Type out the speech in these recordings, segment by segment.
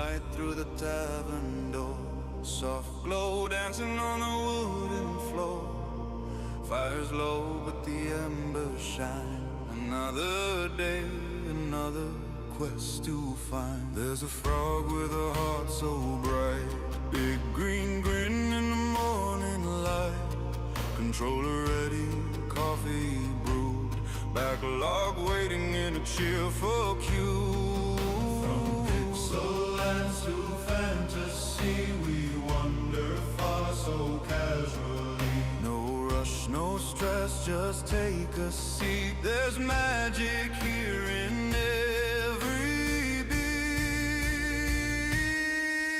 light through the tavern door. Soft glow dancing on the wooden floor. Fire's low, but the embers shine. Another day, another quest to find. There's a frog with a heart so bright. Big green grin in the morning light. Controller ready, coffee brewed. Backlog waiting in a cheerful queue. From pixel lands to fantasy, we wander far so casually. No rush, no stress, just take a seat. There's magic here in every beat.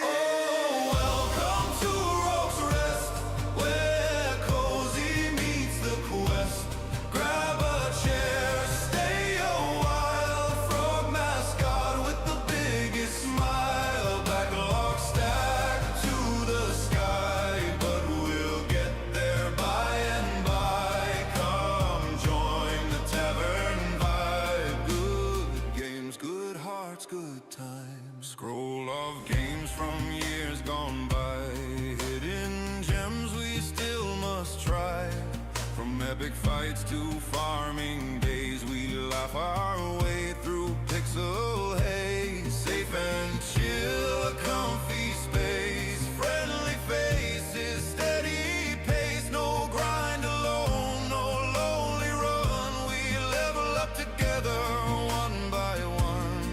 Oh, welcome to Rogue's Rest, where cozy meets the quest. Grab a chair, stay a while. Frog mascot with the biggest smile. Backlog stacked to the sky, but we'll get there by and by. Come join the tavern vibe. Good games, good hearts, good times. Scroll of games from years gone by. Hidden gems we still must try. From epic fights to farming days, we laugh our way through pixel haze. Safe and chill, a comfy space. Friendly faces, steady pace. No grind alone, no lonely run. We level up together, one by one.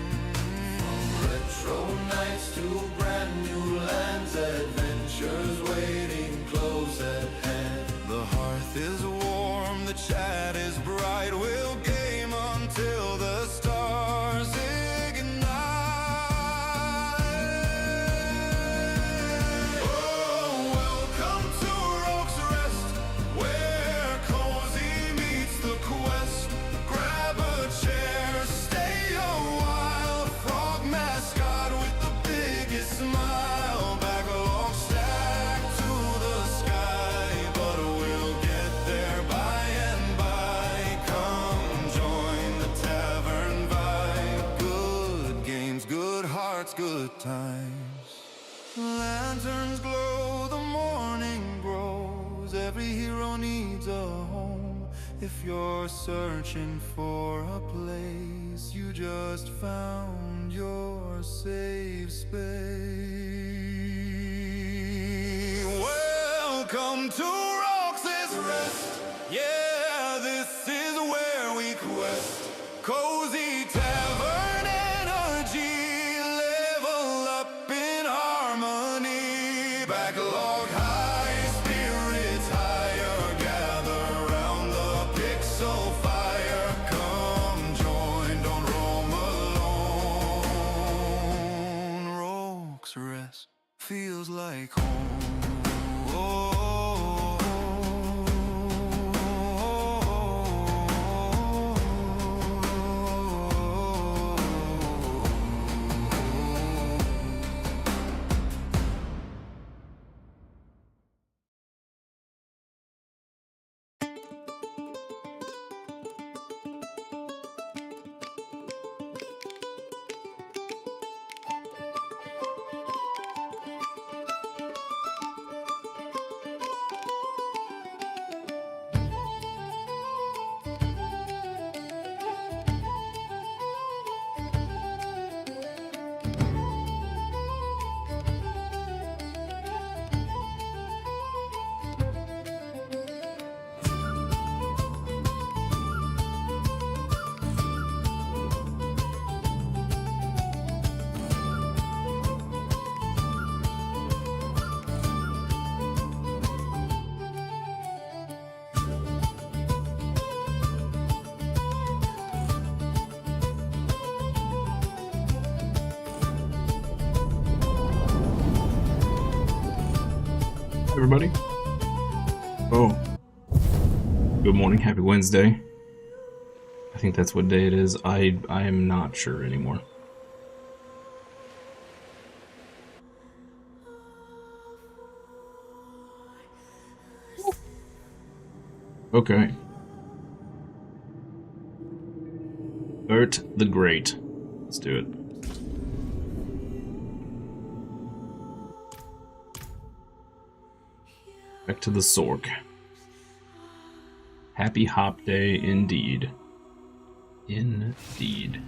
From retro nights to brand new lands, adventures waiting close at hand. The hearth is warm, the chat is bright. We'll game until the stars ignite. Oh, welcome to Rogue's Rest, where cozy meets the quest. Grab a chair, stay a while. Frog mascot with the biggest smile. Backlog stacked to the sky, but we'll get there by and by. Come join the tavern vibe. Good games, good hearts, good times. Lanterns glow, the morning grows. Every hero needs a home. If you're searching for a place, you just found your safe space. Welcome to Rogue's Rest. Yeah, this is where we quest. Cozy tavern energy. Level up in harmony. Backlog high, spirits higher. Gather round the pixel fire. Come join, don't roam alone. Rogue's Rest feels like home. Everybody. Oh, good morning, happy Wednesday. I think that's what day it is. I am not sure anymore. Okay. Bert the Great. Let's do it. Back to the Sorc. Happy hop day indeed. Indeed.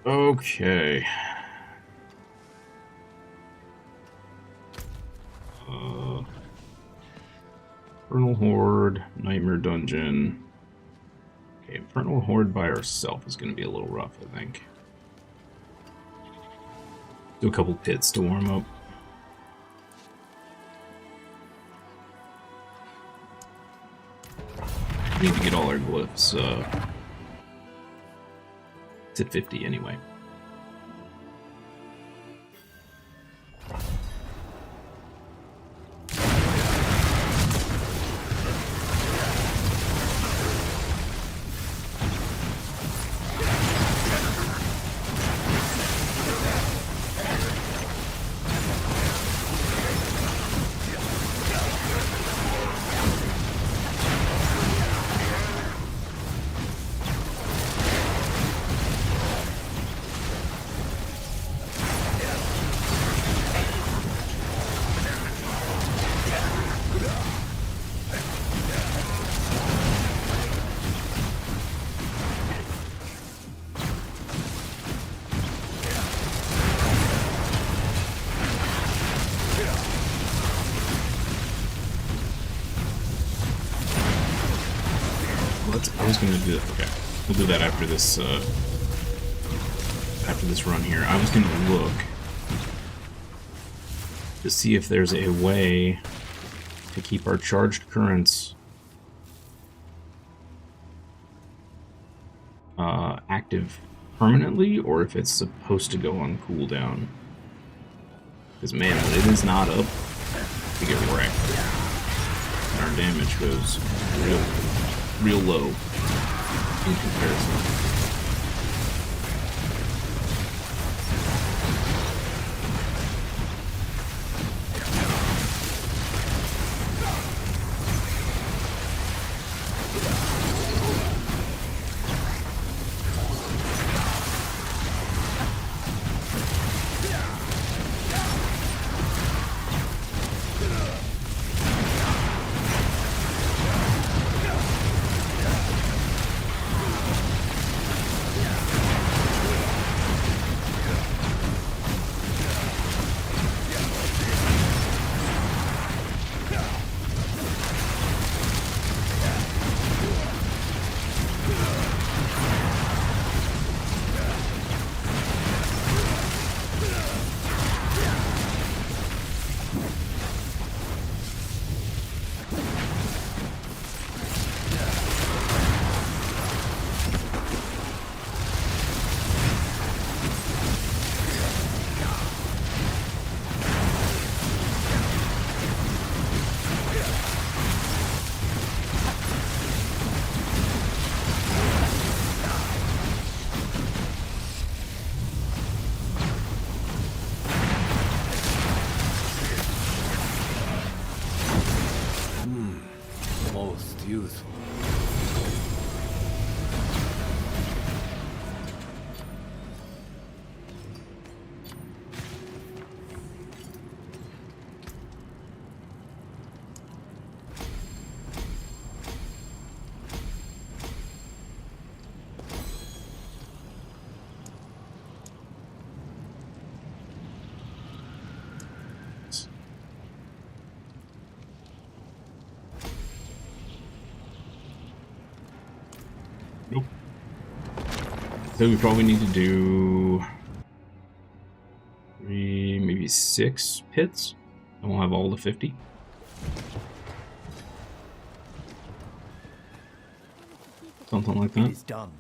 Okay. Infernal Horde, Nightmare Dungeon. Okay, Infernal Horde by ourselves is going to be a little rough, I think. Do a couple pits to warm up. Need to get all our glyphs to 50 anyway. I was gonna do that. Okay, we'll do that after this run here. I was gonna look to see if there's a way to keep our charged currents active permanently, or if it's supposed to go on cooldown. Because man, when it is not up, we get wrecked, and our damage goes real low in comparison. Useful. Nope. So we probably need to do 3, maybe 6 pits, and we'll have all the 50. Something like that. It is done.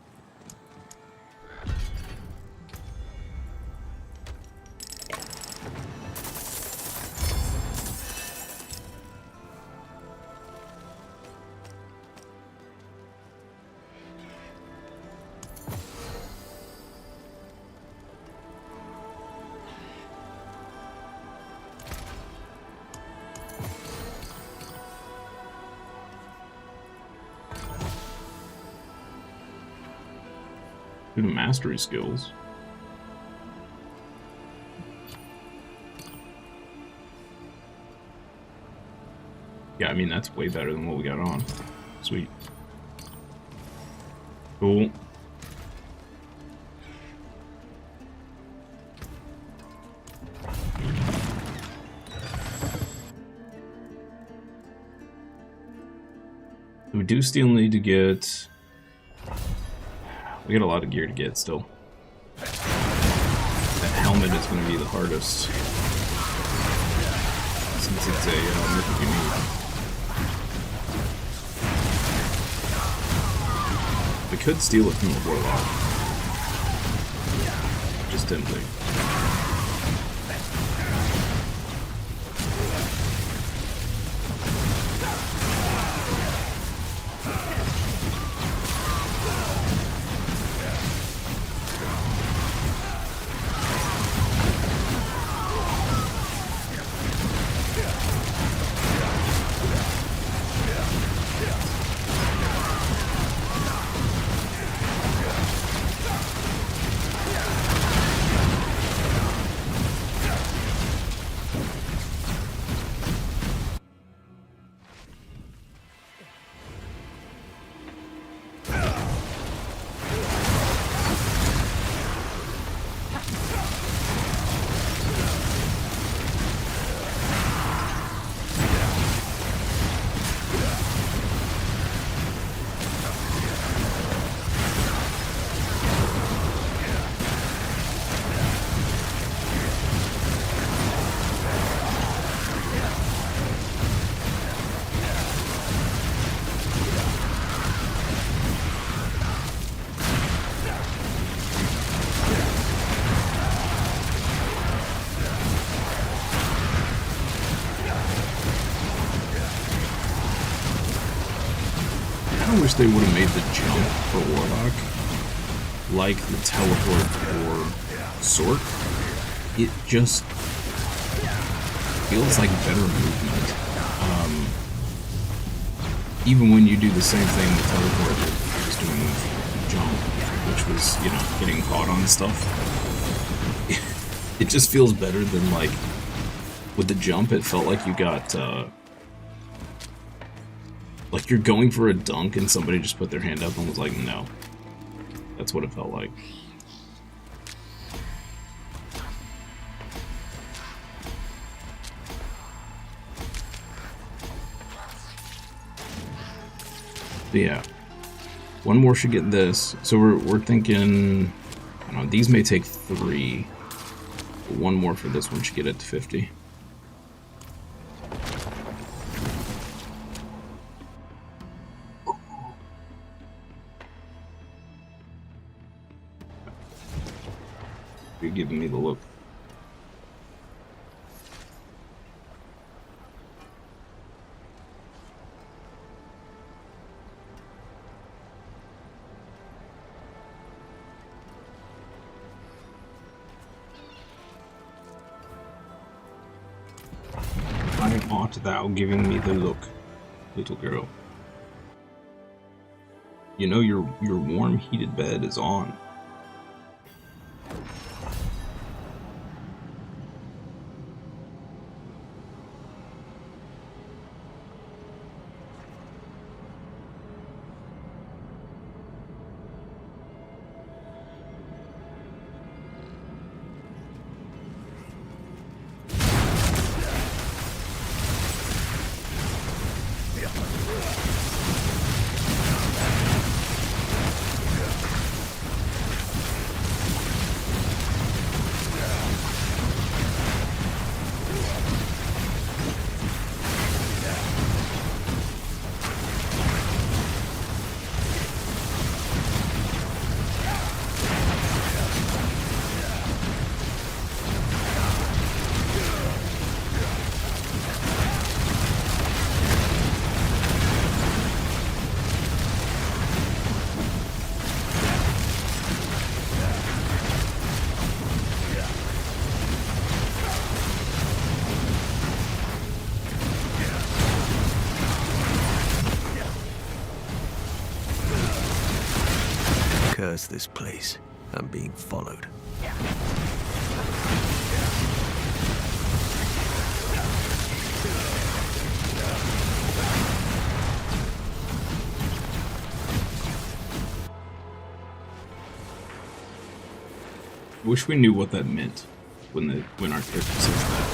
Do the mastery skills. Yeah, I mean, that's way better than what we got on. Sweet. Cool. We do still need to get... We got a lot of gear to get still. That helmet is going to be the hardest. Since it's a mythic unique. We could steal it from the Warlock. Just tempting. I wish they would have made the jump for Warlock like the teleport for Sorc. It just feels like better movement. Even when you do the same thing with teleport, you're just doing the jump, which was, you know, getting caught on stuff. It just feels better than, like, with the jump, it felt like you got, like you're going for a dunk and somebody just put their hand up and was like, no. That's what it felt like. But yeah. One more should get this. So we're thinking, I don't know, these may take 3. But one more for this one should get it to 50. You're giving me the look. Why art thou giving me the look, little girl? You know your warm heated bed is on. Curse this place. I'm being followed. I wish we knew what that meant when our character says that.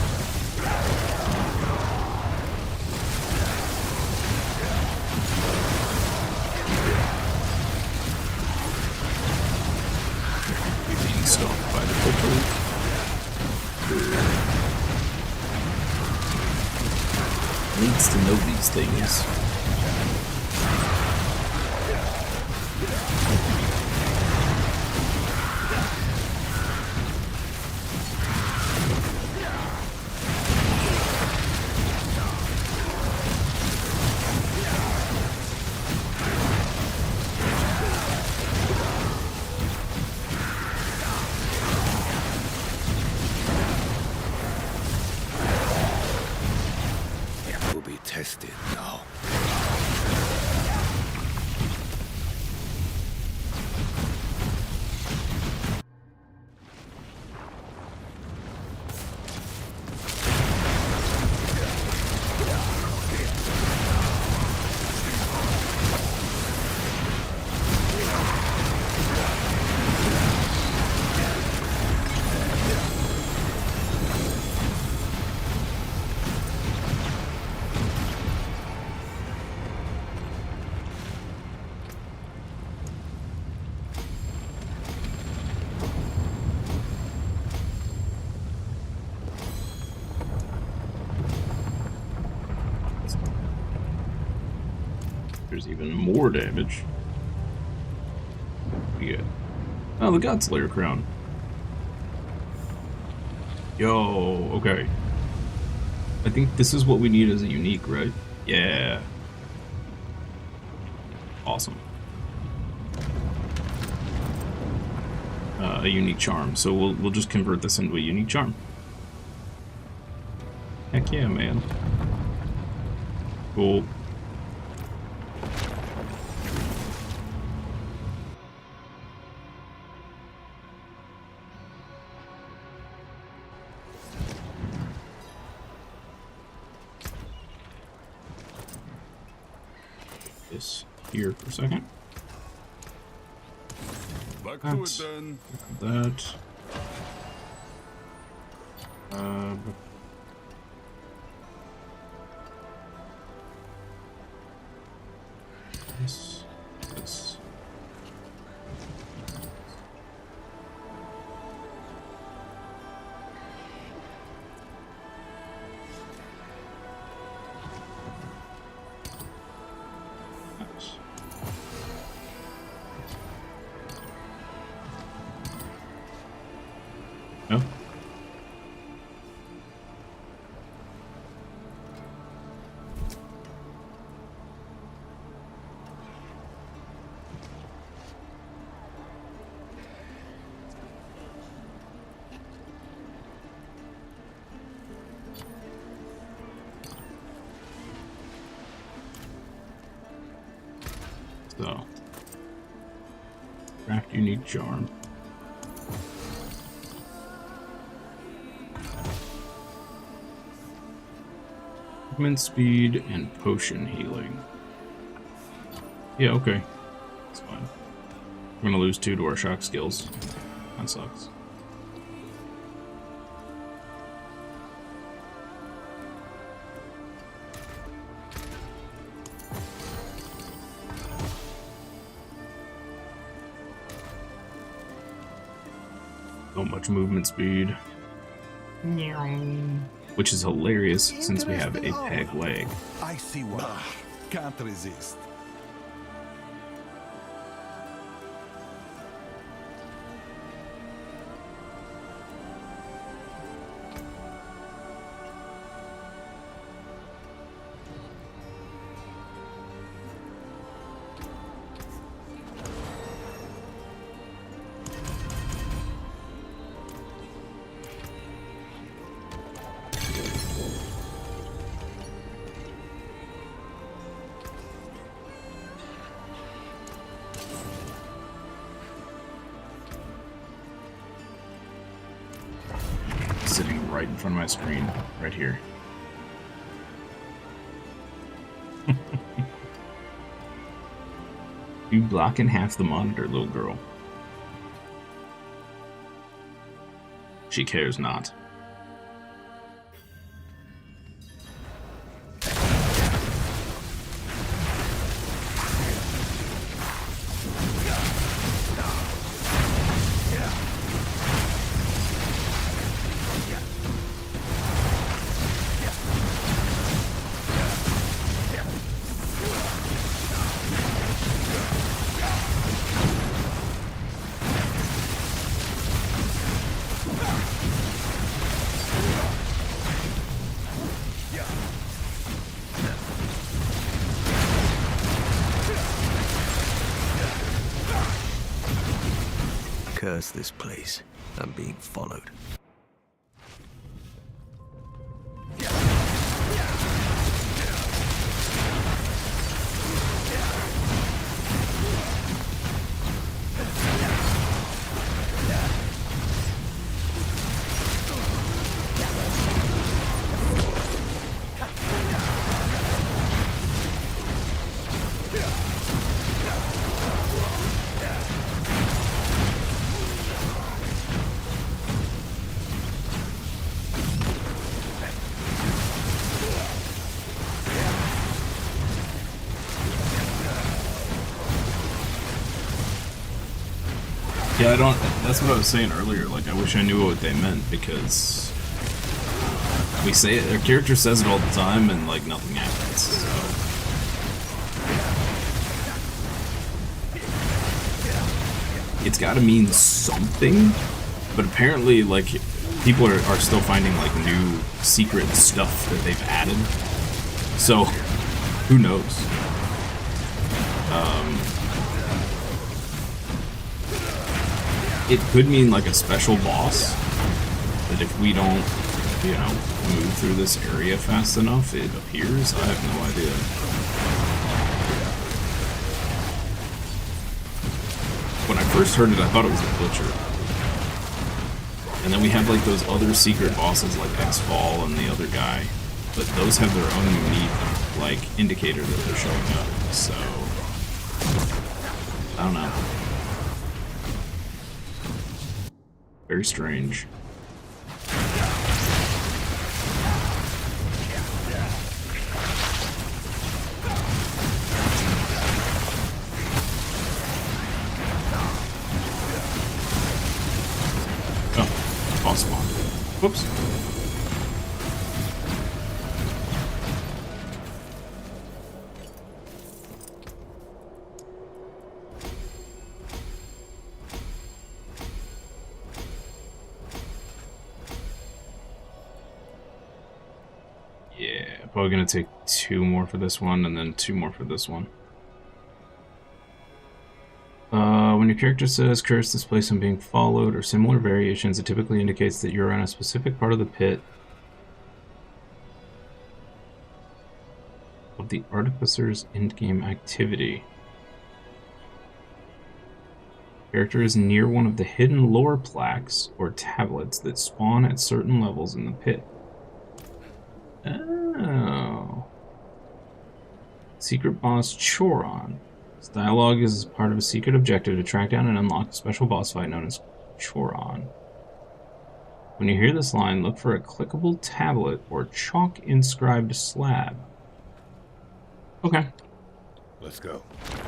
We're being stalked by the culture. Needs to know these things. Tested now. There's even more damage. Yeah. Oh, the Godslayer crown. Yo, okay. I think this is what we need as a unique, right? Yeah. Awesome. A unique charm. So we'll just convert this into a unique charm. Heck yeah, man. Cool. This here for a second. Back to it then. That. This. No? So, craft unique charm. Movement speed and potion healing. Yeah, okay. That's fine. We're gonna lose 2 to our shock skills. That sucks. So much movement speed. Which is hilarious since we have a peg leg. I see why. Can't resist. Sitting right in front of my screen, right here. You blocking half the monitor, little girl. She cares not. Curse this place. I'm being followed. Yeah, I don't. That's what I was saying earlier. Like, I wish I knew what they meant, because we say it. Their character says it all the time, and like nothing happens. So. It's got to mean something, but apparently, like, people are still finding like new secret stuff that they've added. So, who knows? It could mean like a special boss that if we don't, you know, move through this area fast enough, it appears. I have no idea. When I first heard it, I thought it was a Butcher. And then we have like those other secret bosses like X-Fall and the other guy, but those have their own unique like indicator that they're showing up. So I don't know. Very strange. Oh, boss spawn. Whoops. Probably gonna take 2 more for this one, and then 2 more for this one. When your character says "curse this place I'm being followed" or similar variations, it typically indicates that you're on a specific part of the pit of the Artificer's endgame activity. Character is near one of the hidden lore plaques or tablets that spawn at certain levels in the pit. Oh. Secret boss Choron. This dialogue is part of a secret objective to track down and unlock a special boss fight known as Choron. When you hear this line, look for a clickable tablet or chalk inscribed slab. Okay. Let's go.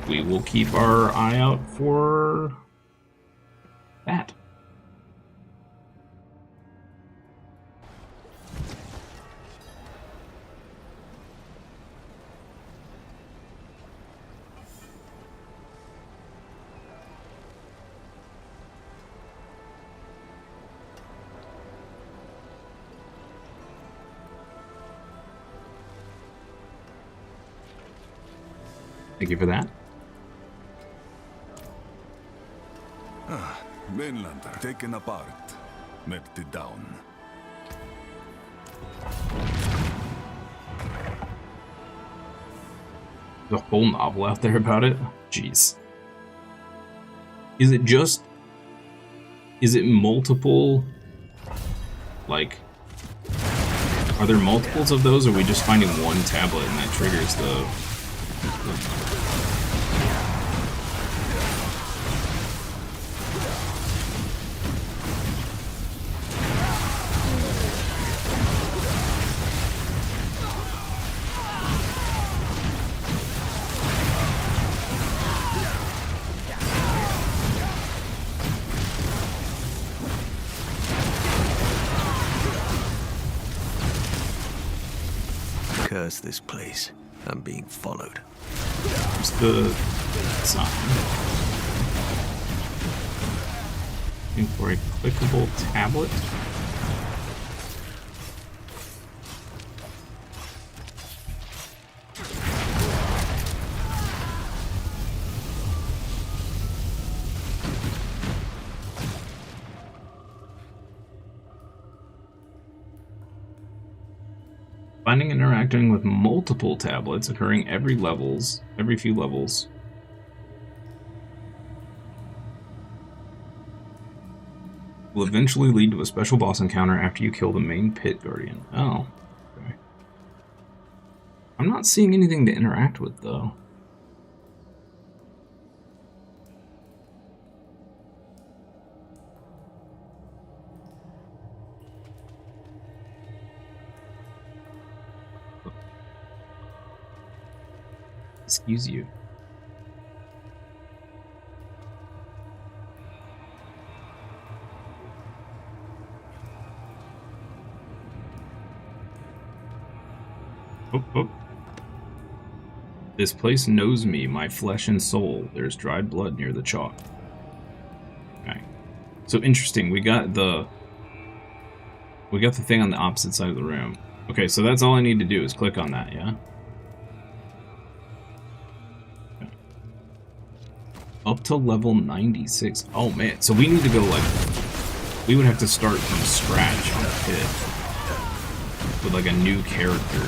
We will keep our eye out for that. Thank you for that. Mainlander taken apart, melted down. The whole novel out there about it? Jeez. Is it multiple, like, are there multiples of those, or are we just finding one tablet and that triggers the Curse this place. I'm being followed. There's the sign. Looking for a clickable tablet. Finding and interacting with multiple tablets occurring every few levels. Will eventually lead to a special boss encounter after you kill the main pit guardian. Oh, okay. I'm not seeing anything to interact with though. Excuse you. Oh, oh. This place knows me, my flesh and soul. There's dried blood near the chalk. Okay. So interesting, we got the thing on the opposite side of the room. Okay, so that's all I need to do is click on that, yeah? Up to level 96. Oh man, so we need to go like... We would have to start from scratch on the pit. With like a new character.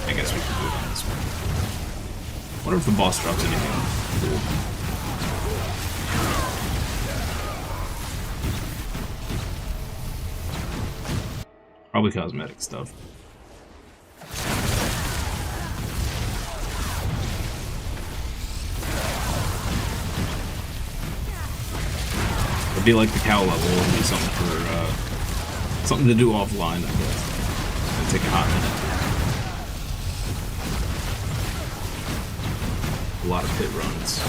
I guess we can do it on this one. I wonder if the boss drops anything cool. Probably cosmetic stuff. It'd be like the cow level, it'd be something for, something to do offline, I guess. It'd take a hot minute. A lot of pit runs.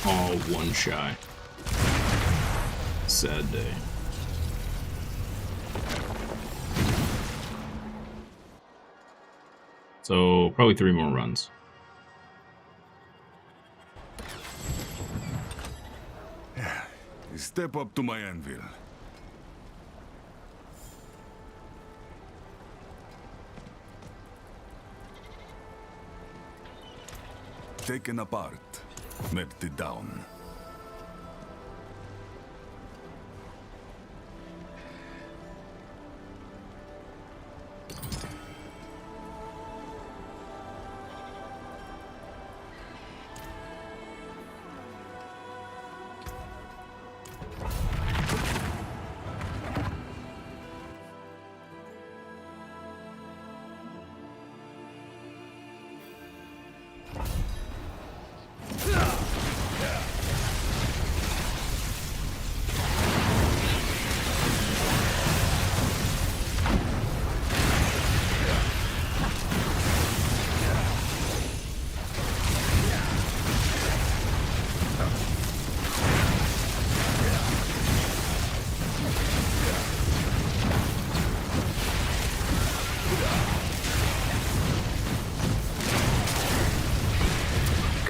All one shy. Sad day. So, probably 3 more runs. Step up to my anvil. Taken apart, melted down.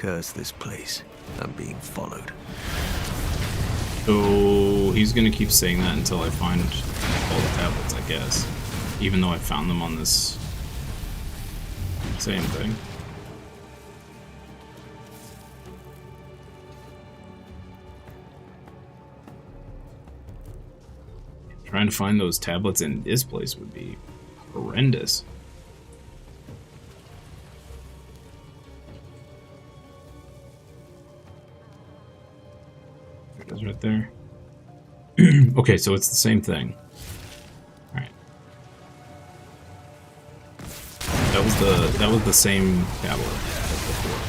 Curse this place. I'm being followed. So he's gonna keep saying that until I find all the tablets, I guess. Even though I found them on this same thing. Trying to find those tablets in this place would be horrendous. There it is right there. Okay, so it's the same thing. Alright. That was the same tablet as before.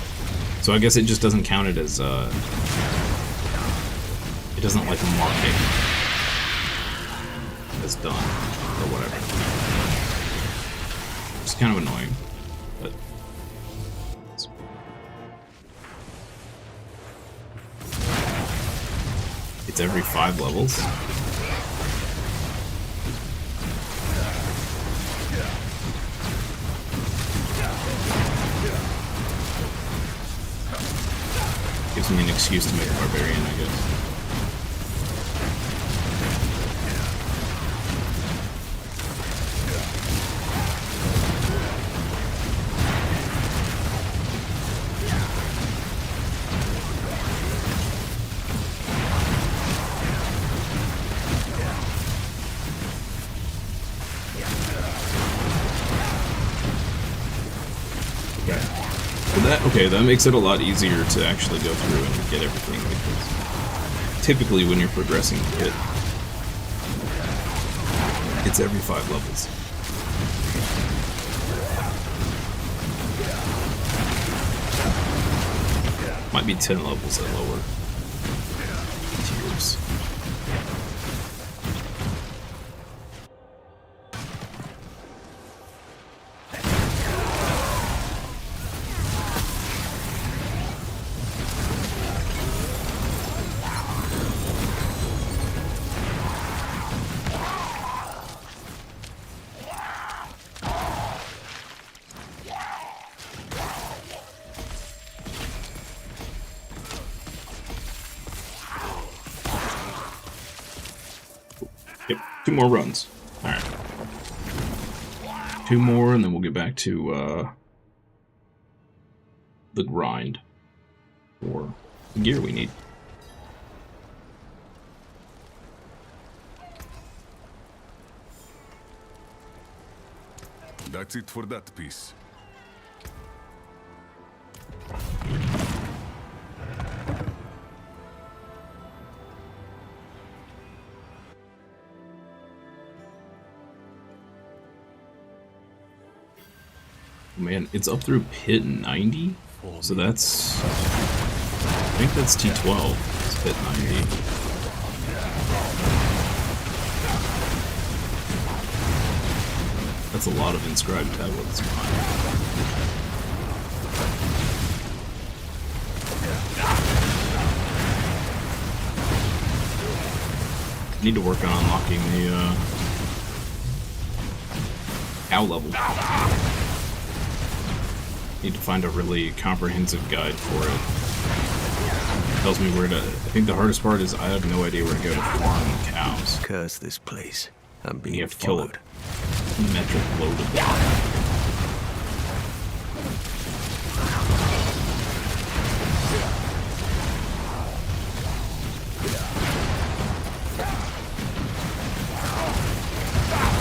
So I guess it just doesn't count it as it doesn't like mark it as done or whatever. It's kind of annoying, but it's every 5 levels. Gives me an excuse to make a barbarian, I guess. Okay, that makes it a lot easier to actually go through and get everything, because typically when you're progressing the kit, it's every 5 levels. Might be 10 levels at lower tiers. Yep, 2 more runs. Alright. 2 more, and then we'll get back to the grind for the gear we need. That's it for that piece. Man, it's up through pit 90, so that's, I think that's T12, it's pit 90. That's a lot of inscribed tablets. Need to work on unlocking the cow level. Need to find a really comprehensive guide for it. Tells me where to. I think the hardest part is I have no idea where to go to farm cows. Curse this place. I'm being You have to kill followed. a metric load of them.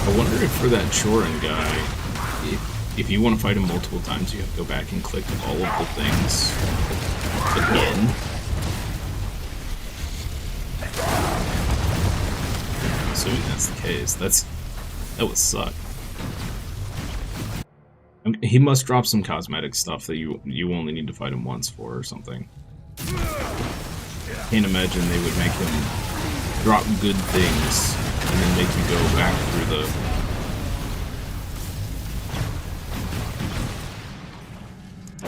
I wonder if for that Chorin guy, if you want to fight him multiple times, you have to go back and click all of the things again. Assuming that's the case, that would suck. He must drop some cosmetic stuff that you only need to fight him once for or something. Can't imagine they would make him drop good things and then make you go back through the.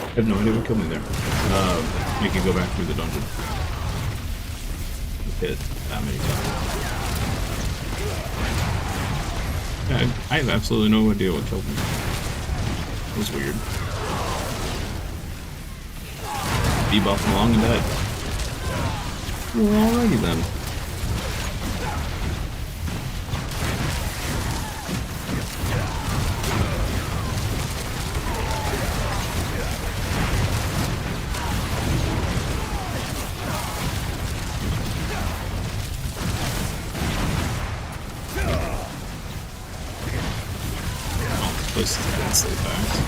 I have no idea what killed me there. You can go back through the dungeon. The pit that many times. Yeah, I have absolutely no idea what killed me. It was weird. Bebop along and died. Well, alrighty then. Place is densely packed.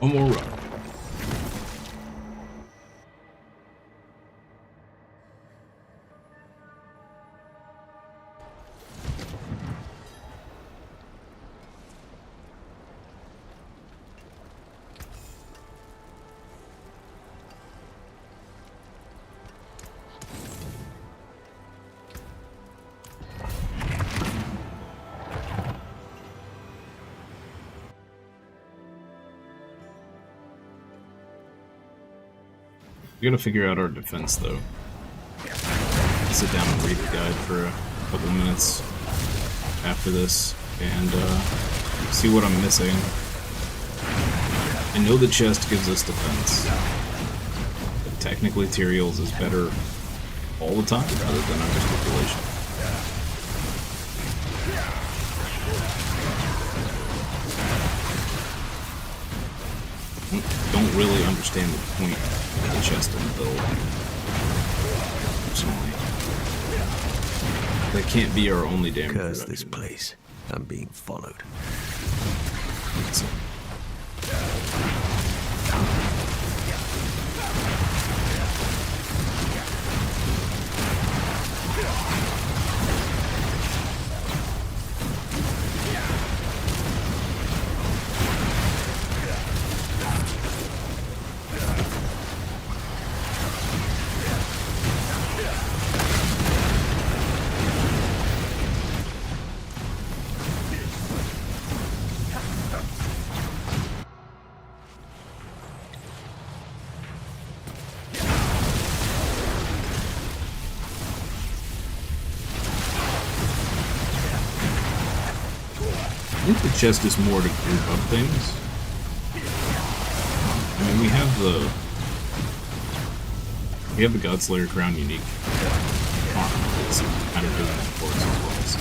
One more run. We gotta figure out our defense, though. Sit down and read the guide for a couple minutes after this, and see what I'm missing. I know the chest gives us defense, but technically Tyrael's is better all the time, rather than under stipulation. Don't really understand the point of the chest in the build. Personally. That can't be our only damage Curse reduction. this place. I'm being followed. So, I think the chest is more to group up things. I mean, we have the Godslayer crown unique. It's kind of doing that for us as well. So.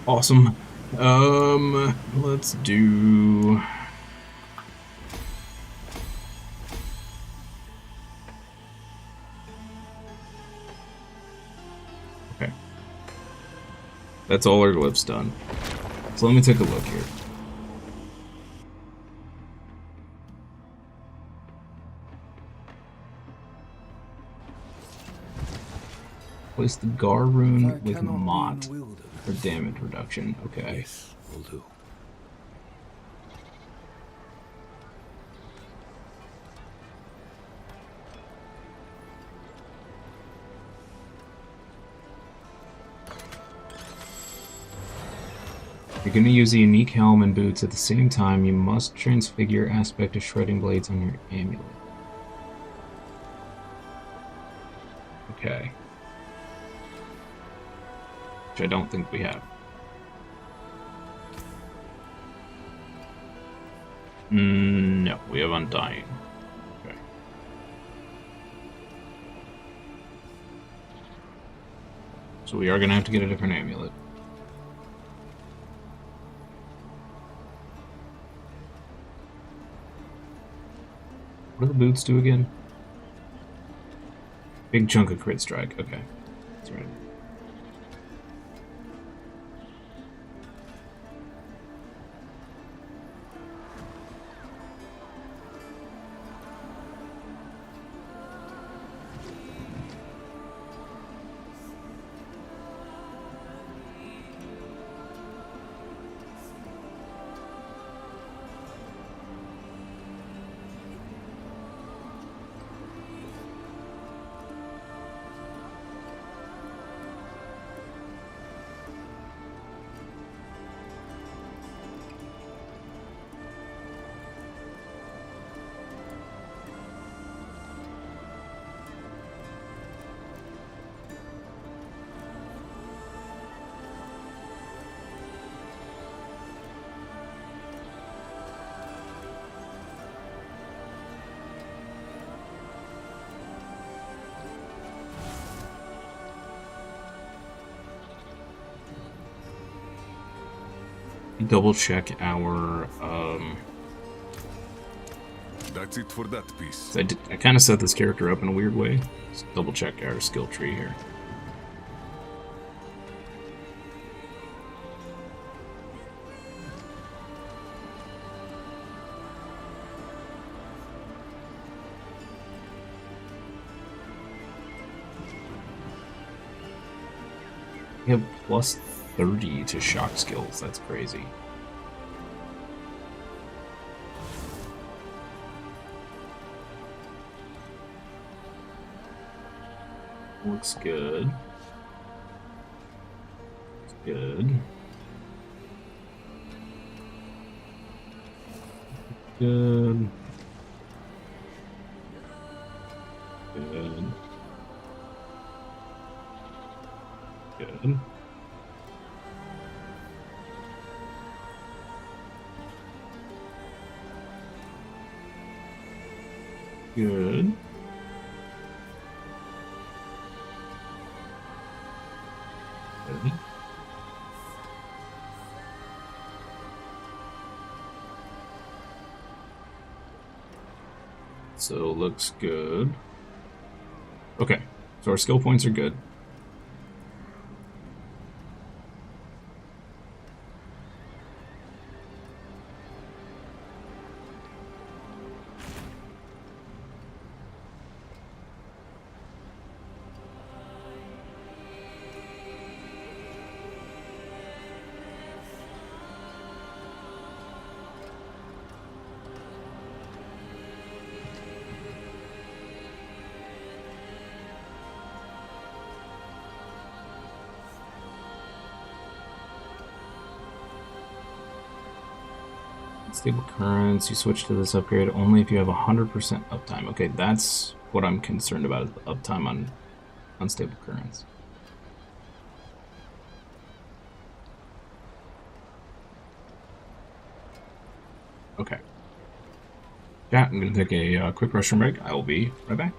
Awesome. Let's do That's all our glyphs done. So let me take a look here. Place the Gar rune with Mott for damage reduction. Okay. Yes, will do. If you're going to use a unique helm and boots at the same time, you must transfigure aspect of shredding blades on your amulet. Okay. Which I don't think we have. No, we have Undying. Okay. So we are going to have to get a different amulet. What do the boots do again? Big chunk of crit strike. Okay. That's right. Double check our That's it for that piece. I kind of set this character up in a weird way. Let's double check our skill tree here. We have plus 30 to shock skills. That's crazy. Looks good. Looks good. Good. Good. Good. Good. Good. So looks good. Okay, so our skill points are good. Stable currents, you switch to this upgrade only if you have 100% uptime. Okay, that's what I'm concerned about, is the uptime on unstable currents. Okay. Yeah, I'm going to take a quick restroom break. I will be right back.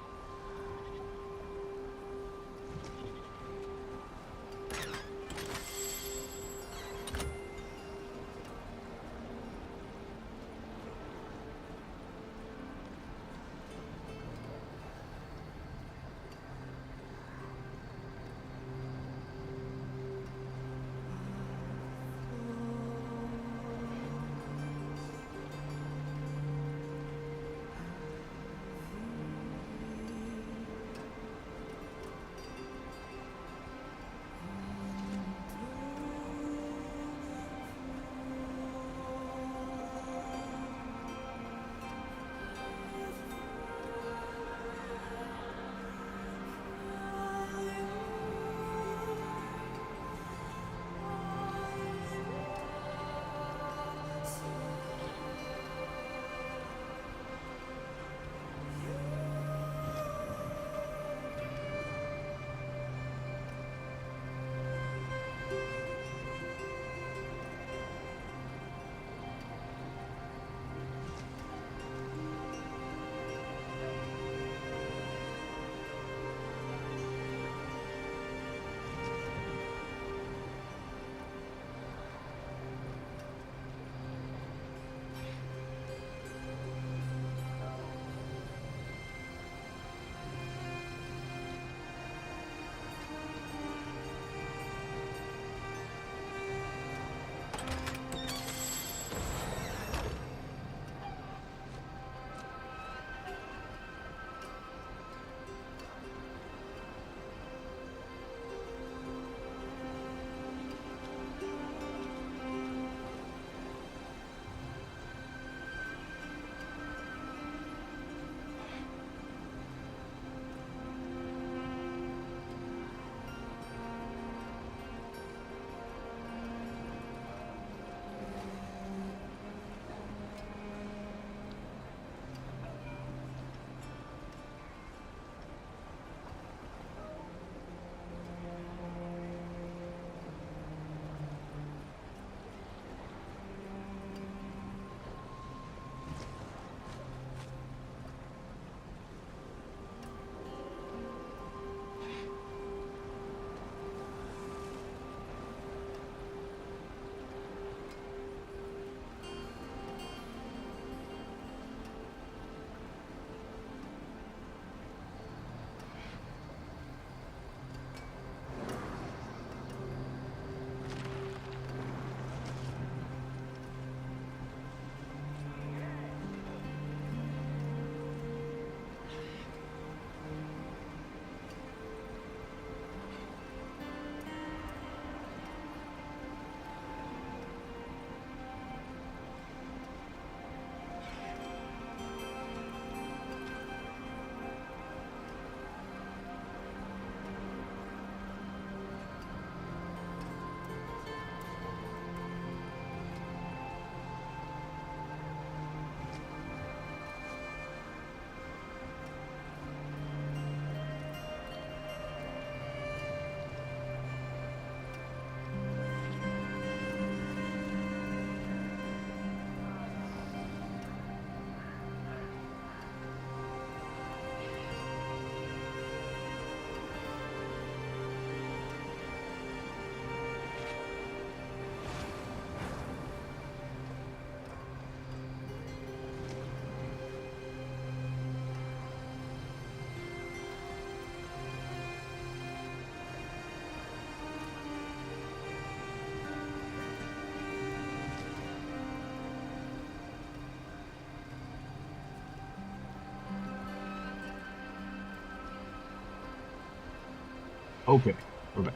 Okay, we're back.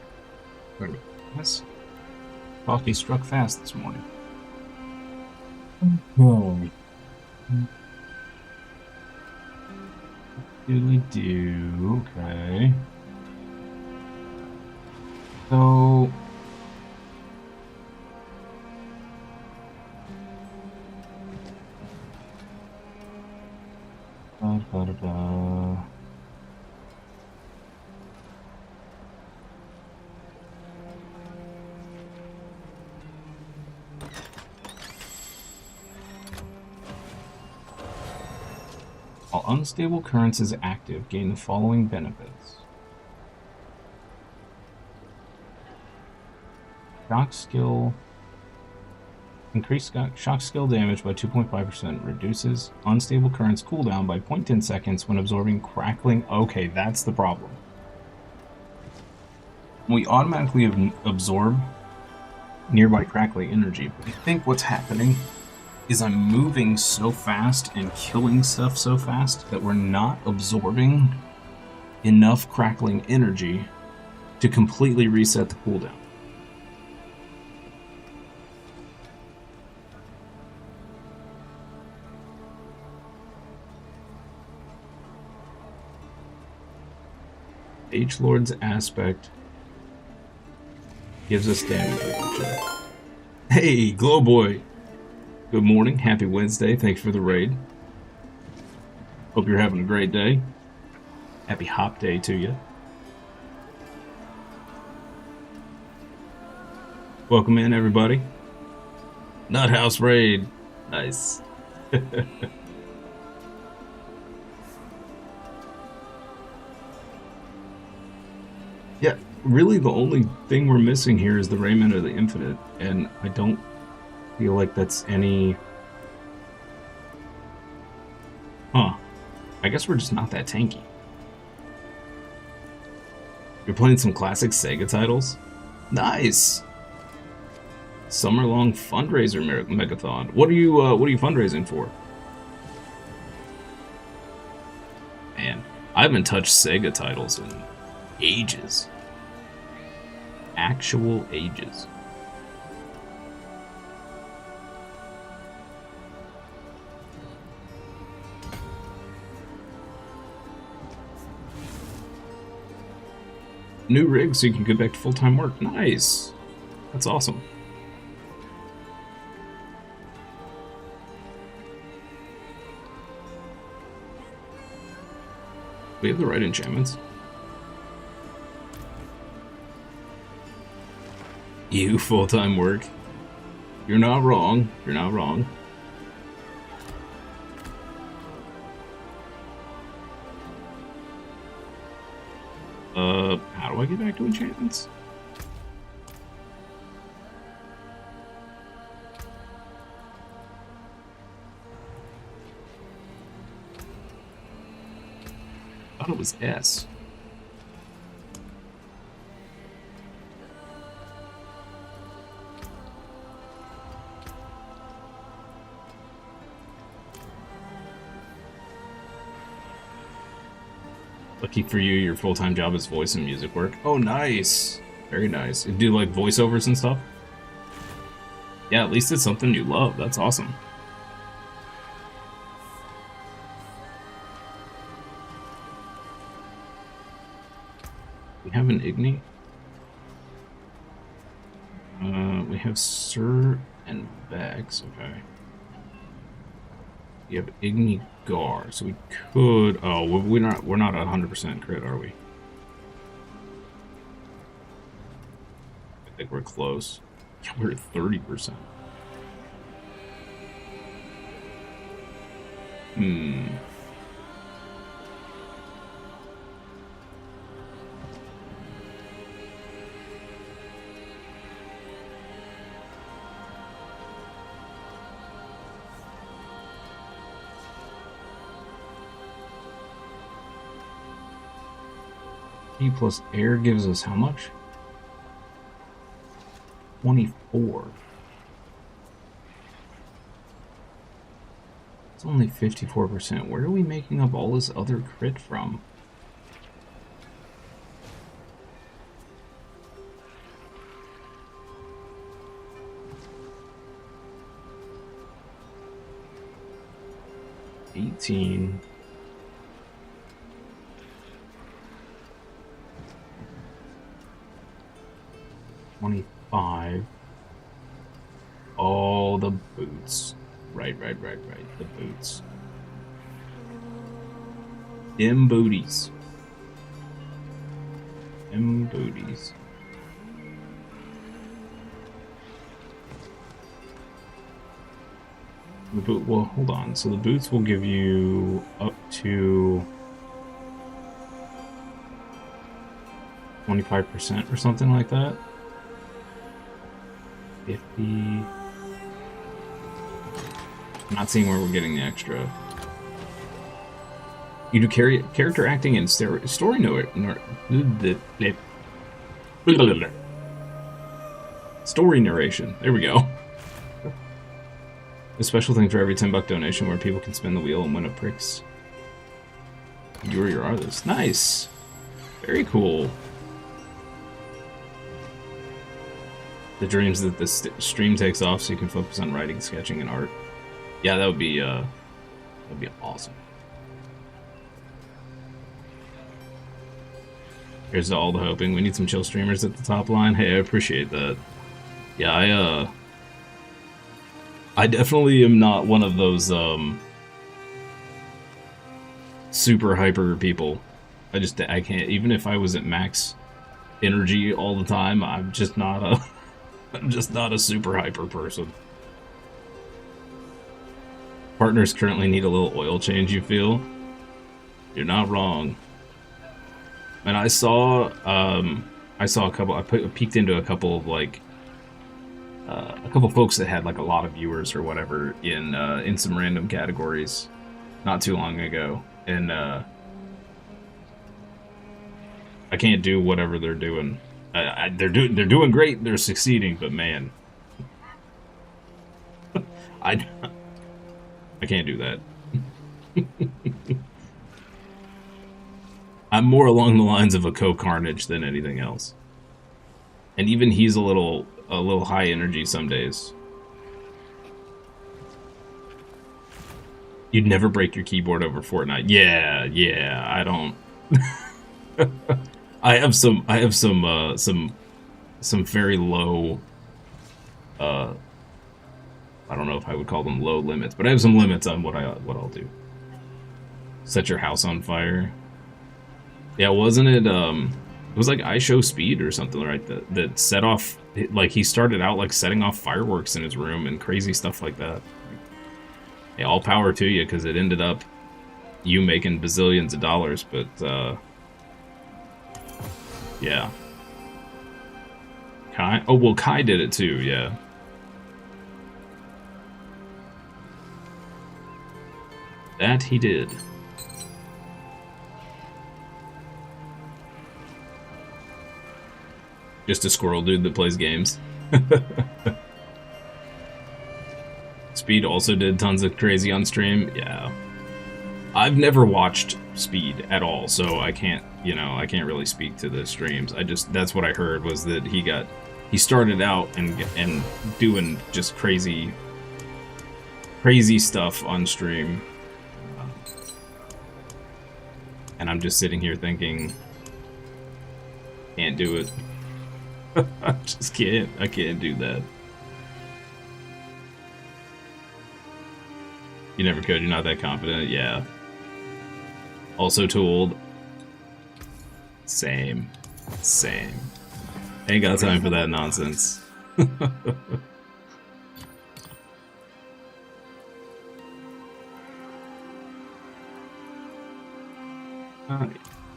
We're back. Yes. Coffee struck fast this morning. Oh. Doodly do. Okay. So. Da. While unstable currents is active, gain the following benefits. Shock skill. Increased shock skill damage by 2.5%. Reduces unstable currents cooldown by 0.10 seconds when absorbing crackling. Okay, that's the problem. We automatically absorb nearby crackling energy, but I think what's happening is I'm moving so fast and killing stuff so fast that we're not absorbing enough crackling energy to completely reset the cooldown. H-Lord's aspect gives us damage reduction. Hey, Glowboy! Good morning, happy Wednesday, thanks for the raid. Hope you're having a great day. Happy hop day to you. Welcome in, everybody. Nuthouse raid. Nice. Yeah, really the only thing we're missing here is the Raiment of the Infinite, and I don't feel like that's any... Huh. I guess we're just not that tanky. You're playing some classic Sega titles? Nice! Summer-long fundraiser megathon. What are you fundraising for? Man, I haven't touched Sega titles in ages. Actual ages. New rig so you can get back to full-time work. Nice. That's awesome. We have the right enchantments. You full-time work. You're not wrong. You're not wrong. How do I get back to enchantments? I thought it was S. Lucky for you, your full-time job is voice and music work. Oh, nice. Very nice. You do, like, voiceovers and stuff? Yeah, at least it's something you love. That's awesome. We have an Igni. We have Sir and Vex. Okay. You have Igni Gar, so we could. Oh, we're not 100% crit, are we? I think we're close. Yeah, we're at 30%. E plus air gives us how much? 24. It's only 54%. Where are we making up all this other crit from? 18. $25. Oh, the boots. Right. The boots. Them booties. Them booties. The boot. Well, hold on. So the boots will give you up to 25% or something like that. 50. I'm not seeing where we're getting the extra. You do character acting and story narration. There we go. A special thing for every $10 donation where people can spin the wheel and win a Prix. You or your artist. Nice. Very cool. The dreams that the stream takes off so you can focus on writing, sketching, and art. Yeah, that'd be awesome. Here's to all the hoping. We need some chill streamers at the top line. Hey, I appreciate that. Yeah, I definitely am not one of those super hyper people. I can't. Even if I was at max energy all the time, I'm just not a super hyper person. Partners currently need a little oil change, you feel? You're not wrong. And I saw a couple. I peeked into a couple of a couple folks that had like a lot of viewers or whatever in some random categories, not too long ago, and I can't do whatever they're doing. They're doing great. They're succeeding, but man, I can't do that. I'm more along the lines of a co-carnage than anything else. And even he's a little high energy some days. You'd never break your keyboard over Fortnite. Yeah, I don't. I have some very low I don't know if I would call them low limits, but I have some limits on what I'll do. Set your house on fire. Yeah, wasn't it? It was like iShowSpeed or something, right? That set off, like he started out like setting off fireworks in his room and crazy stuff like that. Yeah, all power to you, because it ended up you making bazillions of dollars, but yeah. Kai? Oh well, Kai did it too. Yeah. That he did. Just a squirrel dude that plays games. Speed also did tons of crazy on stream. Yeah. I've never watched Speed at all, so I can't, I can't really speak to the streams. That's what I heard, was that he started out and doing just crazy stuff on stream. And I'm just sitting here thinking, can't do it. I just can't. I can't do that. You never could. You're not that confident. Yeah. Also too old. Same. Ain't got time for that nonsense.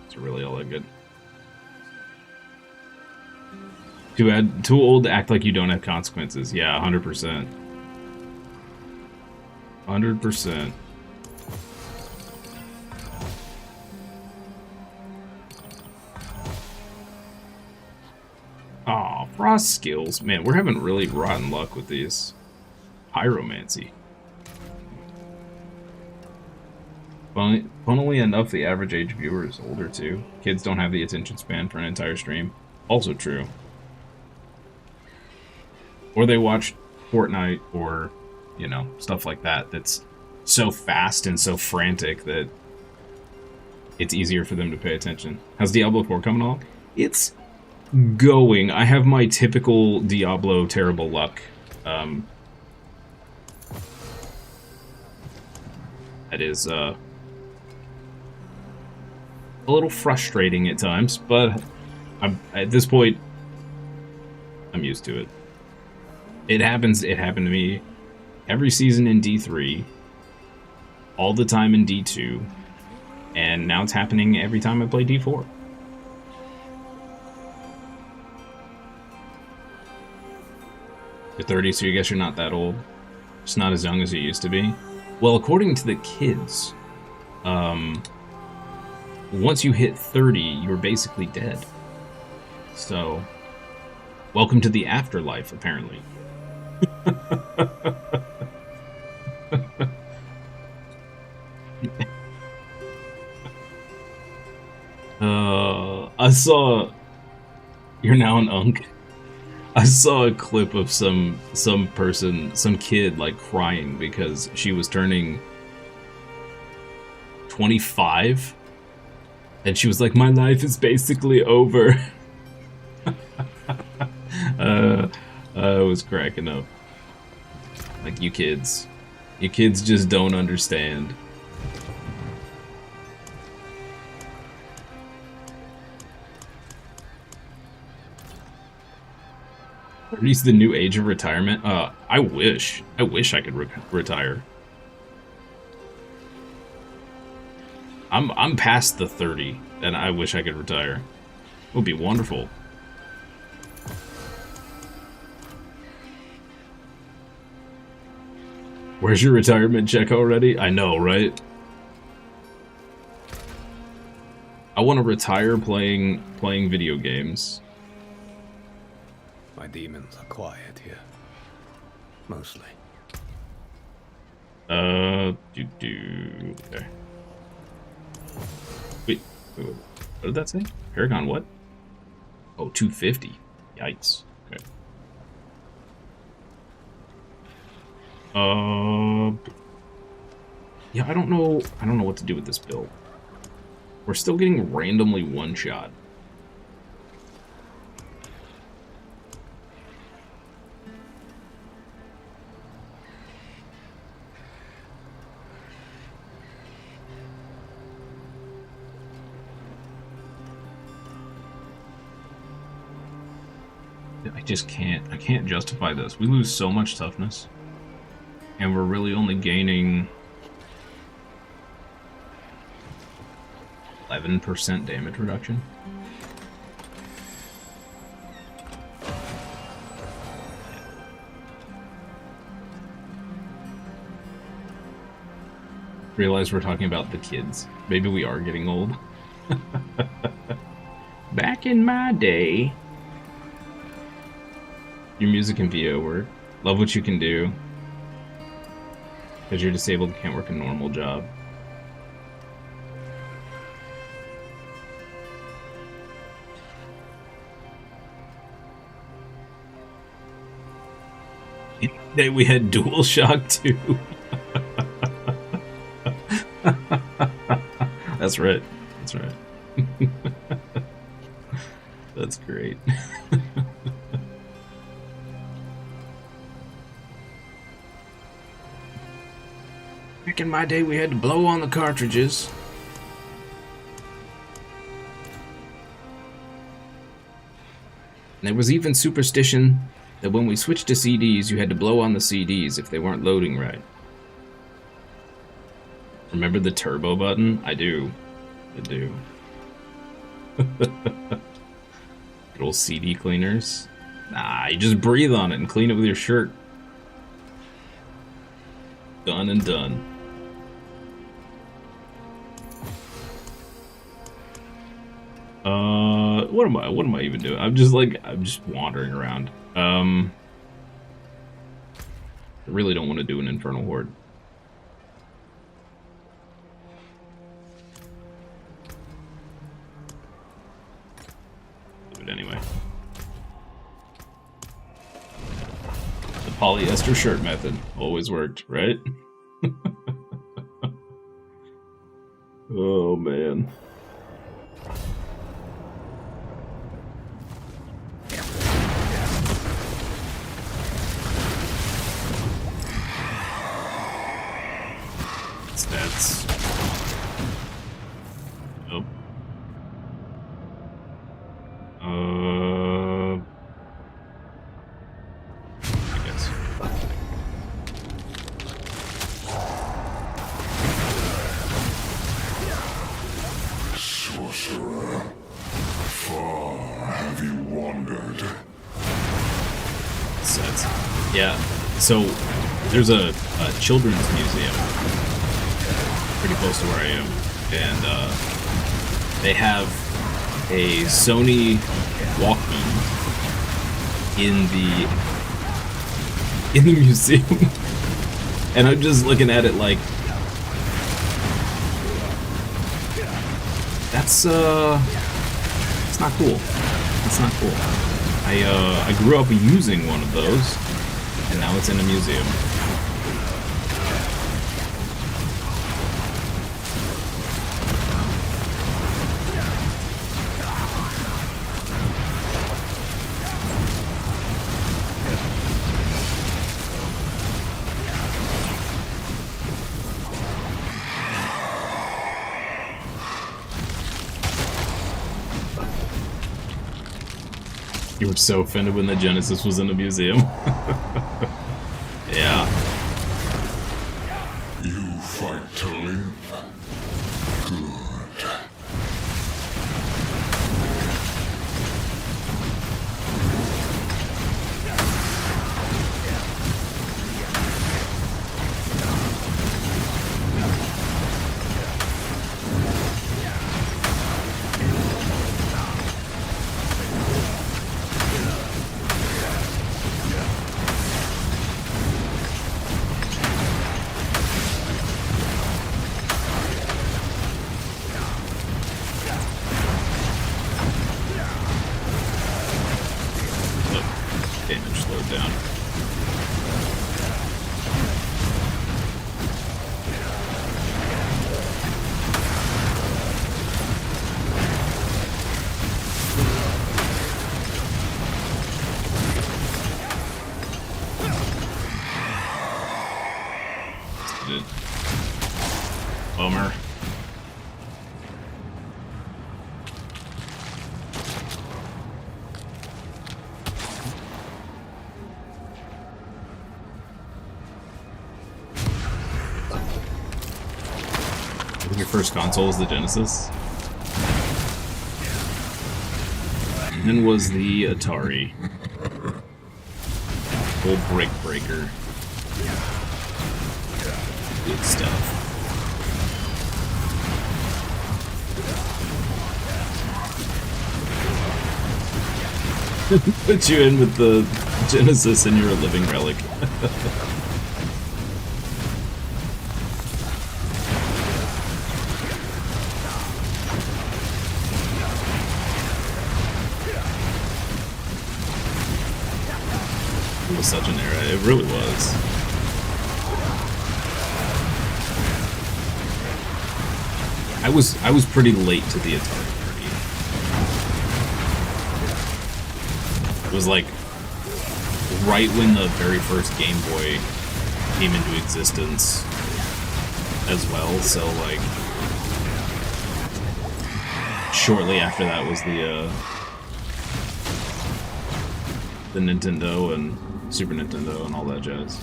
It's really all that good. Too old to act like you don't have consequences. Yeah, 100%. 100%. Aw, frost skills. Man, we're having really rotten luck with these. Pyromancy. Funnily enough, the average age viewer is older too. Kids don't have the attention span for an entire stream. Also true. Or they watch Fortnite or, stuff like that that's so fast and so frantic that it's easier for them to pay attention. How's Diablo 4 coming along? It's going. I have my typical Diablo terrible luck. That is a little frustrating at times, but at this point, I'm used to it. It happens. It happened to me every season in D3, all the time in D2, and now it's happening every time I play D4. You're 30, so I guess you're not that old. Just not as young as you used to be. Well, according to the kids, once you hit 30, you're basically dead. So, welcome to the afterlife, apparently. I saw... You're now an unk. I saw a clip of some person, some kid, like, crying because she was turning 25, and she was like, my life is basically over. I was cracking up. Like, you kids just don't understand. Reach the new age of retirement. I wish I could retire. I'm past the 30, and I wish I could retire. It would be wonderful. Where's your retirement check already? I know, right? I want to retire playing video games. My demons are quiet here. Mostly. Okay. Wait, what did that say? Paragon what? Oh, 250. Yikes. Okay. Yeah, I don't know what to do with this build. We're still getting randomly one-shot. I can't justify this. We lose so much toughness, and we're really only gaining 11% damage reduction. Realize we're talking about the kids. Maybe we are getting old. Back in my day. Your music and VO work. Love what you can do. Because you're disabled and can't work a normal job. Day we had DualShock 2. That's right. That's right. That's great. Back in my day, we had to blow on the cartridges. And there was even superstition that when we switched to CDs, you had to blow on the CDs if they weren't loading right. Remember the turbo button? I do. I do. Good old CD cleaners. Nah, you just breathe on it and clean it with your shirt. Done and done. What am I even doing? I'm just wandering around. I really don't want to do an Infernal Horde. Do it anyway. The polyester shirt method always worked, right? Oh man. Stats. Nope. I guess. Sorcerer, far have you wandered? Sets. Yeah. So there's a children's museum pretty close to where I am, and they have a Sony Walkman in the museum, and I'm just looking at it like, that's it's not cool. It's not cool. I grew up using one of those, and now it's in a museum. You were so offended when the Genesis was in a museum. Yeah. You fight to live? Good. Damage slowed down. Did it. Bummer. I think your first console was the Genesis. And then was the Atari. Old Brick Breaker. Good stuff. Put you in with the Genesis and you're a living relic. It was such an era. It really was. I was pretty late to the Atari party. It was like right when the very first Game Boy came into existence as well, so like shortly after that was the Nintendo and Super Nintendo and all that jazz.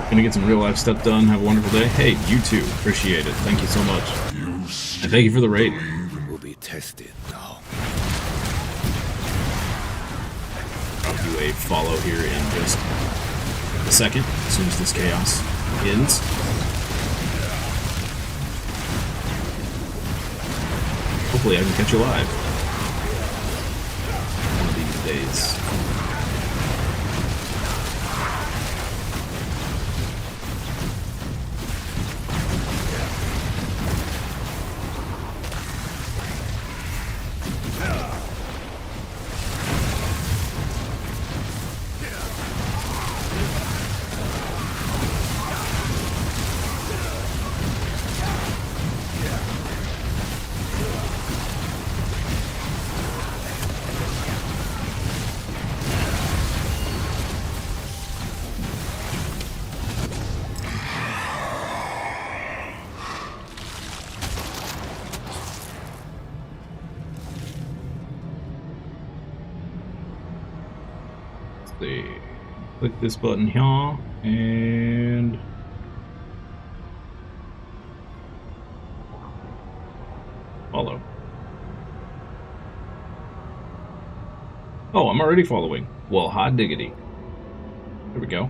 Gonna get some real life stuff done. Have a wonderful day. Hey, you too. Appreciate it. Thank you so much. And thank you for the raid. Will be tested now. I'll do a follow here in just a second, as soon as this chaos ends. Hopefully I can catch you live one of these days. Click this button here and follow. Oh, I'm already following. Well, hot diggity. There we go.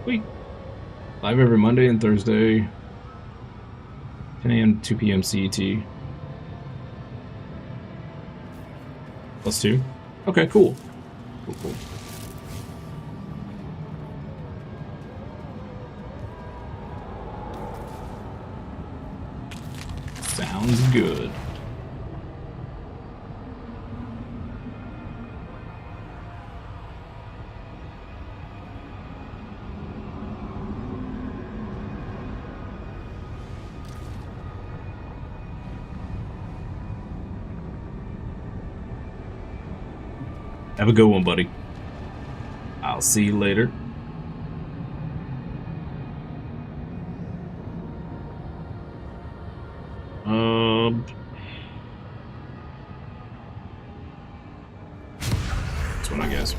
Sweet. Live every Monday and Thursday, 10 a.m. to 2 p.m. CET. +2? Okay, cool. Cool. Sounds good. Have a good one, buddy. I'll see you later. This one, I guess.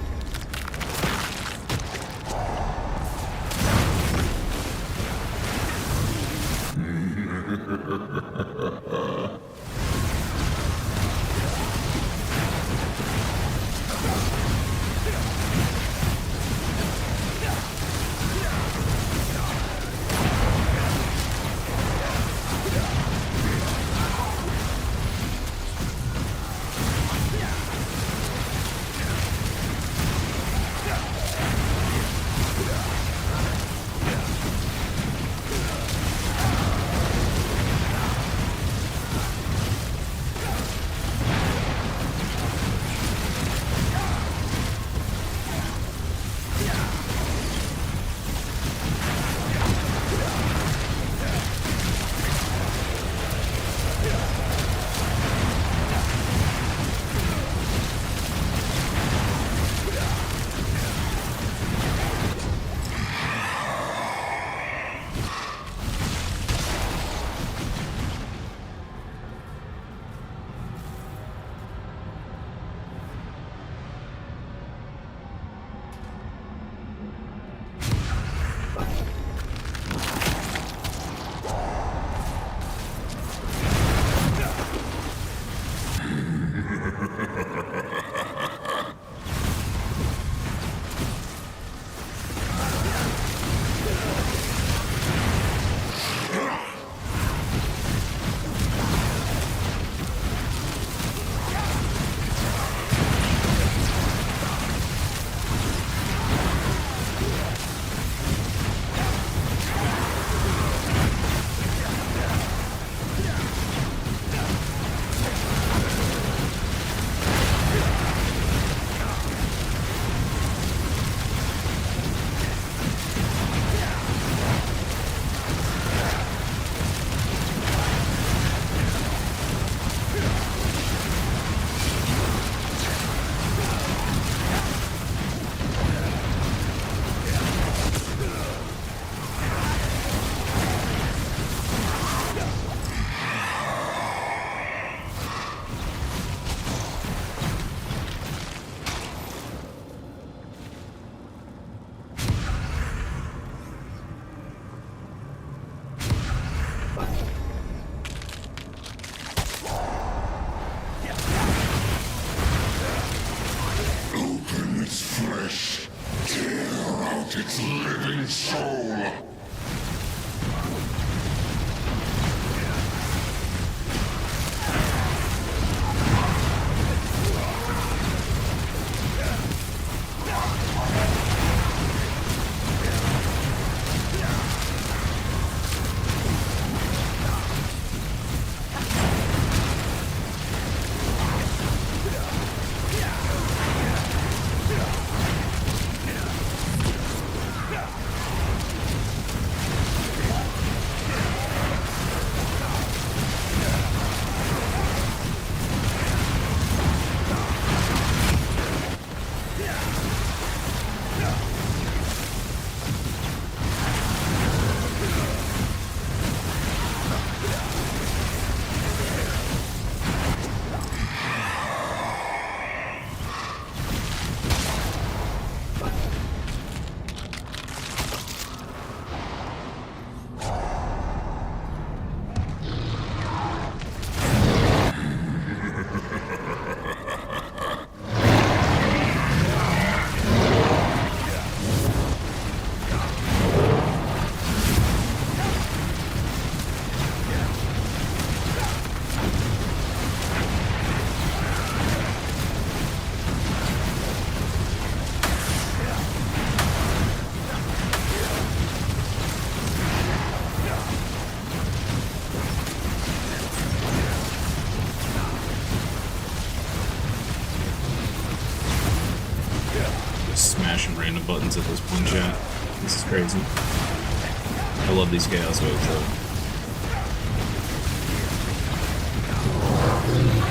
just smashing random buttons at this point, chat. This is crazy. I love these chaos waves, though.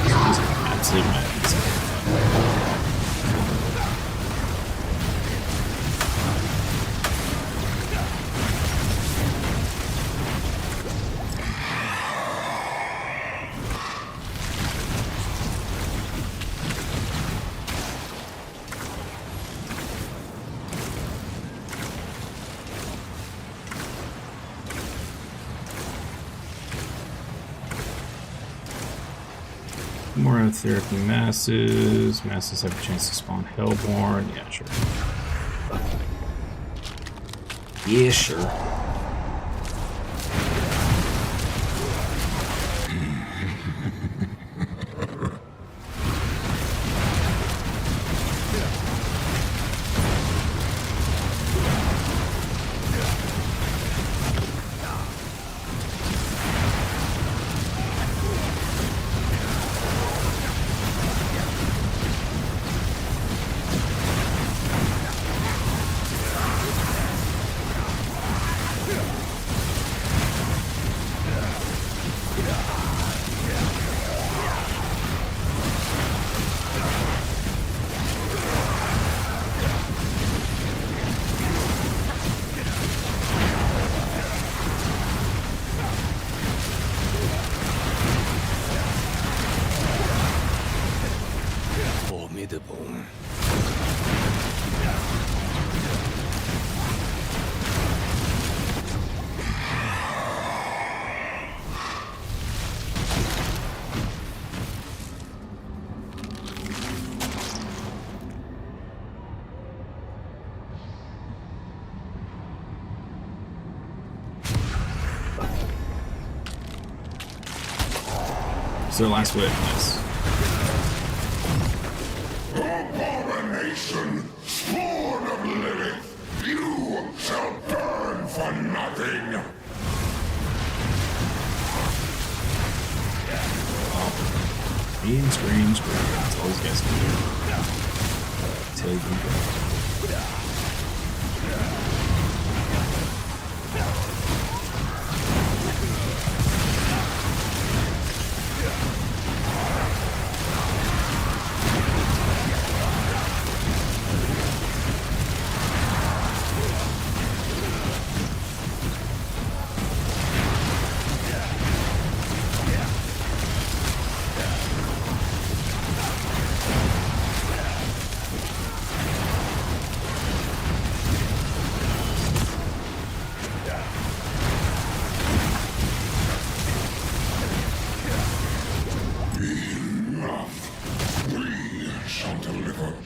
Just absolute madness. More therapy masses. Masses have a chance to spawn Hellborn. Yeah, sure. Yeah, sure. It's their last witness. Abomination, spawn of Lilith, you shall burn for nothing. Scream. That's all these guys can do. Till you go.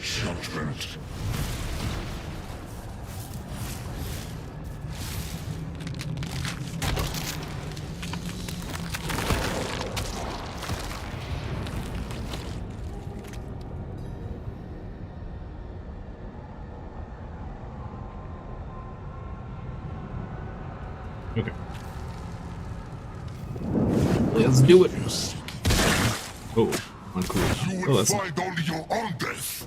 Judgment. Okay. Let's do it. Oh, uncool. You Oh, will that's find only your own death.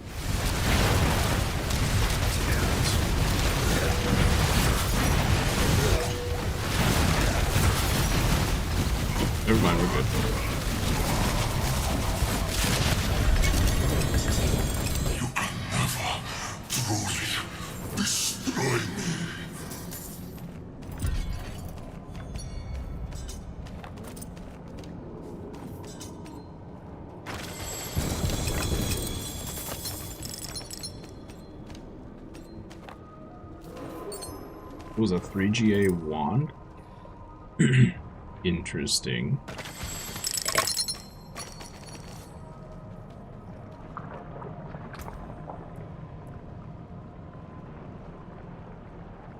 Never mind, we're good. You can never truly destroy me. It was a 3GA wand? Interesting.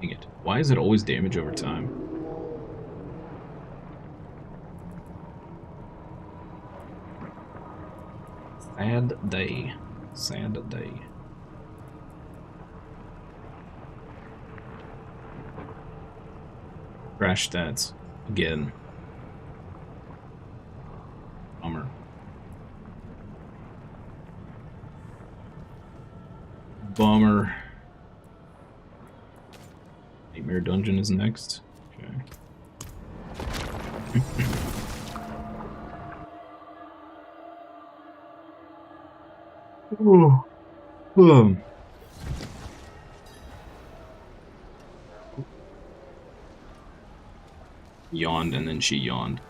Dang it. Why is it always damage over time? Sad day. Sad day. Crash stats. Again. Bummer. Bummer. Nightmare Dungeon is next. Okay. Oh. Yawned and then she yawned.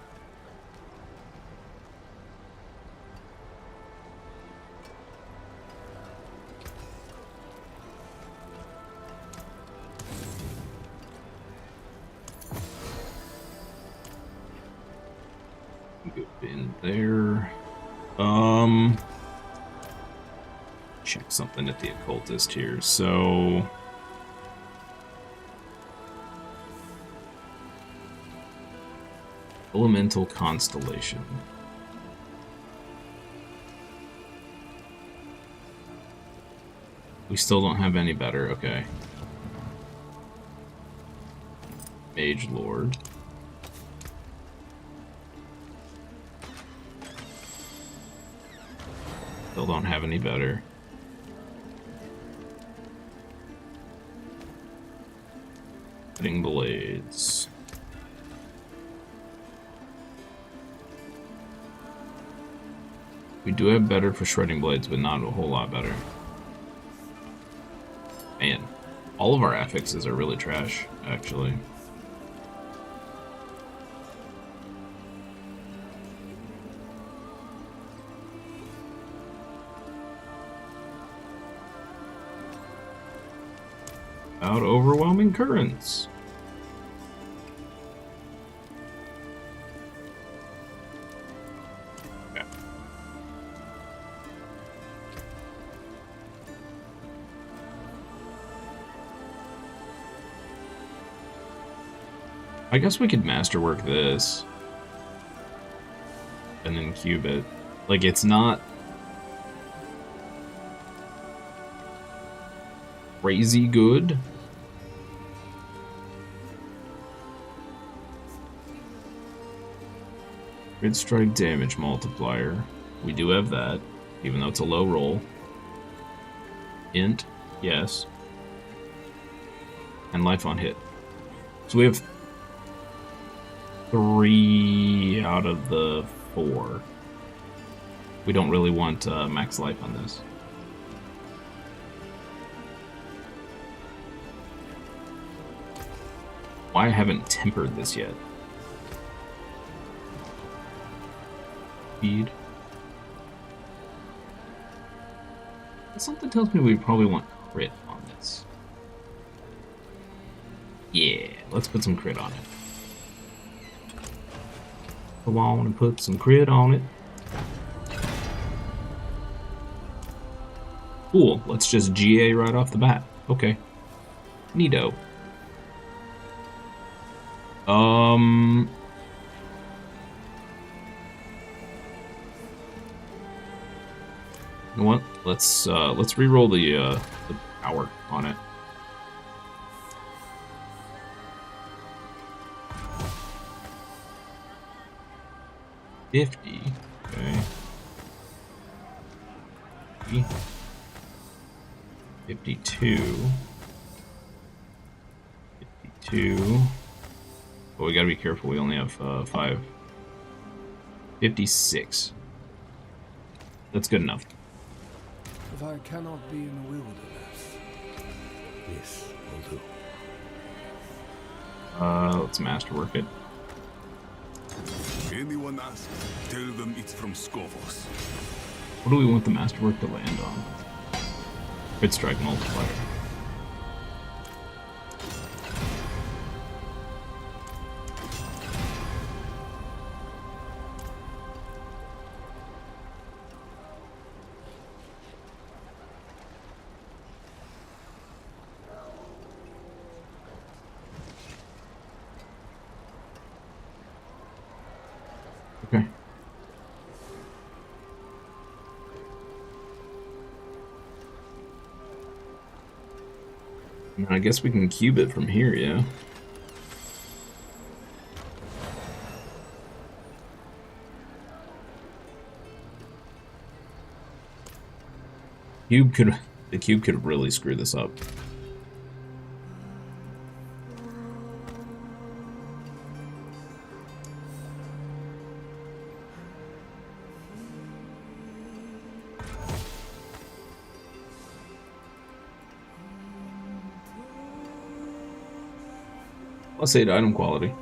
Go in there. Check something at the occultist here. So elemental constellation. We still don't have any better, okay. Mage Lord. Still don't have any better. Cutting Blades. We do have better for Shredding Blades, but not a whole lot better. Man, all of our affixes are really trash, actually. Out overwhelming currents. Okay. I guess we could masterwork this and then cube it. Like, it's not crazy good. Crit strike damage multiplier. We do have that, even though it's a low roll. Int, yes. And life on hit. So we have 3 out of the 4. We don't really want max life on this. Why I haven't tempered this yet? Speed. Something tells me we probably want crit on this. Yeah, let's put some crit on it. Come on and put some crit on it. Cool, let's just GA right off the bat. Okay. Neato. You know what? Let's re-roll the power on it. $50. Okay. 52. 52. But we gotta be careful, we only have 5. 56. That's good enough. If I cannot be in the wilderness, this will do. Let's masterwork it. Anyone asks, tell them it's from Skovos. What do we want the masterwork to land on? Crit strike multiplier. Okay. I guess we can cube it from here, yeah? The cube could really screw this up. Plus 8 item quality.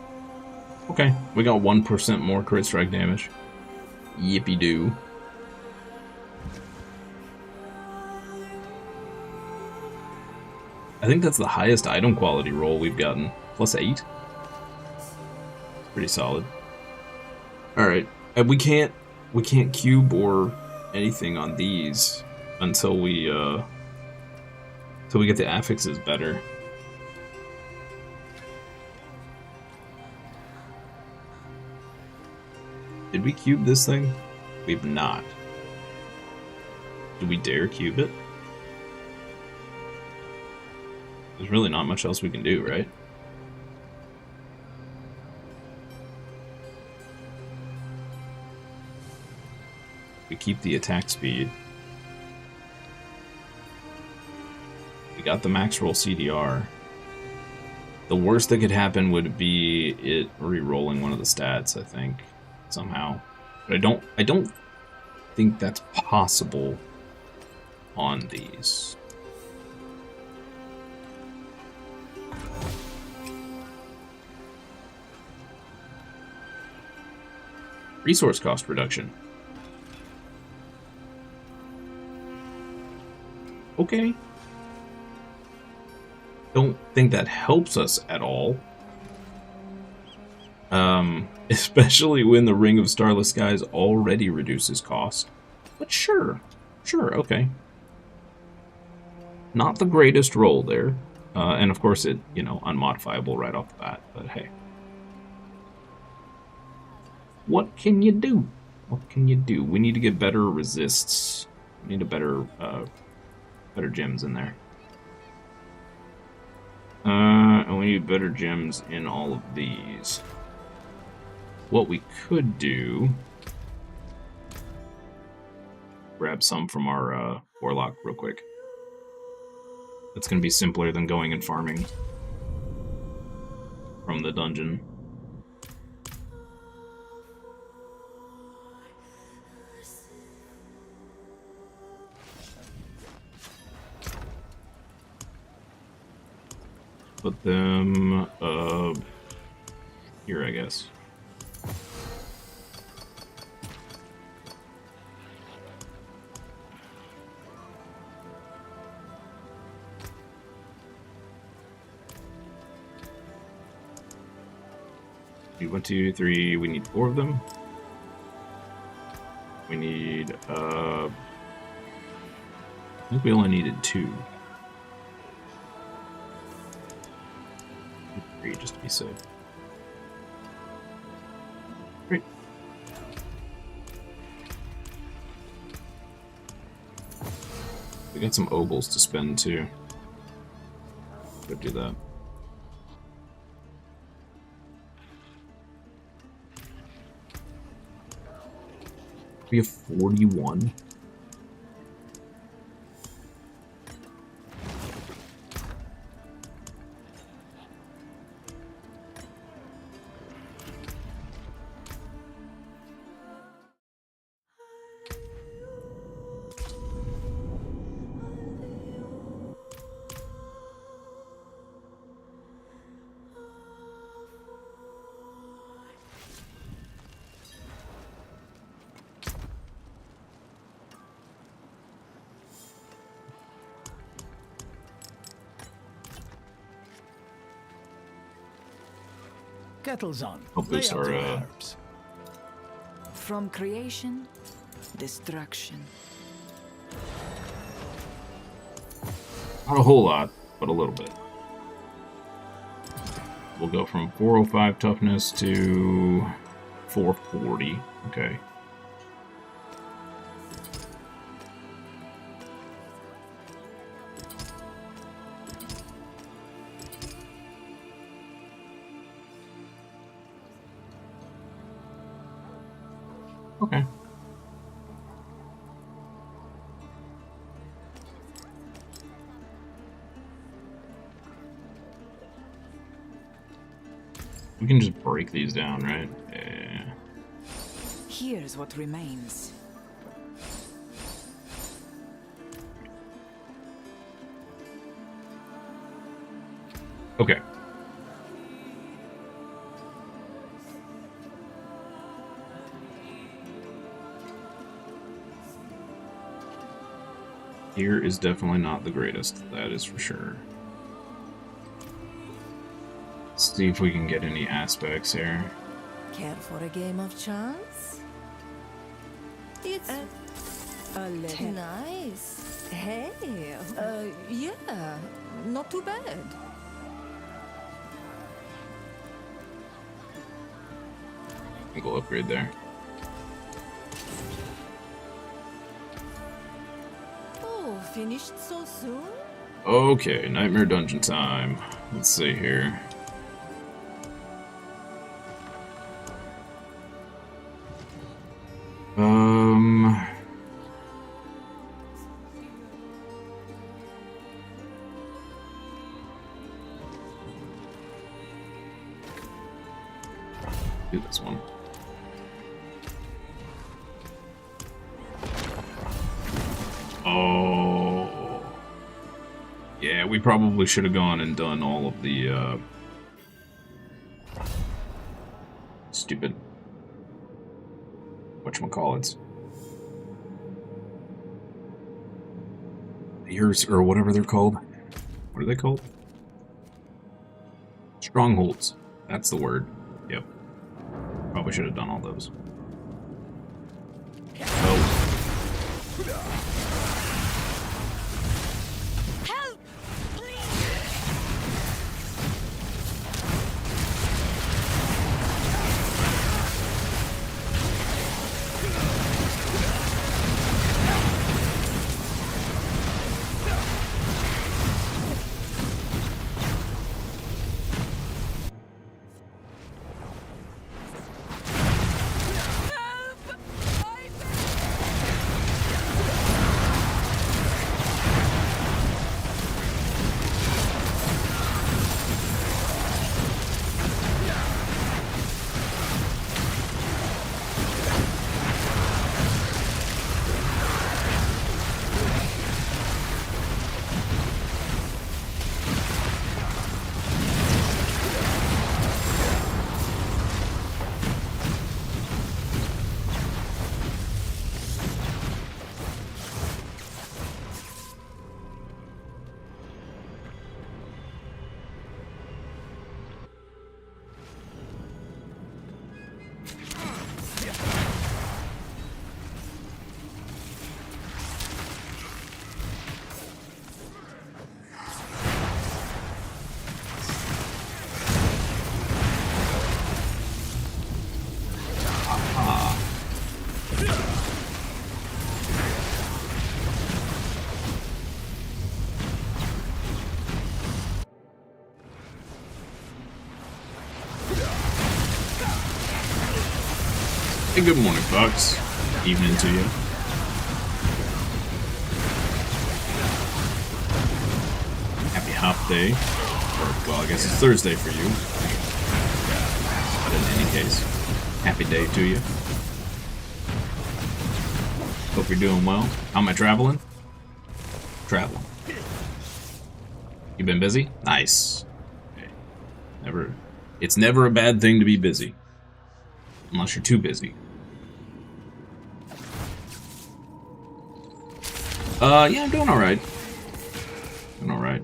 Okay, we got 1% more crit strike damage. Yippee doo. I think that's the highest item quality roll we've gotten. Plus 8. Pretty solid. Alright. We can't cube or anything on these until we get the affixes better. Did we cube this thing? We've not. Do we dare cube it? There's really not much else we can do, right? We keep the attack speed. We got the max roll CDR. The worst that could happen would be it re-rolling one of the stats, I think, somehow. But I don't think that's possible on these. Resource cost reduction. Okay. Don't think that helps us at all. Especially when the Ring of Starless Skies already reduces cost. But sure. Sure, okay. Not the greatest roll there. And of course it, unmodifiable right off the bat, but hey. What can you do? What can you do? We need to get better resists. We need a better gems in there. And we need better gems in all of these. What we could do... Grab some from our Warlock real quick. That's going to be simpler than going and farming from the dungeon. Put them here, I guess. One, two, three. We need 4 of them. We need. I think we only needed 2. 3 just to be safe. Great. We got some obols to spend too. Go do that. We have 41. Kettle's on. I'll boost our herbs. From creation, destruction. not a whole lot, but a little bit. We'll go from 405 toughness to 440. Okay. Okay. We can just break these down, right? Yeah. Here's what remains. Okay. Here is definitely not the greatest, that is for sure. Let's see if we can get any aspects here. Care for a game of chance? It's a little nice. Hey, yeah, not too bad. Go upgrade there. Oh, finished so soon? Okay, Nightmare Dungeon time. Let's see here. Do this one. Oh. Yeah, we probably should have gone and done all of the, stupid... whatchamacallits. Years, or whatever they're called. What are they called? Strongholds. That's the word. Yep. Probably should have done all those. Oh. Help! Please! Hey, good morning, Fox. Evening to you. Happy Hop Day. Or, well, I guess it's Thursday for you. But in any case, happy day to you. Hope you're doing well. How am I traveling? Traveling. You been busy? Nice. Okay. It's never a bad thing to be busy. Unless you're too busy. Yeah, I'm doing alright. Doing alright.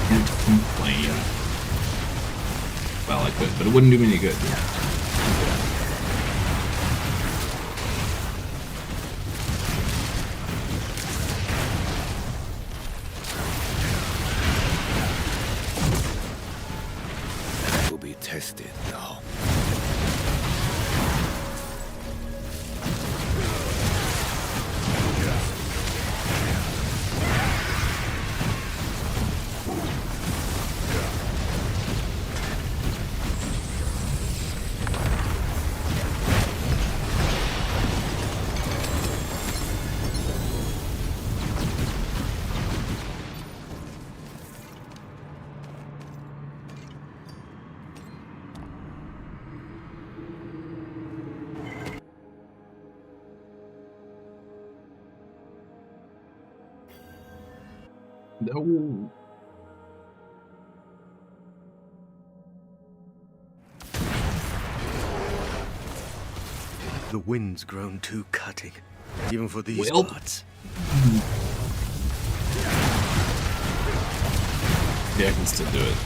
Can't complain. Well, I could, but it wouldn't do me any good. To be tested now. No. The wind's grown too cutting, even for these Well. parts. Yeah, I can still do it.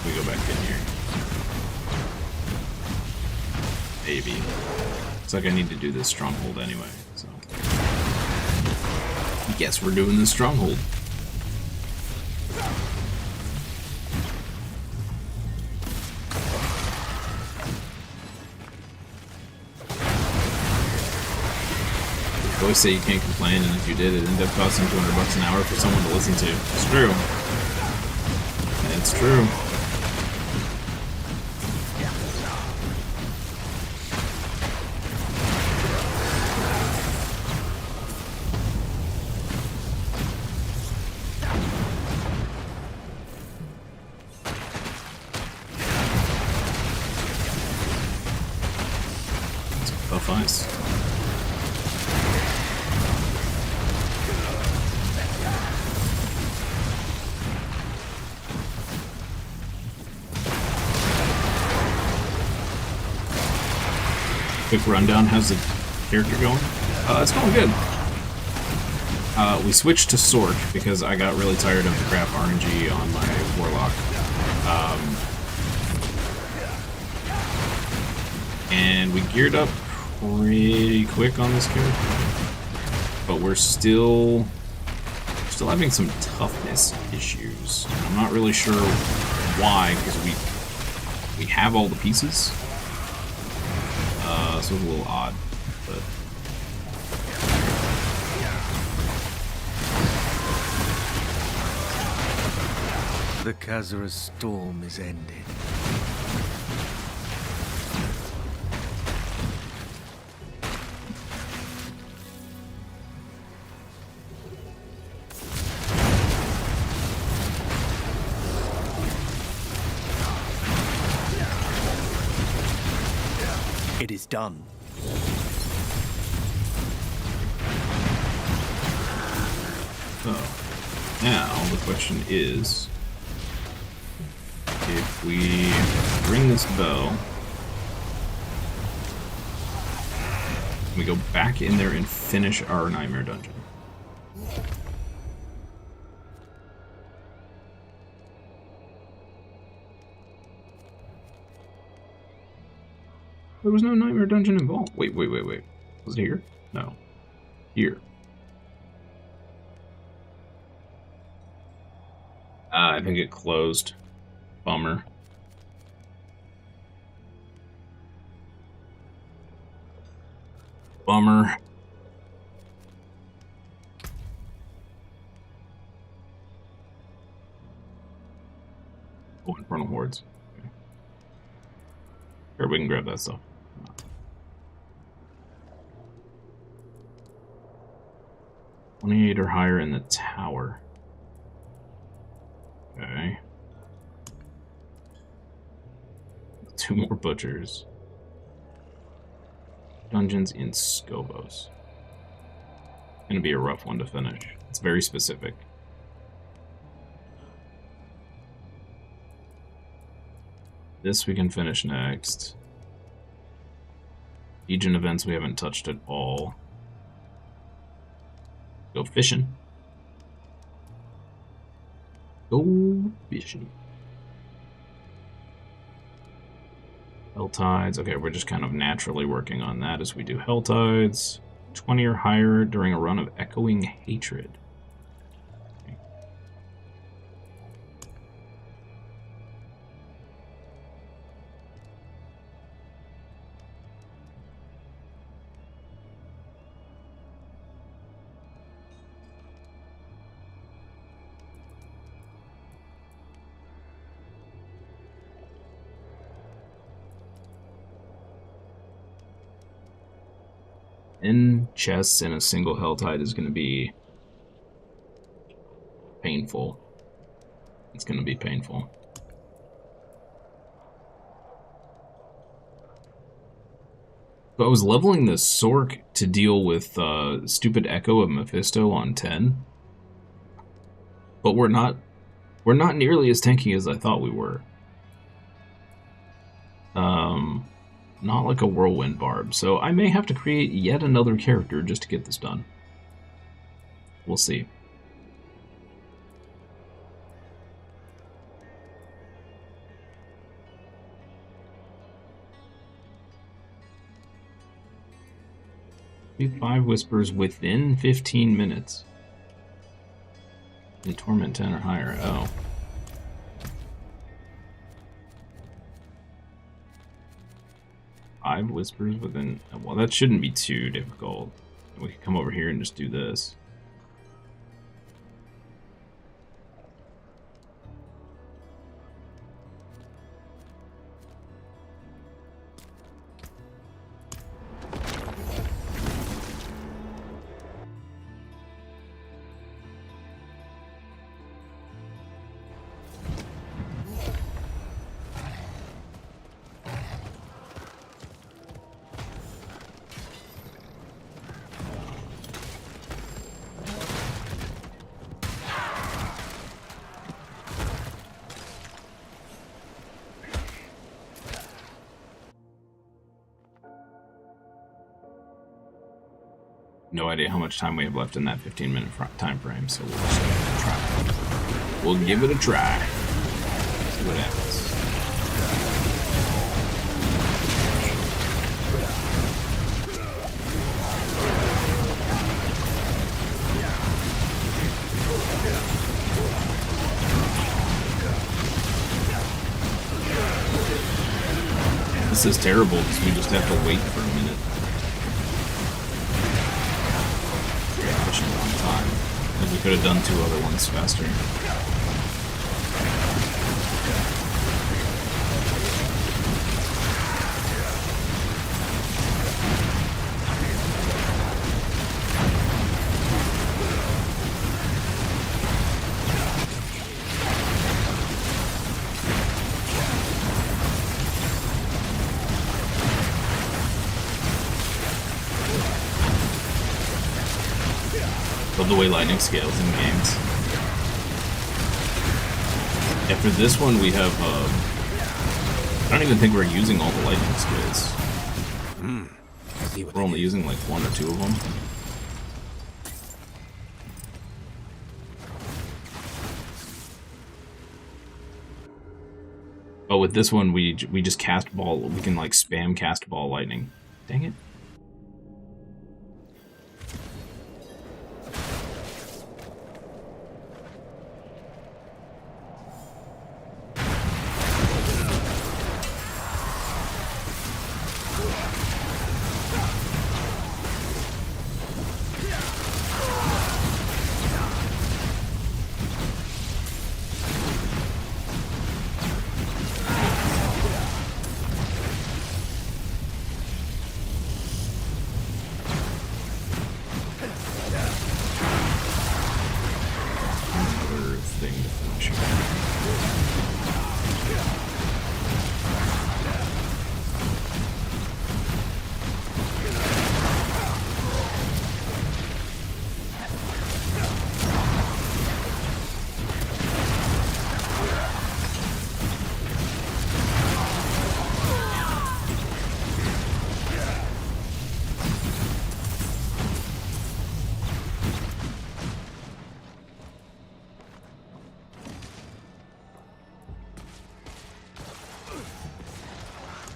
We go back in here. Maybe. It's like I need to do this stronghold anyway, so. I guess we're doing this stronghold. I always say you can't complain, and if you did, it ended up costing $200 an hour for someone to listen to. It's true. It's true. It's tough ice. Quick rundown, how's the character going? It's going good. We switched to Sorc because I got really tired of the crap RNG on my Warlock. And we geared up pretty quick on this character. But we're still having some toughness issues. I'm not really sure why, because we have all the pieces. So it's a little odd, but The Khazar's storm is ended. It is done. so now the question is, if we ring this bell, we go back in there and finish our Nightmare Dungeon. There was no Nightmare Dungeon involved. Wait. Was it here? No. Here. I think it closed. Bummer. Bummer. Oh, Infernal Hordes. Okay. Sure, we can grab that stuff. 28 or higher in the tower. Okay. 2 more butchers. Dungeons in Skovos. Gonna be a rough one to finish. It's very specific. This we can finish next. Legion events we haven't touched at all. Go fishing. Go fishing. Hell Tides. Okay, we're just kind of naturally working on that as we do Hell Tides. 20 or higher during a run of Echoing Hatred. Okay. In chests in a single Helltide is going to be painful. It's going to be painful. So I was leveling the Sorc to deal with stupid Echo of Mephisto on 10. But we're not nearly as tanky as I thought we were. not like a whirlwind barb, so I may have to create yet another character just to get this done. We'll see. Do 5 whispers within 15 minutes. And torment 10 or higher. Oh. Five whispers within. Well, that shouldn't be too difficult. We can come over here and just do this. No idea how much time we have left in that 15-minute time frame, so we'll just try. We'll give it a try. See what happens. This is terrible because we just have to wait for a minute. Pushing it on time. And we could have done 2 other ones faster. Love the way lightning scales in games. After this one, we have, I don't even think we're using all the lightning skills. We're only using like 1 or 2 of them. But with this one, we just cast ball. We can like spam cast ball lightning. Dang it.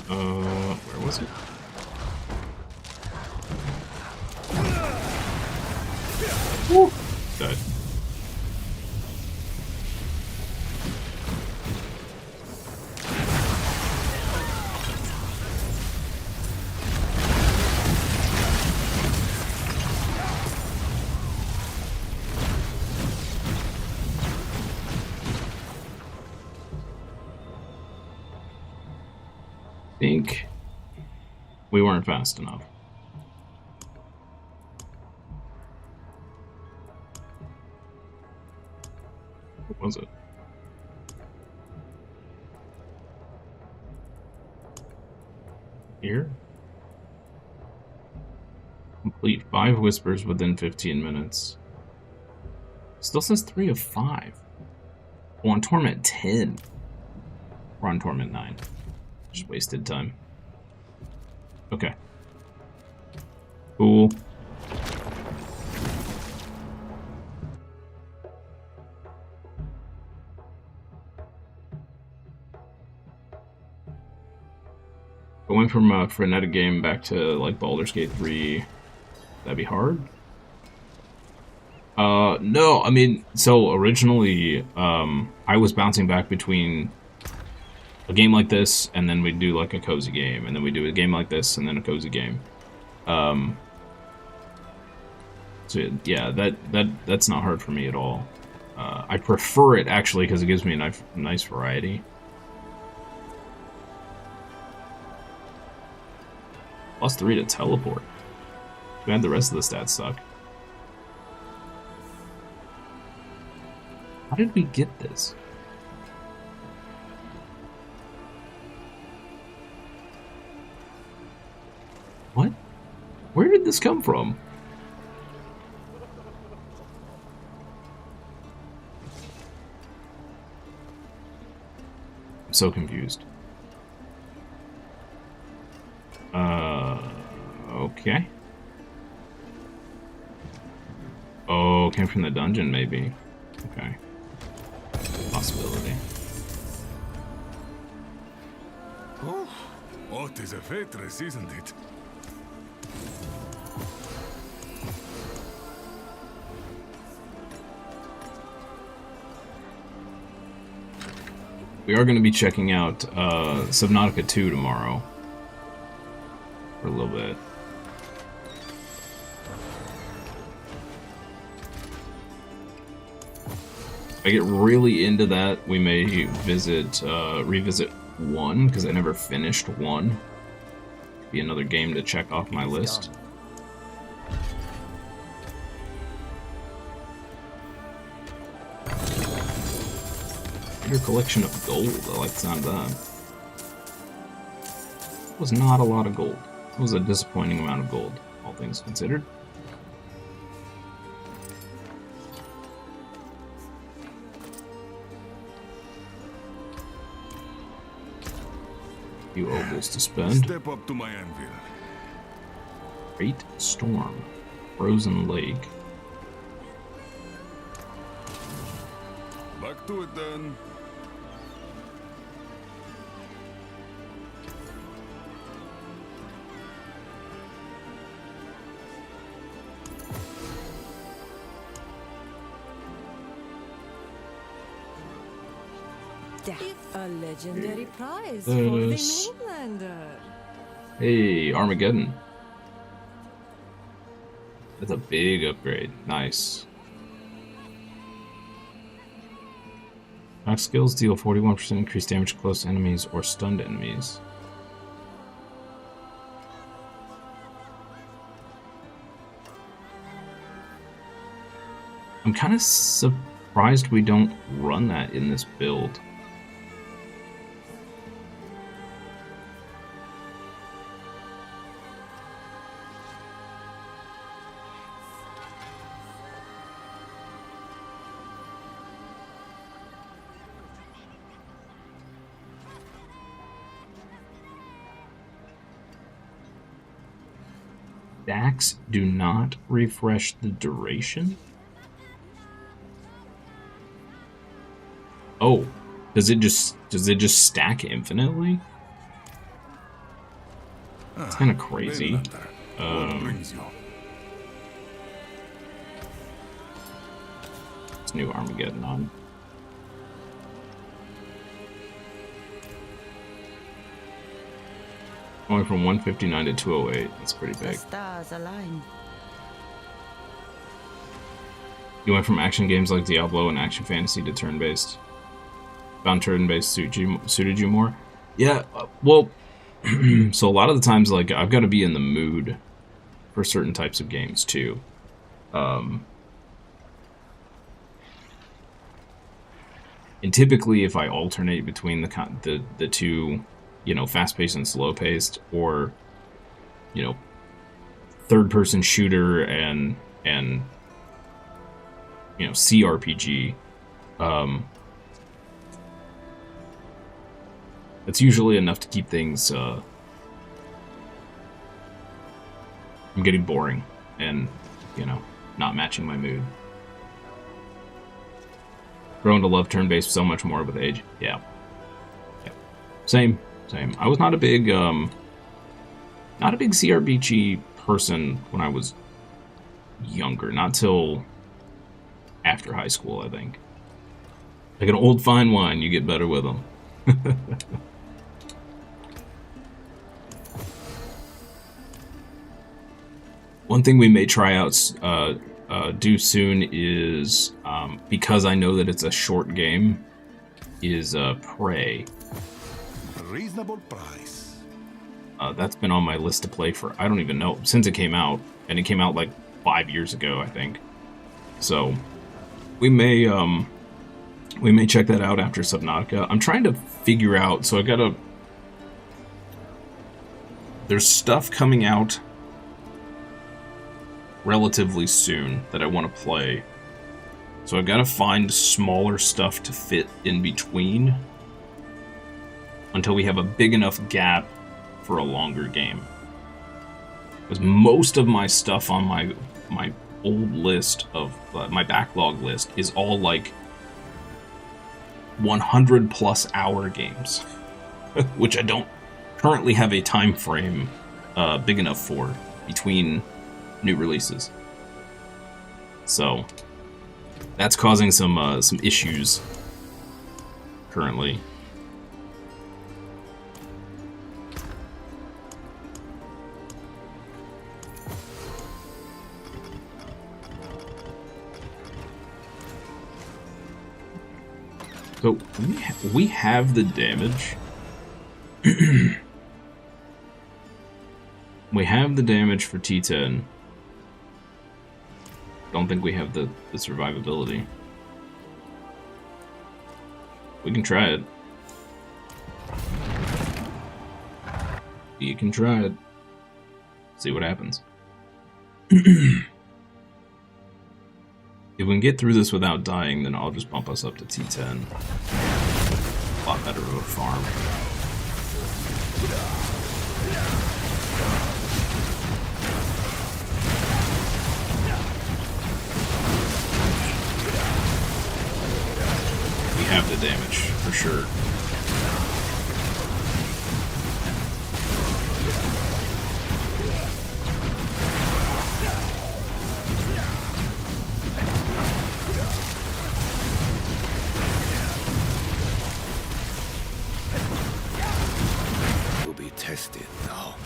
Where was it? Woo! Died. Think we weren't fast enough. What was it? Here? Complete 5 whispers within 15 minutes. Still says 3 of 5. Oh, on Torment 10. We're on Torment 9. Just wasted time. Okay. Cool. Going from a frenetic game back to like Baldur's Gate 3, that'd be hard. No, I mean, so originally, I was bouncing back between a game like this, and then we'd do like a cozy game, and then we'd do a game like this, and then a cozy game. So yeah, that's not hard for me at all. I prefer it actually because it gives me a nice variety. +3 to teleport. Too bad the rest of the stats suck. How did we get this? What? Where did this come from? I'm so confused. Okay. Oh, came from the dungeon, maybe. Okay. Possibility. Oh, what is a fortress, isn't it? We are going to be checking out Subnautica 2 tomorrow. For a little bit. If I get really into that, we may revisit 1, because I never finished 1. Be another game to check off my list. Your collection of gold, I like the sound of that. It was not a lot of gold. It was a disappointing amount of gold, all things considered. Few obols to spend. Step up to my anvil. Great Storm. Frozen Lake. Back to it then. A legendary prize for the mainlander. Hey, Armageddon. That's a big upgrade. Nice. Max skills deal 41% increased damage to close enemies or stunned enemies. I'm kind of surprised we don't run that in this build. Stacks do not refresh the duration? Oh, does it just stack infinitely? It's kind of crazy. What brings you? It's new Armageddon on. Going from 159 to 208. That's pretty big. Stars align. You went from action games like Diablo and action fantasy to turn-based. Found turn-based suited you more? Yeah, well, so a lot of the times, like, I've got to be in the mood for certain types of games, too. And typically, if I alternate between the two, you know, fast-paced and slow-paced, or, you know, third-person shooter and you know, CRPG, it's usually enough to keep things I'm getting boring and, you know, not matching my mood. Grown to love turn-based so much more with age. Yeah. Same. I was not a big CRPG person when I was younger. Not till after high school, I think. Like an old fine wine, you get better with them. One thing we may try out, do soon is, because I know that it's a short game, is Prey. Reasonable price. That's been on my list to play for, I don't even know, since it came out. And it came out like 5 years ago, I think. So, we may check that out after Subnautica. I'm trying to figure out, so I gotta... There's stuff coming out relatively soon that I want to play. So I've got to find smaller stuff to fit in between until we have a big enough gap for a longer game. Because most of my stuff on my old list of my backlog list is all like 100 plus hour games, which I don't currently have a time frame big enough for between new releases. So that's causing some issues currently. So we have the damage. We have the damage for T10. Don't think we have the survivability. We can try it. You can try it. See what happens. If we can get through this without dying, then I'll just bump us up to T10. A lot better of a farm. We have the damage, for sure. Tested now.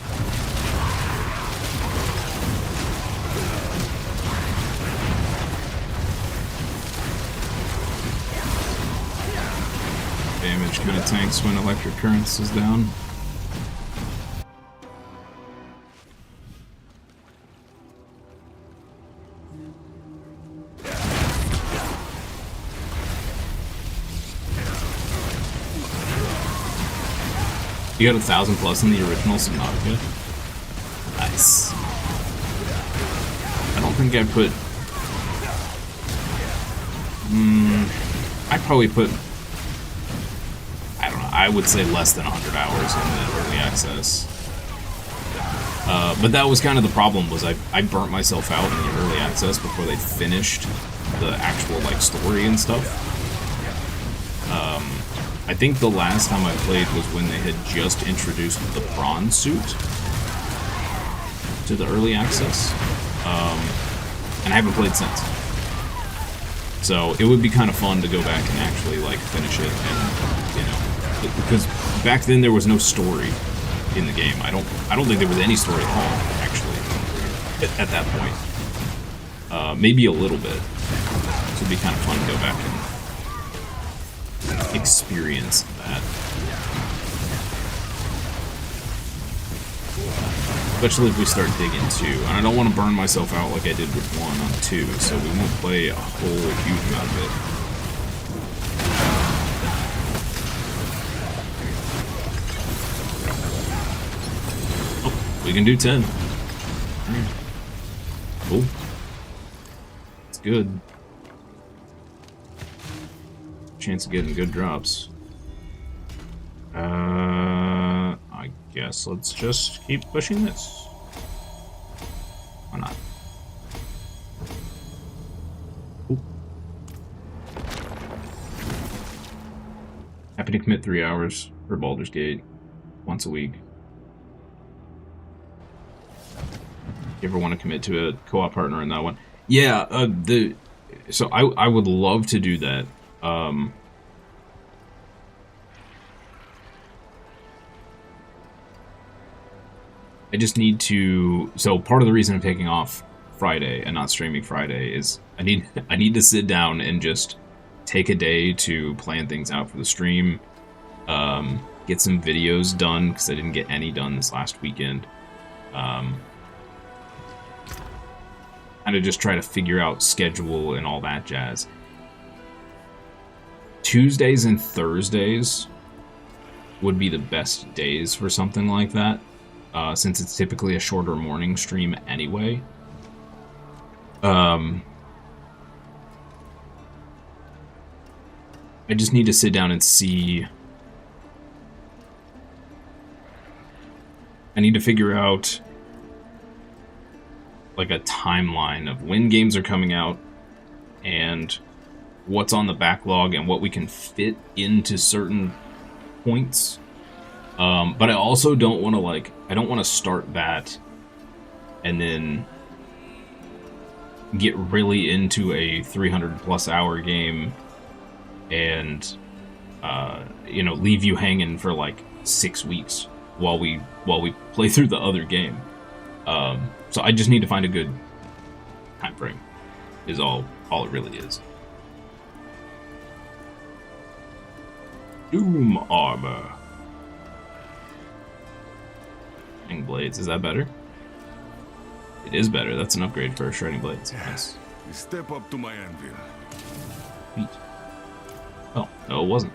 Damage kind of tanks when electric currents is down. You got 1,000 plus in the original Subnautica. Nice. I don't think I put... I probably put... I don't know, I would say less than 100 hours in the early access. But that was kind of the problem, was I burnt myself out in the early access before they finished the actual, like, story and stuff. I think the last time I played was when they had just introduced the prawn suit to the early access, and I haven't played since. So it would be kind of fun to go back and actually like finish it, and you know, because back then there was no story in the game. I don't think there was any story at all actually at that point. Maybe a little bit. So it'd be kind of fun to go back and experience that. Especially if we start digging 2. And I don't want to burn myself out like I did with 1 on 2, so we won't play a whole huge amount of it. Oh, we can do 10. Cool. It's good. Chance of getting good drops. I guess let's just keep pushing this. happy to commit 3 hours for Baldur's Gate once a week. You ever want to commit to a co-op partner in that one? Yeah, so I would love to do that. I just need to. So part of the reason I'm taking off Friday and not streaming Friday is I need to sit down and just take a day to plan things out for the stream. Get some videos done because I didn't get any done this last weekend. Kind of just try to figure out schedule and all that jazz. Tuesdays and Thursdays would be the best days for something like that, since it's typically a shorter morning stream anyway. I just need to sit down and see. I need to figure out like a timeline of when games are coming out and what's on the backlog and what we can fit into certain points. But I also don't want to I don't want to start that and then get really into a 300+ hour game and leave you hanging for like 6 weeks while we play through the other game. So I just need to find a good time frame is all it really is. Doom armor. Shredding blades, is that better? It is better. That's an upgrade for shredding blades. Nice. Step up to my anvil. Sweet. Oh, no, it wasn't.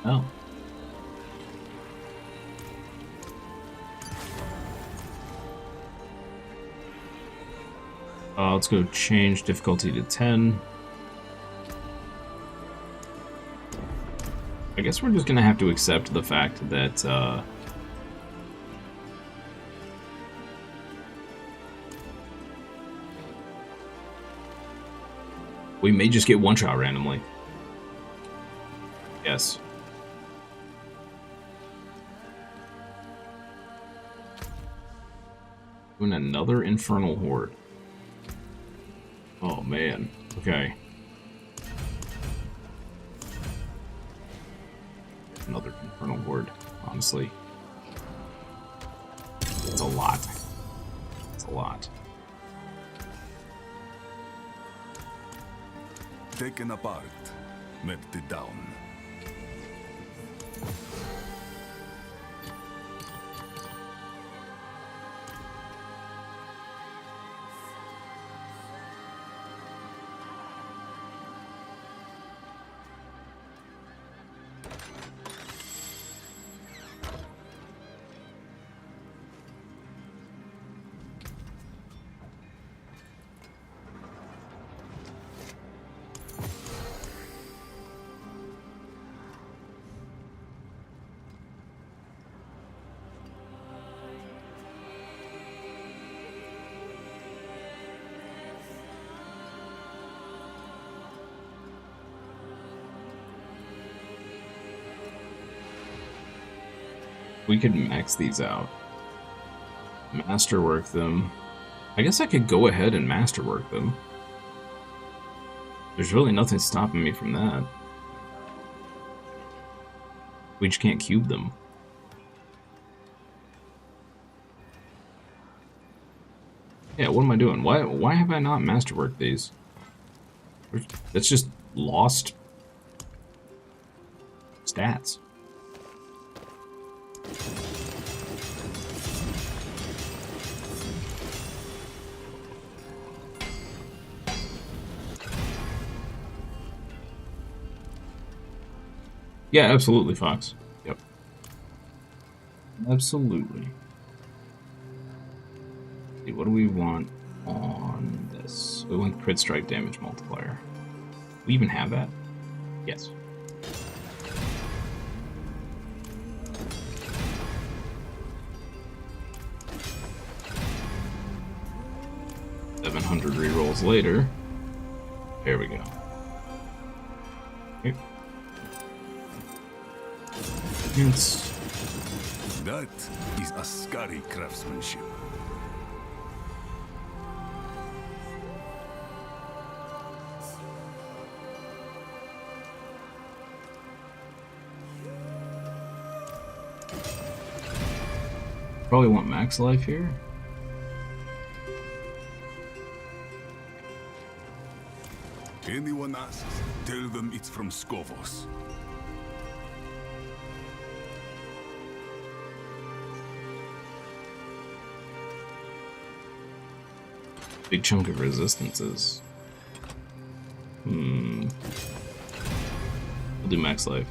Oh. Let's go change difficulty to 10. I guess we're just gonna have to accept the fact that we may just get one shot randomly. Yes. Doing another infernal horde. Oh man. Okay. Another infernal horde, honestly. It's a lot. It's a lot. Taken apart, melted down. We could max these out. Masterwork them. I guess I could go ahead and masterwork them. There's really nothing stopping me from that. We just can't cube them. Yeah, what am I doing? Why have I not masterworked these? That's just lost stats. Yeah, absolutely, Fox. Yep. Absolutely. See, what do we want on this? We want crit strike damage multiplier. We even have that? Yes. 700 rerolls later. There we go. Okay. It's That is a scary craftsmanship. probably want max life here. Anyone asks, tell them it's from Skovos. Big chunk of resistances. We'll do max life.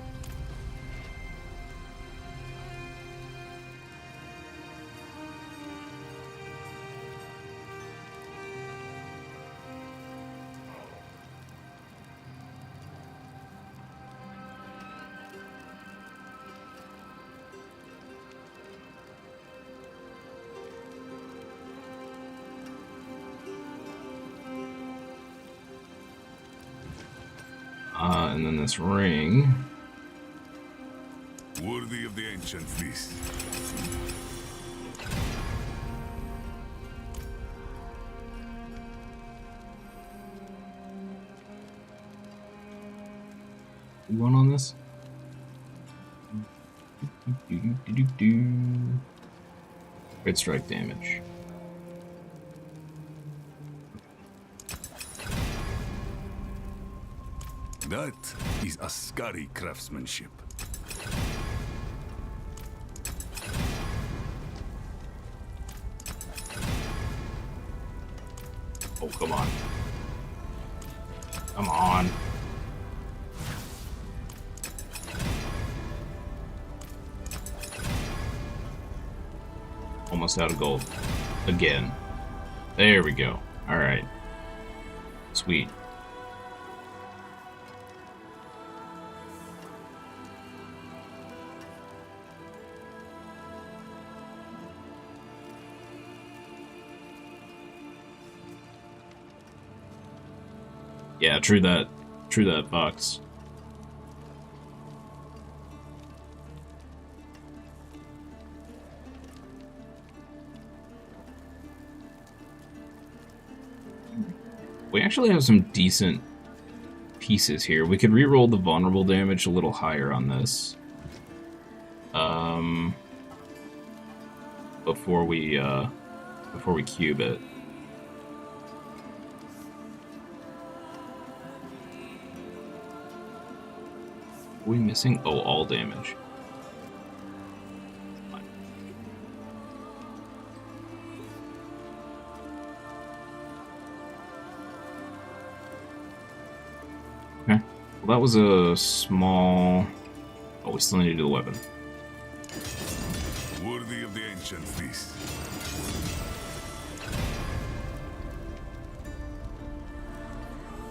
And then this ring. Worthy of the ancients, this. You want on this? Crit strike damage. That is a scary craftsmanship. Oh, come on. Come on. Almost out of gold. Again. There we go. Alright. Sweet. Yeah, true that, Fox. We actually have some decent pieces here. We could reroll the vulnerable damage a little higher on this. Before we cube it. Are we missing? Oh, all damage. Okay. Well, that was a small... Oh, we still need to do the weapon. Worthy of the ancients, this.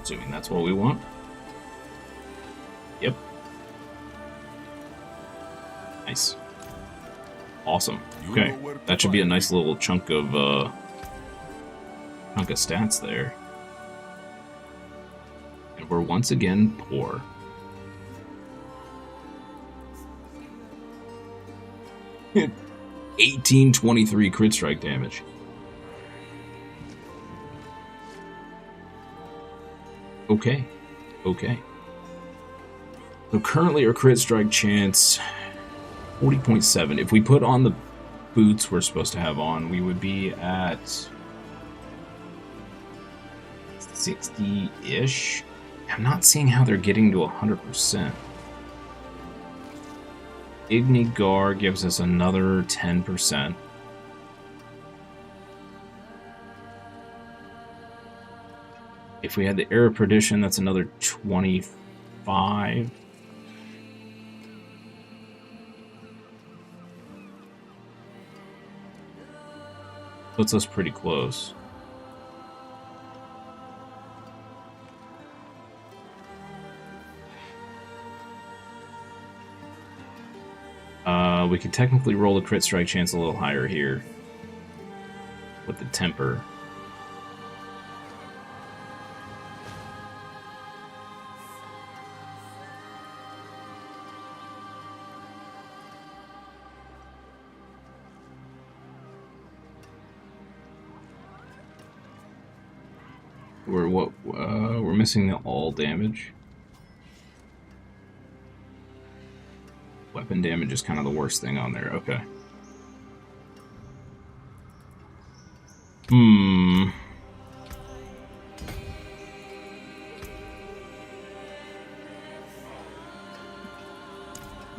Assuming that's what we want. Yep. Nice. Awesome. Okay, that should be a nice little chunk of stats there. And we're once again poor. $1823 crit strike damage. Okay. Okay. So currently our crit strike chance 40.7. If we put on the boots we're supposed to have on, we would be at 60-ish. I'm not seeing how they're getting to 100%. Ignigar gives us another 10%. If we had the Air of Perdition, that's another 25. Puts us pretty close. We could technically roll the crit strike chance a little higher here with the temper. We're missing the all damage. Weapon damage is kind of the worst thing on there. Okay. Hmm.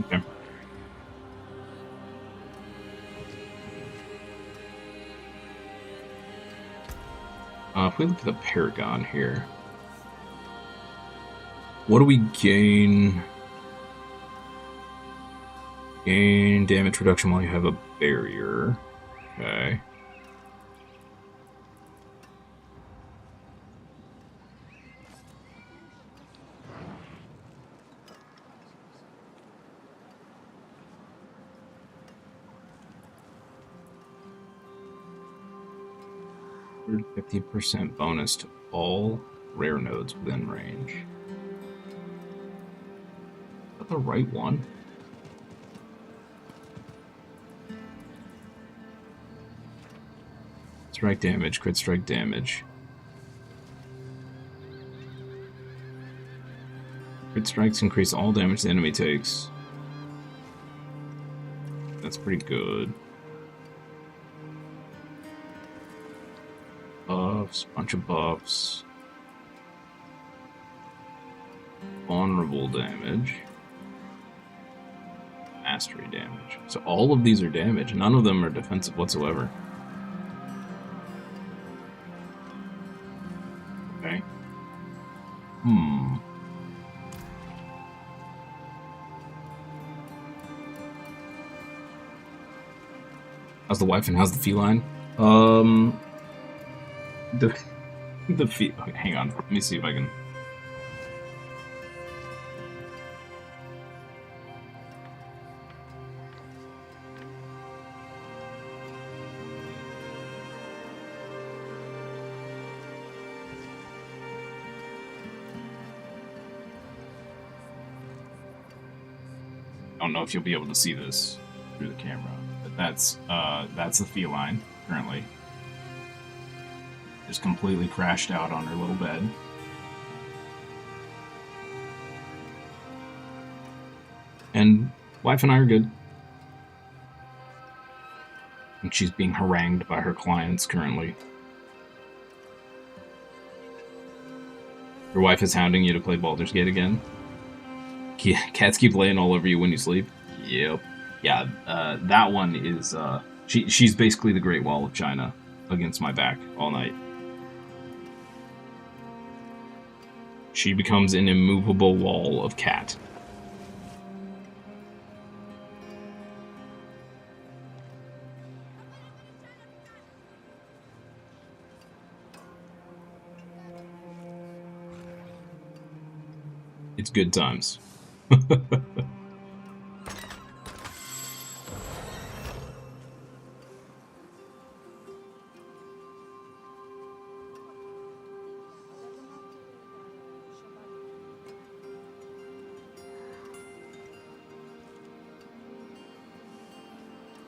Okay. If we look at the Paragon here, what do we gain? Gain damage reduction while you have a barrier. Okay. For 50% bonus to all rare nodes within range. Is that the right one? Strike damage, crit strike damage. Crit strikes increase all damage the enemy takes. That's pretty good. Buffs, bunch of buffs. Vulnerable damage. Mastery damage. So all of these are damage. None of them are defensive whatsoever. Okay. How's the wife and how's the feline? The feet. Okay, hang on. Let me see if I can. I don't know if you'll be able to see this through the camera, but that's the feline currently. Just completely crashed out on her little bed. And wife and I are good. And she's being harangued by her clients currently. Your wife is hounding you to play Baldur's Gate again? Cats keep laying all over you when you sleep? Yep. Yeah, that one is, she's basically the Great Wall of China against my back all night. She becomes an immovable wall of cat. It's good times.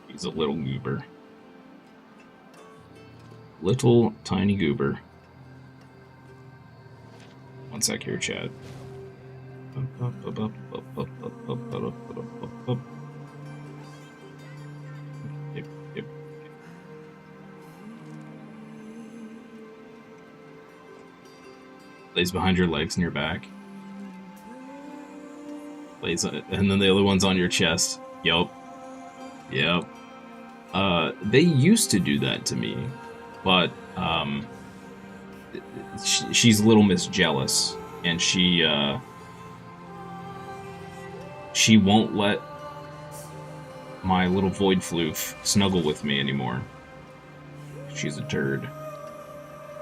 He's a little goober. Little tiny goober. One sec here, chat. Yep. Lays behind your legs and your back. Lays on it, and then the other one's on your chest. Yep. They used to do that to me, but she's Little Miss Jealous, and she won't let my little void floof snuggle with me anymore. She's a turd.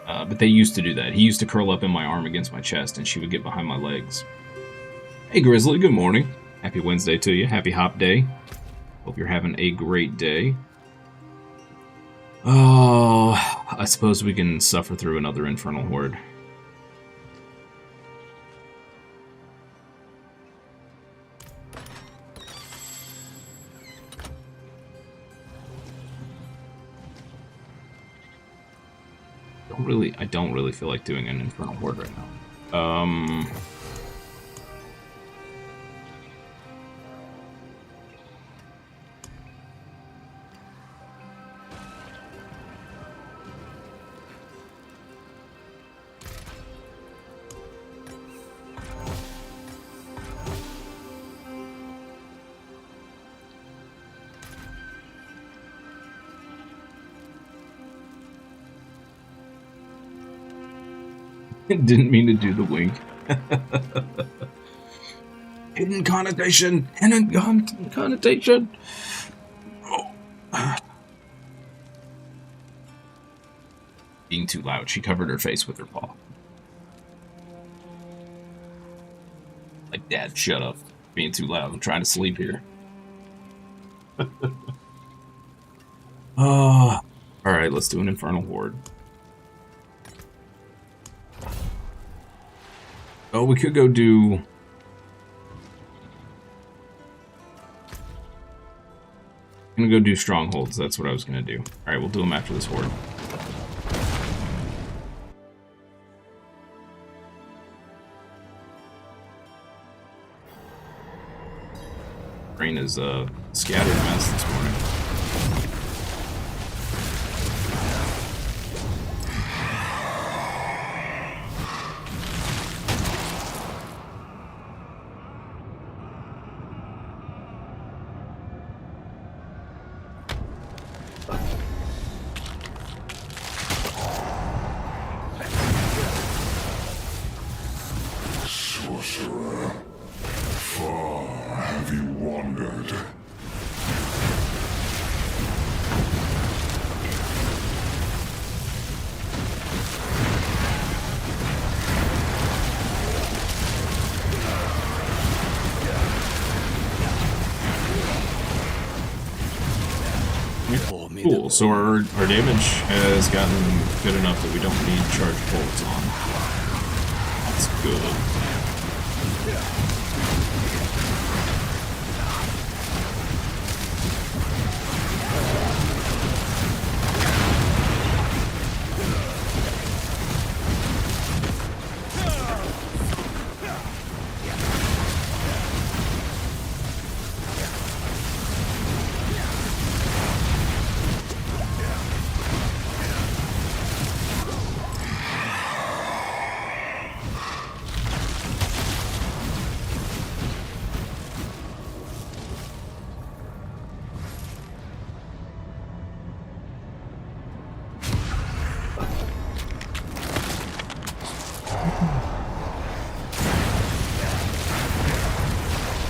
But they used to do that. He used to curl up in my arm against my chest, and she would get behind my legs. Hey, Grizzly, good morning. Happy Wednesday to you. Happy Hop Day. Hope you're having a great day. Oh, I suppose we can suffer through another Infernal Horde. I don't really feel like doing an Infernal Horde right now. Didn't mean to do the wink. Hidden connotation! Hidden connotation! Oh. Being too loud, she covered her face with her paw. Like, Dad, shut up. Being too loud. I'm trying to sleep here. Alright, let's do an Infernal Horde. Oh, we could go do... I'm gonna go do Strongholds. That's what I was gonna do. Alright, we'll do them after this Horde. Brain is a scattered mess this morning. Sorcerer, far have you wandered? Cool, so our damage has gotten good enough that we don't need charged bolts on. That's good.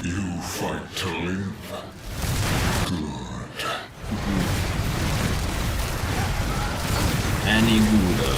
You fight to live. Good. Any Gouda.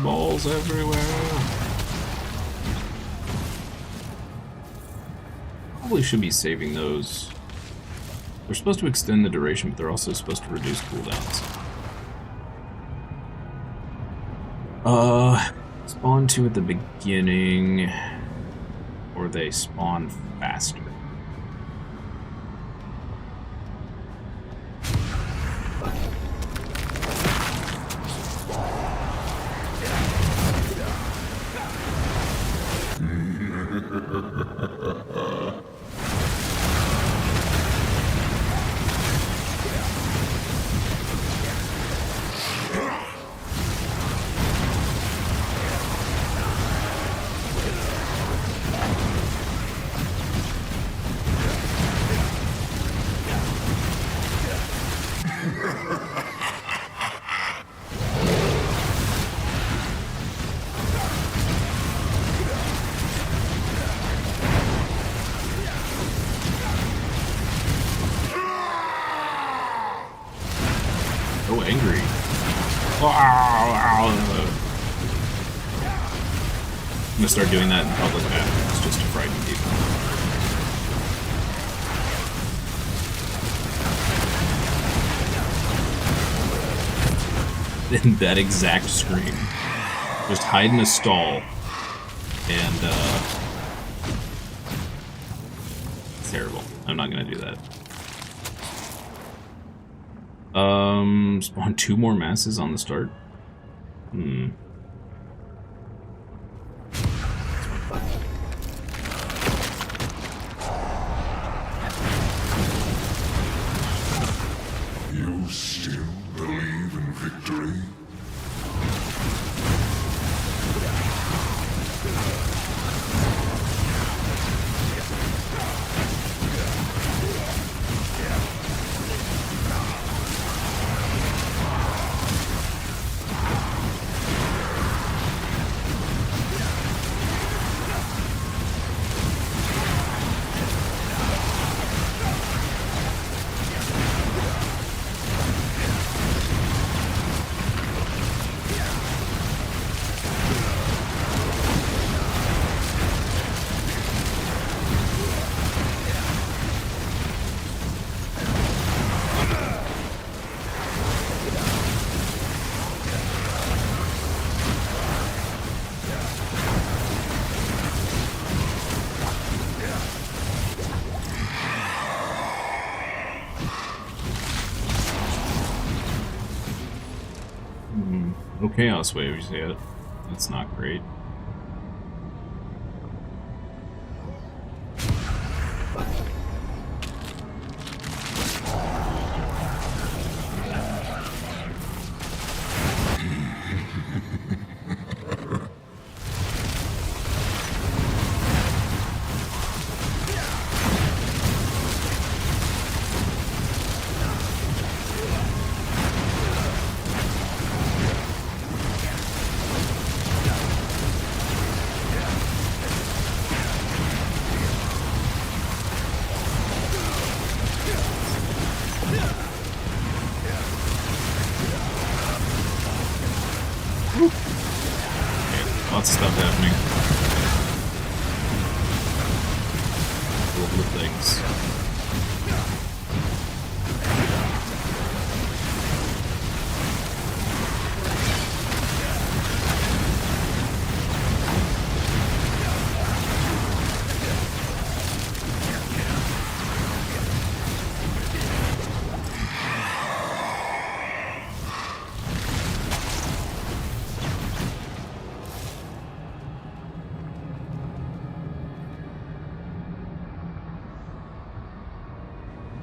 Balls everywhere. Probably should be saving those. They're supposed to extend the duration, but they're also supposed to reduce cooldowns. Spawn 2 at the beginning, or they spawn faster. So angry. I'm gonna start doing that in public bathrooms just to frighten people. In that exact scream. Just hide in a stall and it's terrible. I'm not gonna do that. Spawn 2 more masses on the start? Hmm. You still believe in victory? No chaos waves yet. That's not great. Lots of stuff happening. All of the things.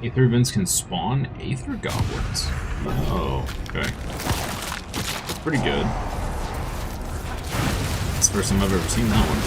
Aether events can spawn Aether goblins. Oh, okay. Pretty good. It's the first time I've ever seen that one.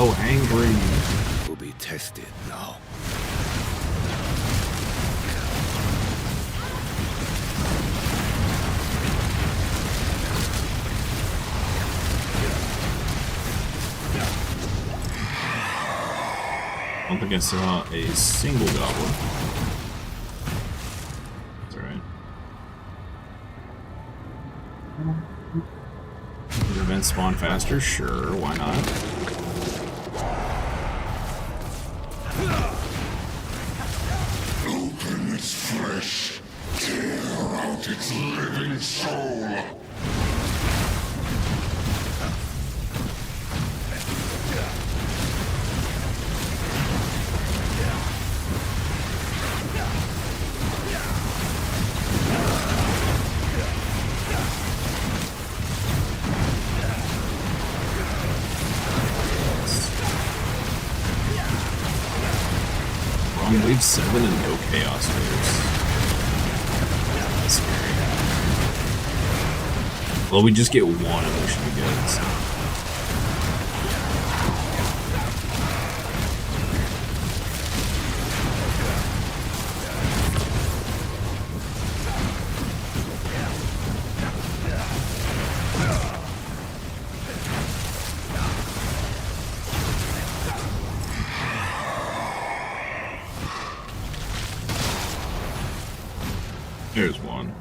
Oh, angry. Will be tested now. I don't think I saw a single goblin. That's alright. Did events spawn faster? Sure, why not? Open its flesh, tear out its living soul. On wave 7 and no chaos waves. That's scary. Well, we just get one and we should be good, so. There's one.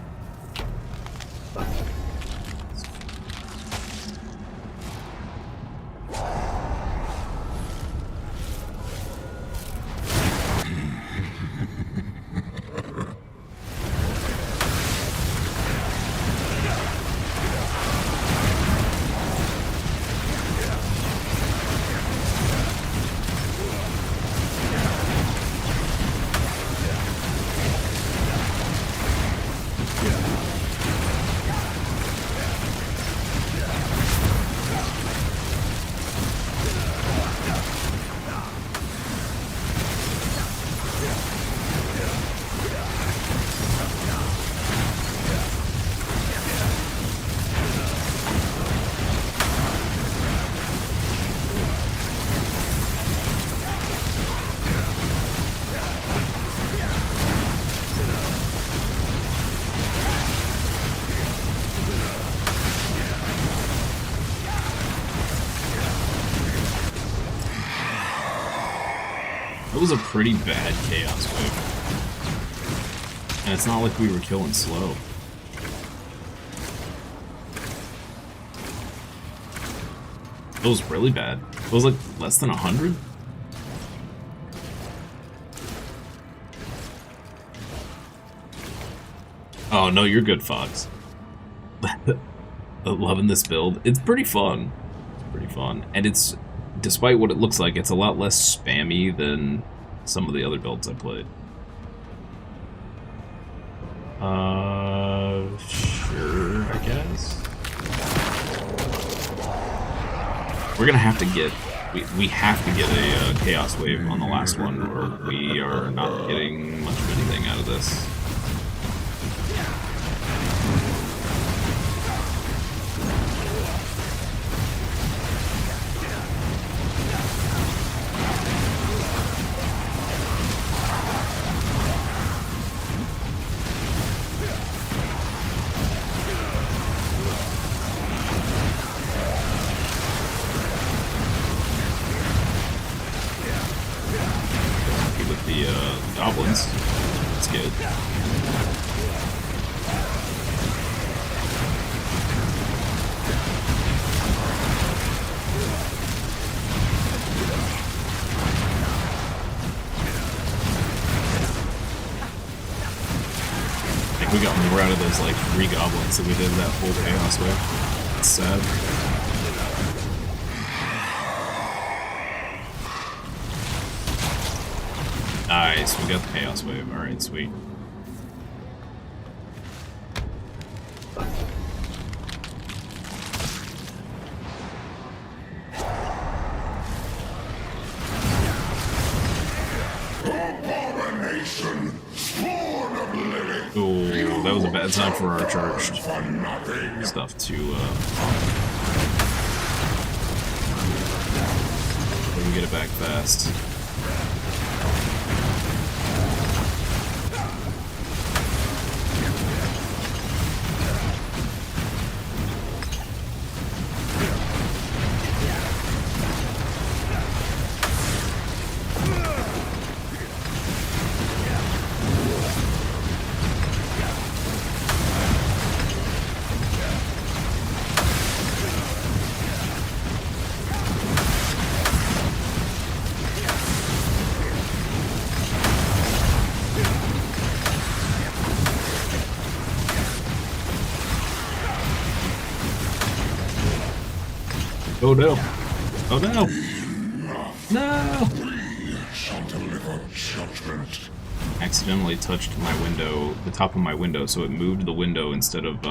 It was a pretty bad chaos wave. And it's not like we were killing slow. It was really bad. It was like less than 100? Oh no, you're good, Fox. Loving this build. It's pretty fun. It's pretty fun. And it's, despite what it looks like, it's a lot less spammy than some of the other builds I played. Sure, I guess. We're gonna have to get, we have to get a Chaos Wave on the last one, or we are not getting much of anything out of this. Goblins. That's good. I think we got more out of those like 3 goblins than we did that whole chaos wave. That's sad. Nice, we got the Chaos Wave. Alright, sweet. Ooh, that was a bad time for our charged stuff to, we can get it back fast. Oh no! Oh no! No! Accidentally touched my window, the top of my window, so it moved the window instead of,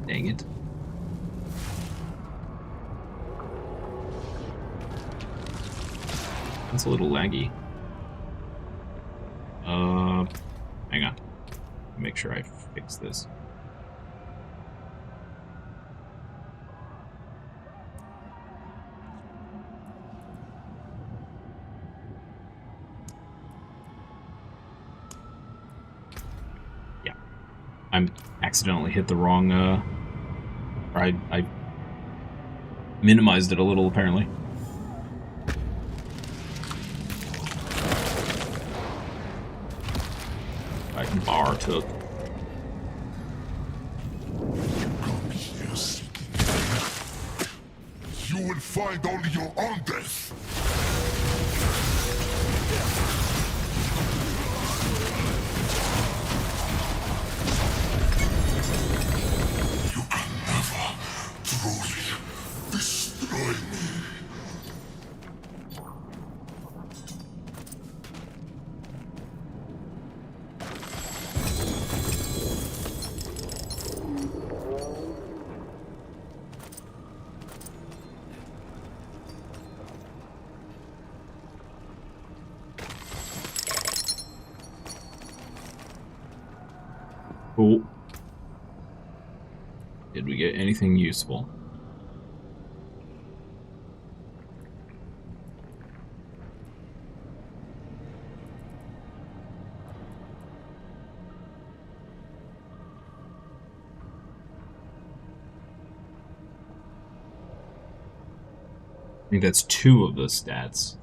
dang it. That's a little laggy. Hang on. Make sure I fix this. Yeah. I accidentally hit the wrong, I minimized it a little, apparently. Bar took. Come here seeking death. You will find only your own death. You can never truly destroy me. Cool. Did we get anything useful? I think that's 2 of the stats.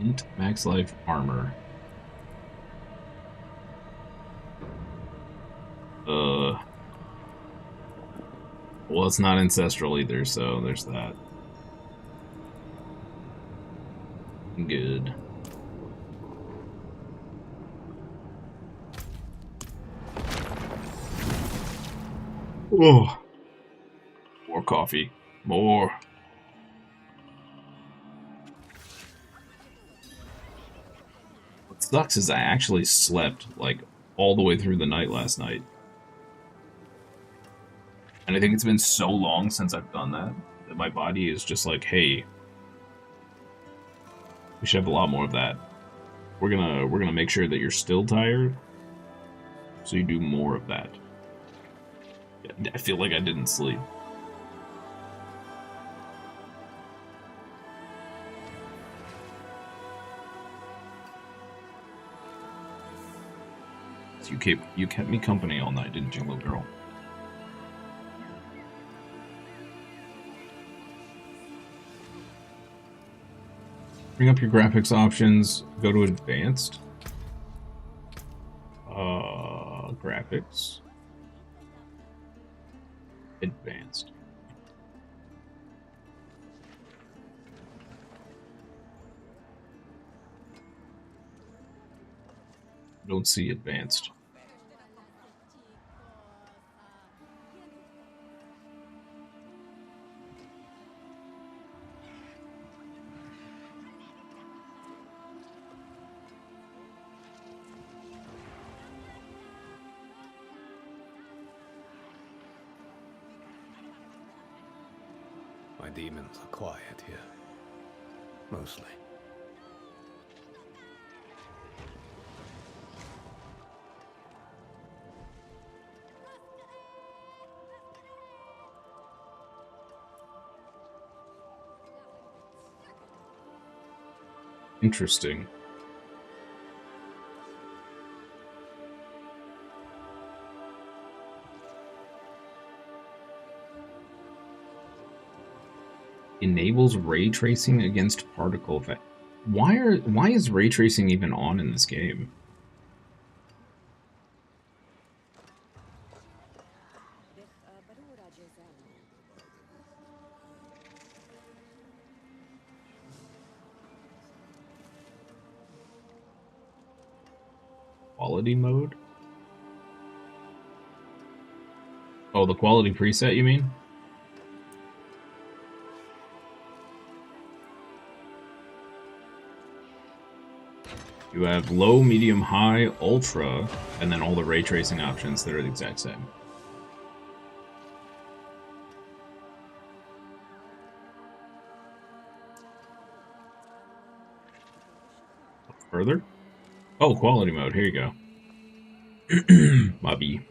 Int max life armor. Well, it's not ancestral either, so there's that. Good. Oh. More coffee. More. What sucks is I actually slept, like, all the way through the night last night. And I think it's been so long since I've done that my body is just like, hey, we should have a lot more of that. We're gonna make sure that you're still tired, so you do more of that. I feel like I didn't sleep. So you kept me company all night, didn't you, little girl? Bring up your graphics options, go to advanced. Graphics. Advanced. Don't see advanced. My demons are quiet here. Mostly. Interesting. Enables ray tracing against particle effect. Why is ray tracing even on in this game? Quality mode? Oh, the quality preset, you mean? You have low, medium, high, ultra, and then all the ray tracing options that are the exact same. Further? Oh, quality mode. Here you go. Bobby.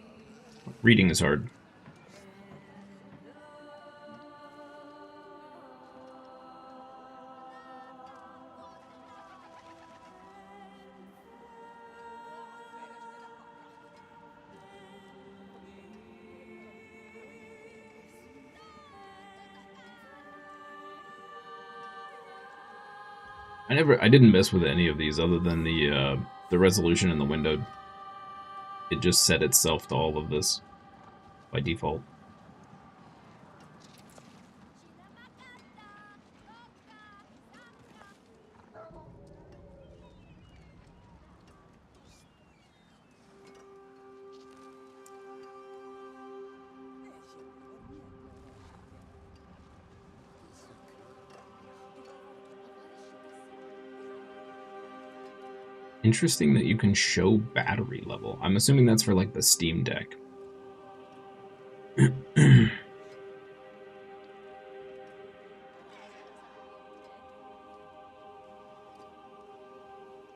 Reading is hard. I didn't mess with any of these other than the resolution in the window. It just set itself to all of this by default. Interesting that you can show battery level. I'm assuming that's for like the Steam Deck.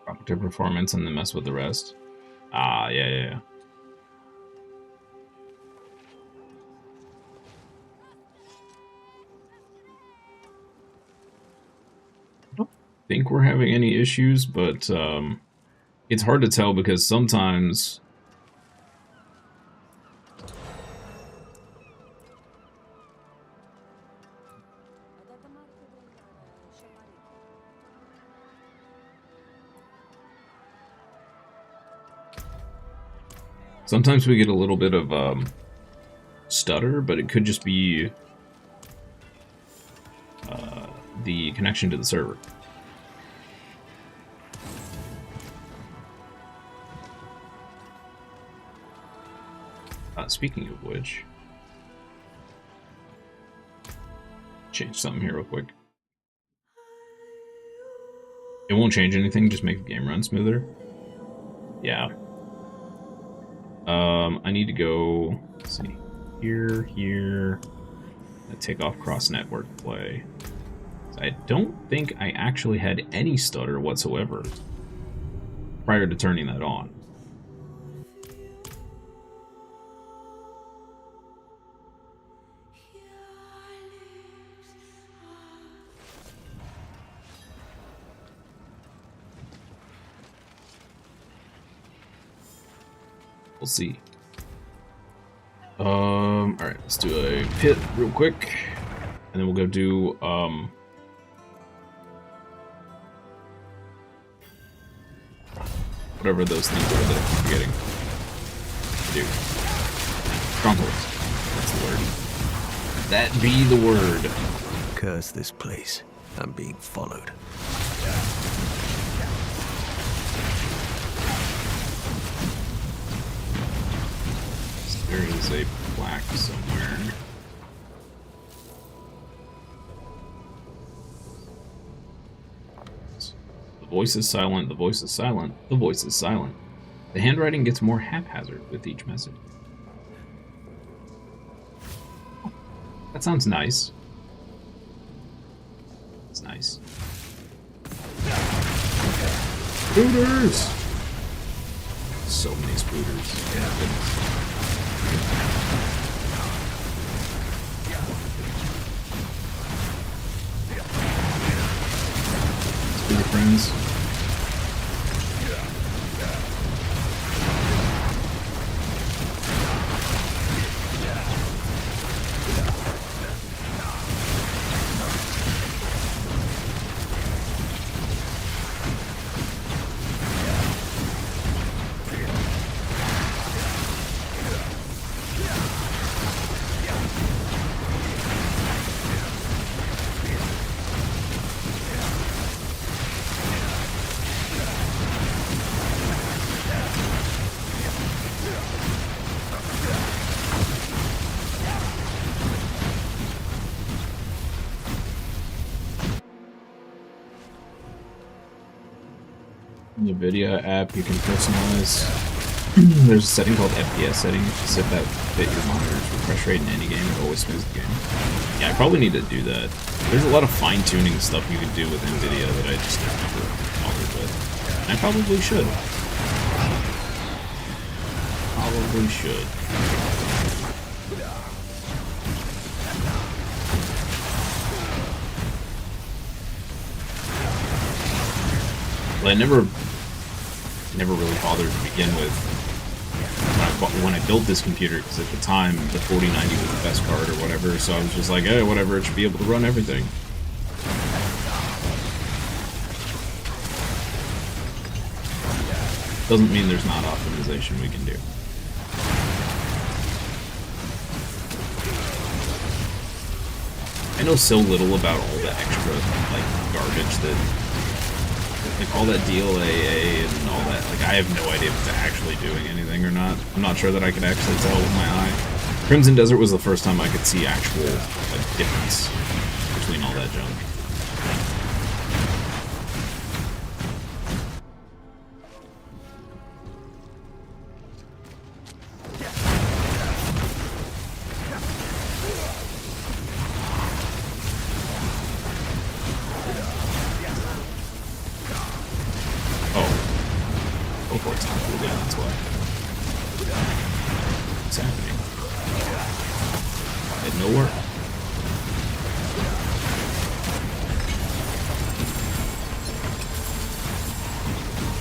Drop to performance and then mess with the rest. Ah, yeah. I don't think we're having any issues, but it's hard to tell because sometimes we get a little bit of stutter, but it could just be the connection to the server. Speaking of which, change something here real quick. It won't change anything, just make the game run smoother. Yeah. I need to go, let's see, here, take off cross-network play. I don't think I actually had any stutter whatsoever prior to turning that on. We'll see. Alright, let's do a pit real quick. And then we'll go do, whatever those things are that I'm forgetting. Dude. Strongholds. That's the word. That be the word. Curse this place. I'm being followed. There is a plaque somewhere. The voice is silent, the voice is silent, the voice is silent. The handwriting gets more haphazard with each message. Oh, that sounds nice. It's nice. Spooters! So many spooters. Yeah, goodness. Spooter friends. NVIDIA app you can personalize. There's a setting called FPS setting. If you set that fit your monitor's refresh rate in any game, it always smooths the game. Yeah, I probably need to do that. There's a lot of fine-tuning stuff you can do with NVIDIA that I just never bothered with. I probably should. Probably should. But I never really bothered to begin with when I built this computer, because at the time the 4090 was the best card or whatever, so I was just like, hey, whatever, it should be able to run everything. Doesn't mean there's not optimization we can do. I know so little about all the extra, like, garbage that, like, all that DLAA and all that, like, I have no idea if it's actually doing anything or not. I'm not sure that I could actually tell with my eye. Crimson Desert was the first time I could see actual, like, difference between all that junk.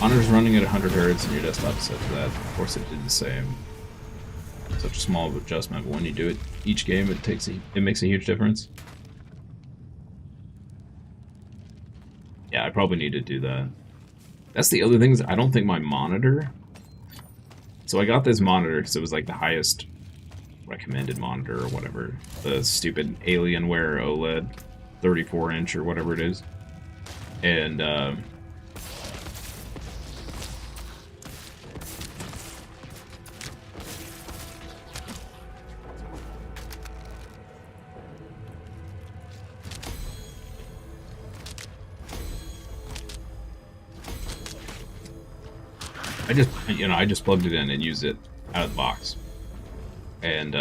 Monitor's running at 100 Hz and your desktop is set to that. Of course it did the same. Such a small adjustment, but when you do it each game, it makes a huge difference. Yeah, I probably need to do that. That's the other thing, is I don't think my monitor... So I got this monitor because it was like the highest recommended monitor or whatever. The stupid Alienware OLED 34-inch or whatever it is. And, I just plugged it in and used it out of the box. And,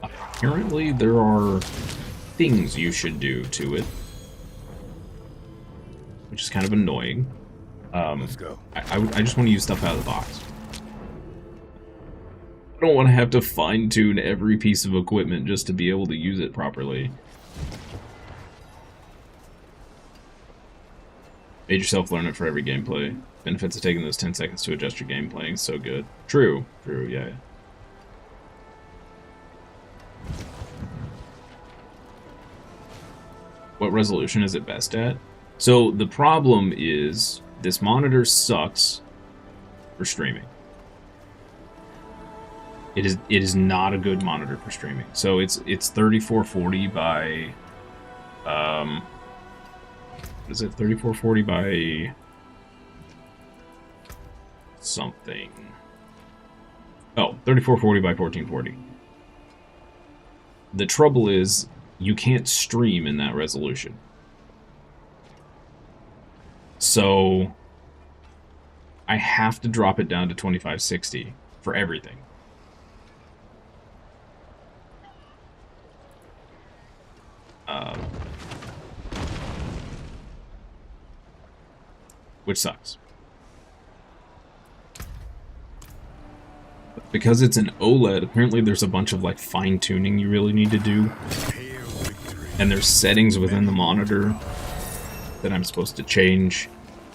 apparently there are things you should do to it, which is kind of annoying. Let's go. I just want to use stuff out of the box. I don't want to have to fine-tune every piece of equipment just to be able to use it properly. Made yourself learn it for every gameplay. Benefits of taking those 10 seconds to adjust your game playing, so good. True, yeah. What resolution is it best at? So the problem is this monitor sucks for streaming. It is not a good monitor for streaming. So it's 3440 by what is it? 3440 by something. Oh, 3440 by 1440. The trouble is you can't stream in that resolution. So I have to drop it down to 2560 for everything. Which sucks. Because it's an OLED, apparently there's a bunch of like fine-tuning you really need to do. And there's settings within the monitor that I'm supposed to change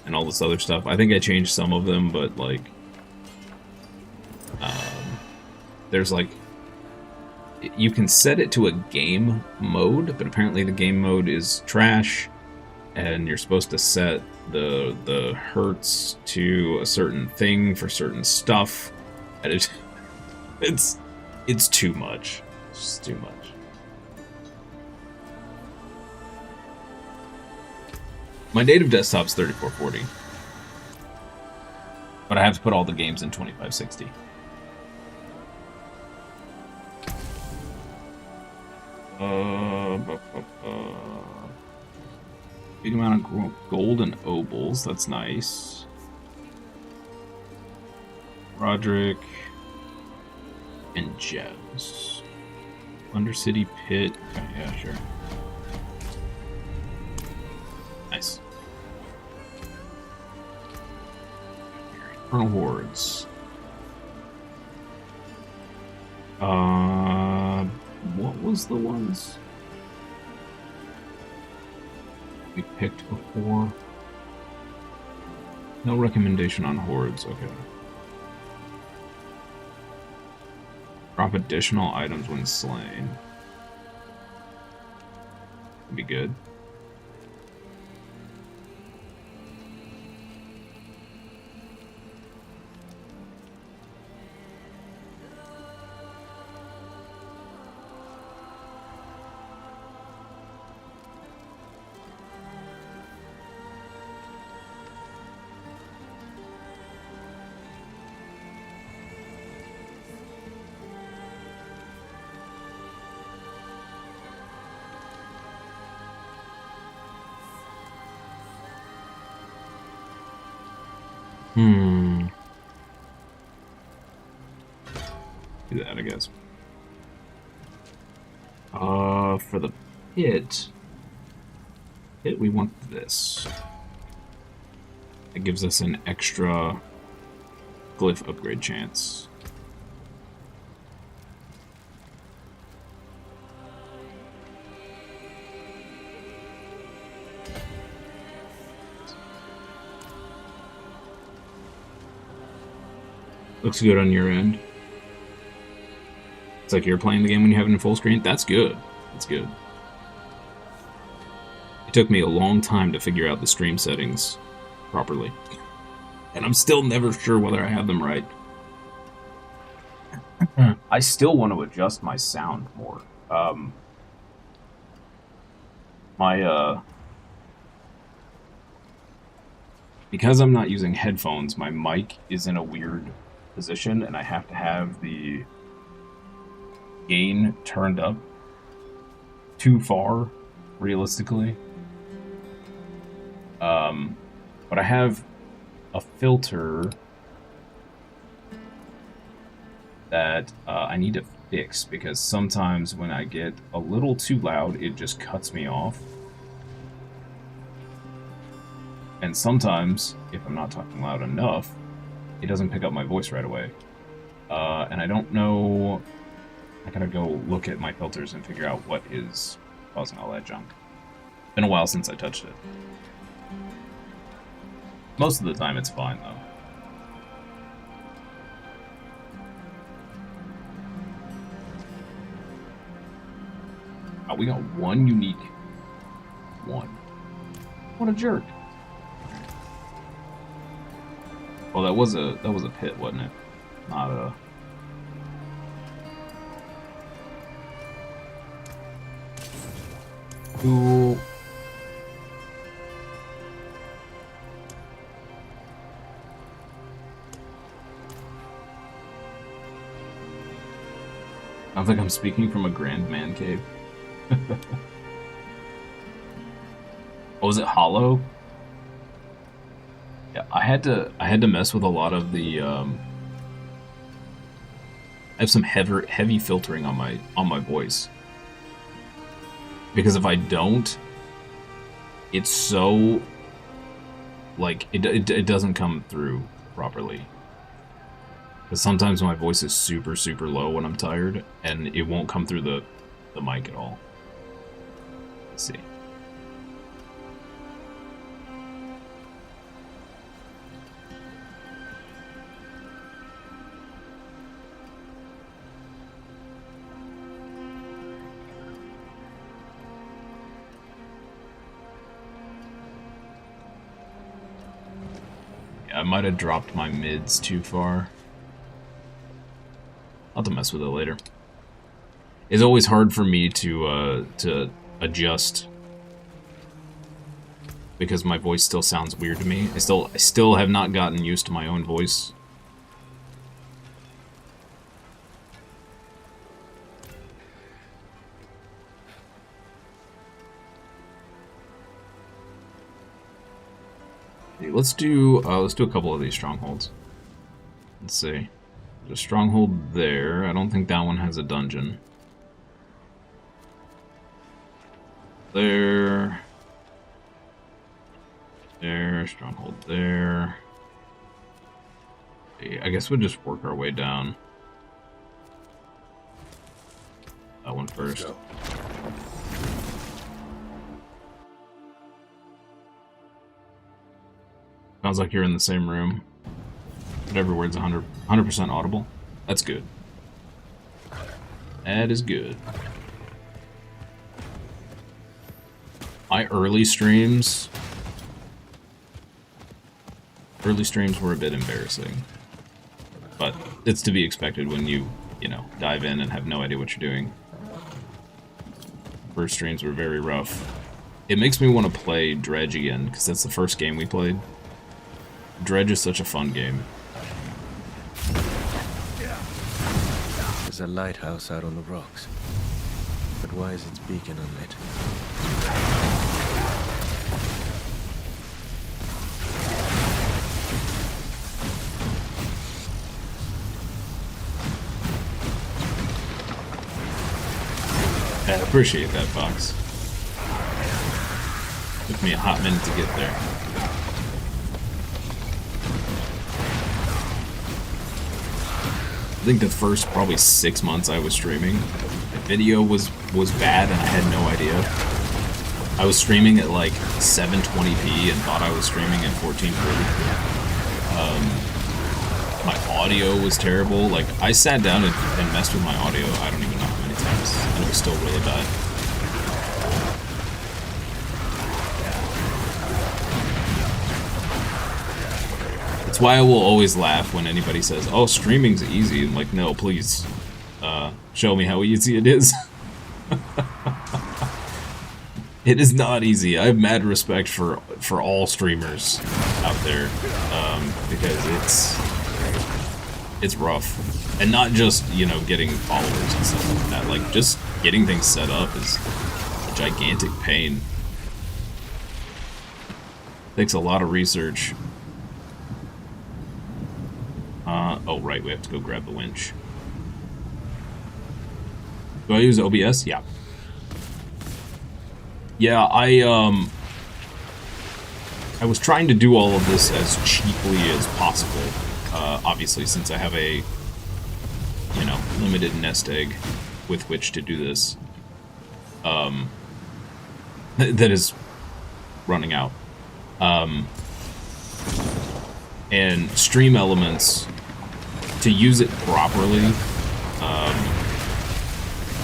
and all this other stuff. I think I changed some of them, but like there's like you can set it to a game mode, but apparently the game mode is trash, and you're supposed to set the hertz to a certain thing for certain stuff, and it's too much. It's just too much. My native desktop's 3440, but I have to put all the games in 2560. Big amount of gold and obols, that's nice. Roderick and gems. Undercity Pit, okay, yeah, sure. Nice. Infernal Hordes. What was the ones we picked before? No recommendation on hordes, okay. Drop additional items when slain. Would be good. Do that, I guess. For the pit, we want this. It gives us an extra glyph upgrade chance. Looks good on your end. It's like you're playing the game when you have it in full screen. That's good. That's good. It took me a long time to figure out the stream settings properly. And I'm still never sure whether I have them right. I still want to adjust my sound more. Because I'm not using headphones, my mic is in a weird position, and I have to have the gain turned up too far, realistically. But I have a filter that I need to fix, because sometimes when I get a little too loud, it just cuts me off. And sometimes, if I'm not talking loud enough, it doesn't pick up my voice right away. And I don't know... I gotta go look at my filters and figure out what is causing all that junk. Been a while since I touched it. Most of the time it's fine, though. Oh, we got one unique one. What a jerk. Well, that was a pit, wasn't it? Not a... Cool. I don't think I'm speaking from a grand man cave. Oh, was it hollow? Yeah, I had to mess with a lot of the I have some heavy filtering on my voice. Because if I don't, it's so like it doesn't come through properly. Because sometimes my voice is super low when I'm tired, and it won't come through the mic at all. Let's see. I might have dropped my mids too far. I'll have to mess with it later. It's always hard for me to adjust because my voice still sounds weird to me. I still have not gotten used to my own voice. Let's do a couple of these strongholds. Let's see. There's a stronghold there. I don't think that one has a dungeon. There, stronghold there. guess we'll just work our way down. That one first. Sounds like you're in the same room. But every word's 100% audible. That's good. That is good. My early streams were a bit embarrassing. But it's to be expected when you know, dive in and have no idea what you're doing. First streams were very rough. It makes me want to play Dredge again, because that's the first game we played. Dredge is such a fun game. There's a lighthouse out on the rocks. But why is its beacon unlit? I appreciate that, Fox. Took me a hot minute to get there. I think the first probably 6 months I was streaming, the video was bad and I had no idea. I was streaming at like 720p and thought I was streaming at 1440. My audio was terrible. Like, I sat down and messed with my audio, I don't even know how many times, and it was still really bad. That's why I will always laugh when anybody says, oh, streaming's easy. I'm like, no, please, show me how easy it is. It is not easy. I have mad respect for all streamers out there, because it's rough. And not just, you know, getting followers and stuff like that. Like, just getting things set up is a gigantic pain. Takes a lot of research. Oh, right, we have to go grab the winch. Do I use OBS? Yeah. Yeah, I was trying to do all of this as cheaply as possible. Obviously, since I have a, you know, limited nest egg with which to do this. That is running out. And Stream Elements, to use it properly,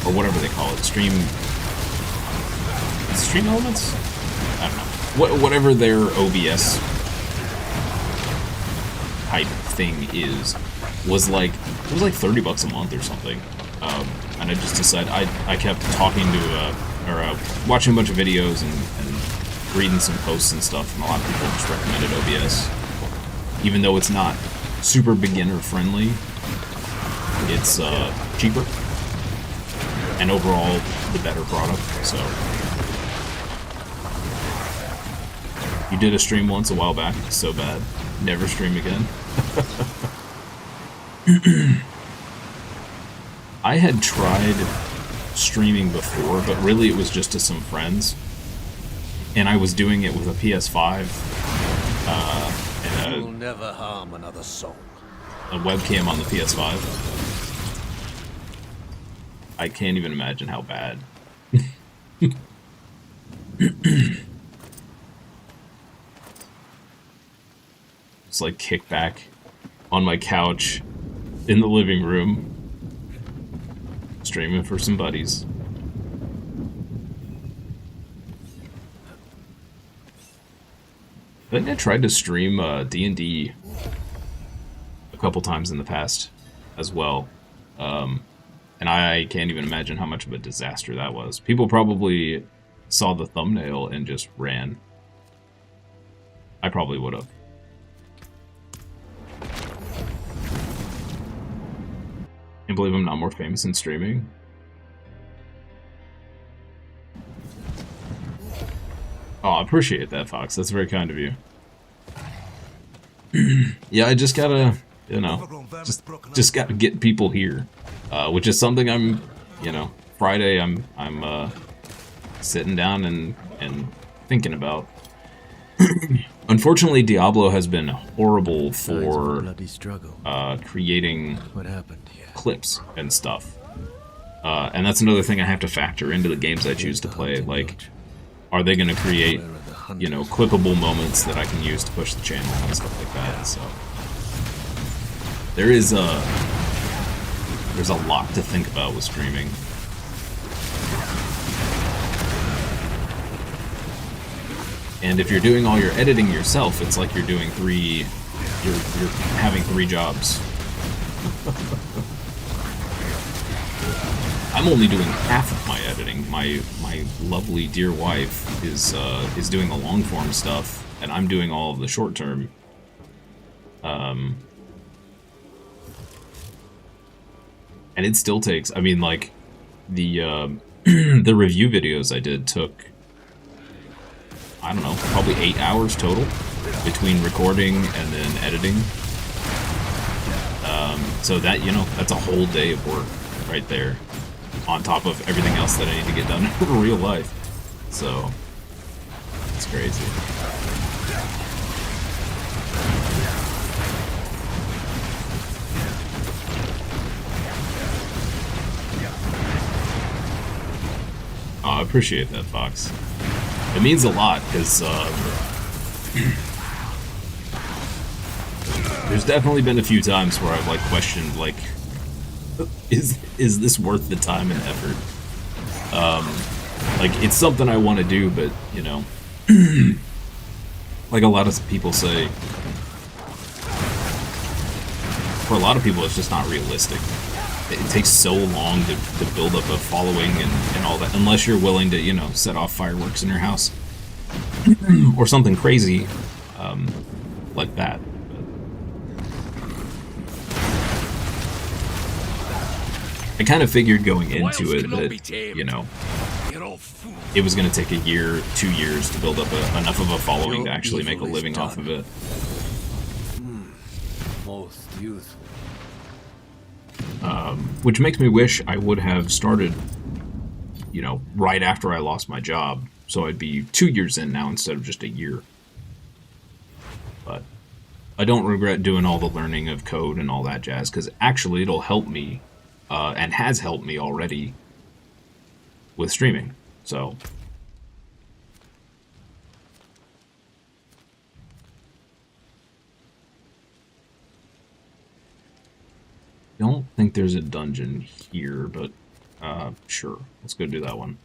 or whatever they call it, Stream Elements? I don't know. Whatever their OBS type thing is, was like, it was like 30 bucks a month or something. And I just decided, I kept talking to, watching a bunch of videos and reading some posts and stuff, and a lot of people just recommended OBS. Even though it's not super beginner friendly, it's cheaper and overall the better product. So you did a stream once a while back, so bad, never stream again. I had tried streaming before, but really it was just to some friends, and I was doing it with a PS5 and You'll never harm another soul. a webcam on the PS5. I can't even imagine how bad. Just like kick back on my couch in the living room, streaming for some buddies. I think I tried to stream D&D a couple times in the past as well. And I can't even imagine how much of a disaster that was. People probably saw the thumbnail and just ran. I probably would have. Can't believe I'm not more famous in streaming. Oh, I appreciate that, Fox. That's very kind of you. Yeah, I just gotta, you know, just gotta get people here, which is something I'm, you know, Friday I'm sitting down and thinking about. Unfortunately, Diablo has been horrible Signs of a for bloody struggle. creating What happened here? clips and stuff. And that's another thing I have to factor into the games I choose to play. Like, are they going to create, you know, clippable moments that I can use to push the channel and stuff like that? So there's a lot to think about with streaming. And if you're doing all your editing yourself, it's like you're doing you're having 3 jobs. I'm only doing half of my editing. My lovely dear wife is doing the long form stuff, and I'm doing all of the short term. And it still takes. I mean, like the the review videos I did took, I don't know, probably 8 hours total between recording and then editing. So that, you know, that's a whole day of work right there, on top of everything else that I need to get done in real life. So it's crazy. Oh, I appreciate that, Fox. It means a lot, because there's definitely been a few times where I've, like, questioned, like, is this worth the time and effort? Like, it's something I want to do, but, you know, like a lot of people say, for a lot of people, it's just not realistic. It takes so long to build up a following and all that, unless you're willing to, you know, set off fireworks in your house or something crazy like that. I kind of figured going into it that, you know, it was going to take a year, 2 years to build up enough of a following to actually make a living off of it. Most useful. Which makes me wish I would have started, you know, right after I lost my job, so I'd be 2 years in now instead of just a year. But I don't regret doing all the learning of code and all that jazz, because actually it'll help me, and has helped me already with streaming. So don't think there's a dungeon here, but sure, let's go do that one.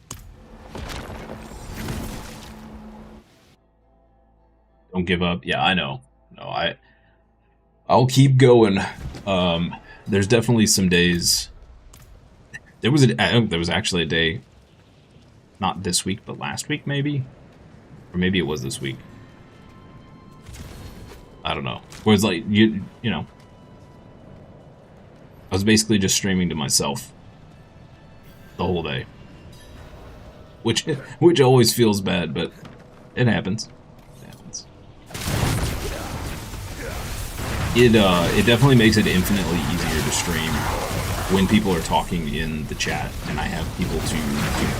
Don't give up. Yeah, I know. No, I'll keep going. There's definitely some days. There was actually a day, not this week, but last week maybe, or maybe it was this week. I don't know. Where it's like you know, I was basically just streaming to myself the whole day, which always feels bad, but it happens. It definitely makes it infinitely easier to stream when people are talking in the chat and I have people to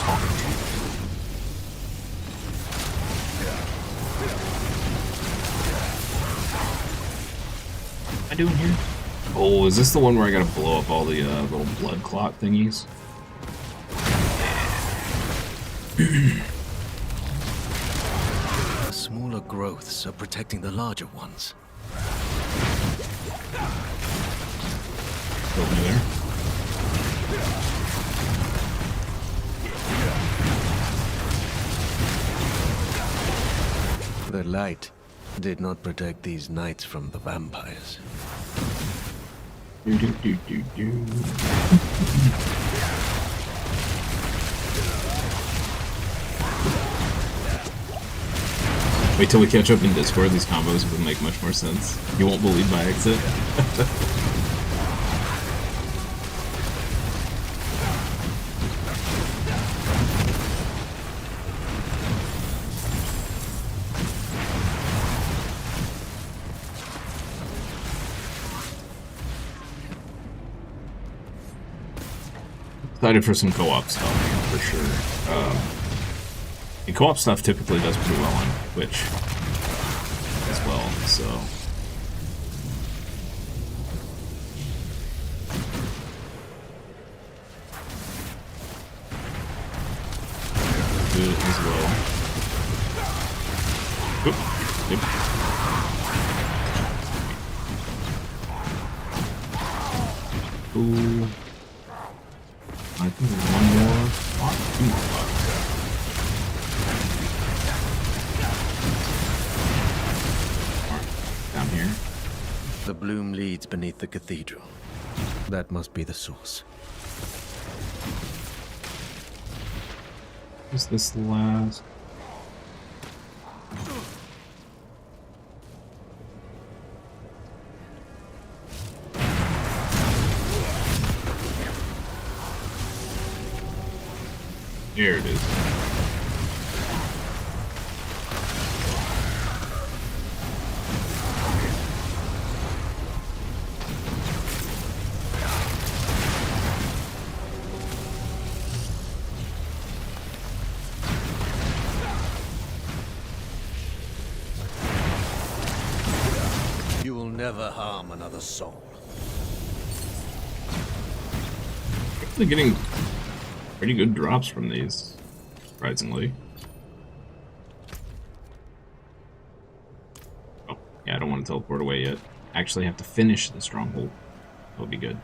talk to. What am I doing here? Oh, is this the one where I gotta blow up all the little blood clot thingies? The smaller growths are protecting the larger ones. Over there. The light did not protect these knights from the vampires. Do, do, do, do, do. Wait till we catch up in Discord, these combos will make much more sense. You won't believe my exit. Excited for some co-op stuff, for sure. The co-op stuff typically does pretty well on Twitch. as well, so. Good as well. Oop. Yep. Ooh. I think one more. Two more left. Alright, down here. The bloom leads beneath the cathedral. That must be the source. Is this the last? Here it is. You will never harm another soul. They're getting pretty good drops from these, surprisingly. Oh, yeah, I don't want to teleport away yet. Actually have to finish the stronghold. That'll be good.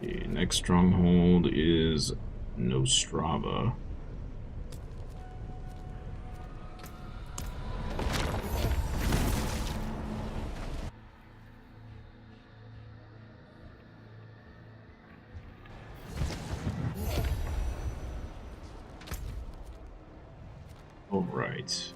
The next stronghold is Nostrava. All right.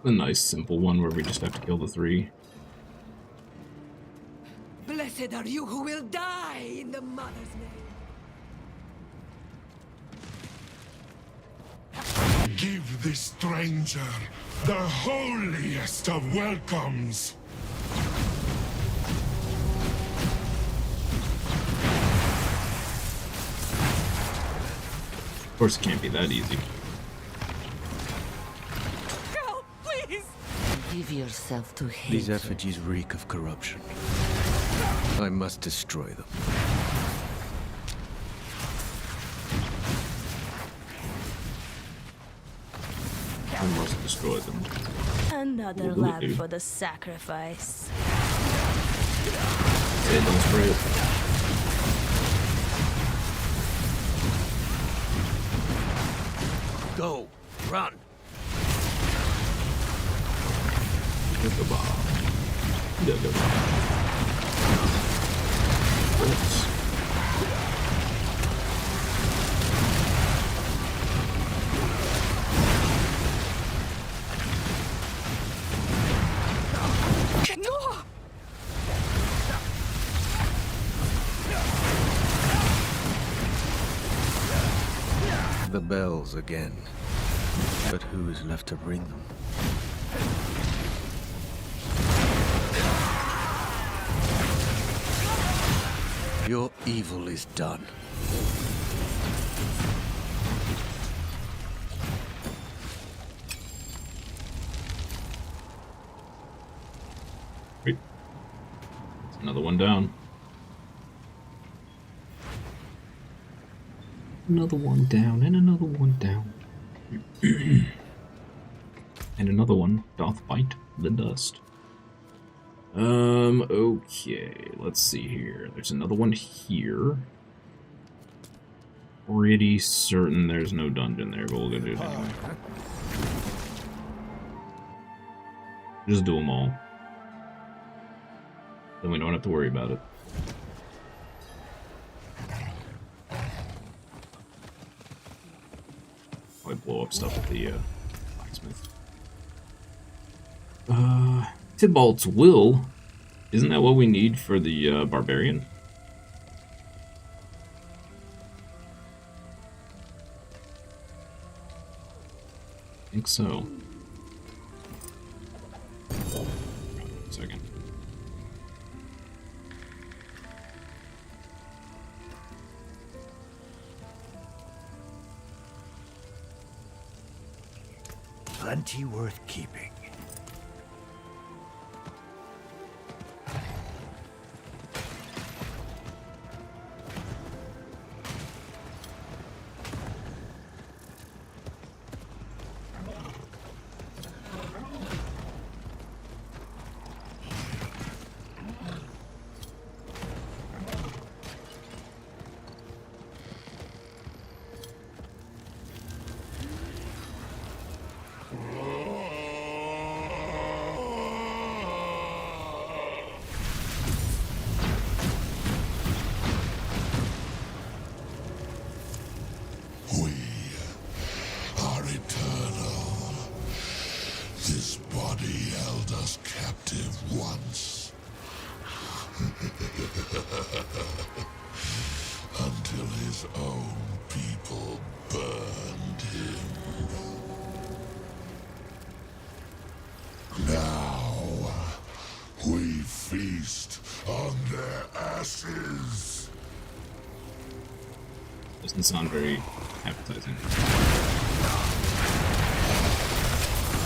A nice simple one where we just have to kill the 3. Blessed are you who will die in the Mother's name. Give this stranger the holiest of welcomes. Of course, it can't be that easy. Help, please! Give yourself to hate. These effigies reek of corruption. I must destroy them. I must destroy them. Another We'll do it, lamb dude. for the sacrifice. Say, don't spray it. Go! Run! Hit the bomb. Hit the bomb. Oops. No! The bells again. But who is left to ring them? Your evil is done. Wait. There's another one down. Another one down, and another one down. And another one doth bite the dust. Okay, let's see here. There's another one here. Pretty certain there's no dungeon there, but we'll go do it anyway. Just do them all. Then we don't have to worry about it. Probably blow up stuff at the blacksmith. Tybalt's Will. Isn't that what we need for the barbarian? I think so. Second. Plenty worth keeping. We are eternal. This body held us captive once. Until his own people burned him. Now, we feast on their ashes. Doesn't sound very appetizing.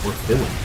Or filling.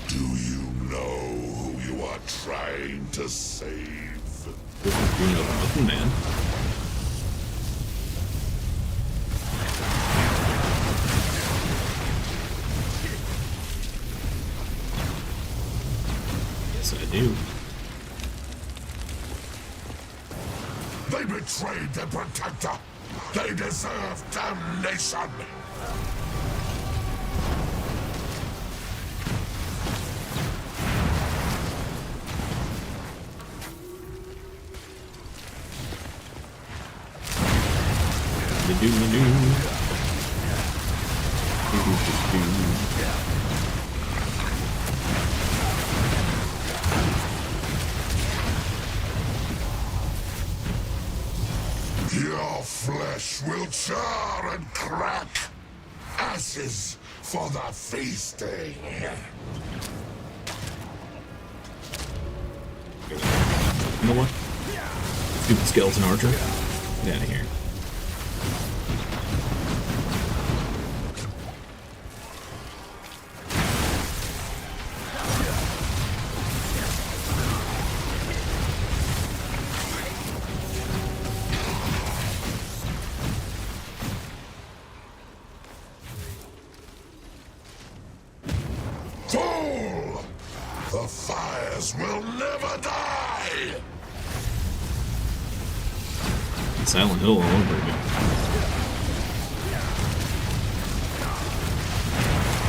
Do you know who you are trying to save? Nothing, man. Yes, I do. They betrayed their protector. They deserve damnation. Your flesh will char and crack. Ashes for the feasting. You know what? Stupid skeleton archer. Get out of here. Fool! The fires will never die! Silent Hill all over again.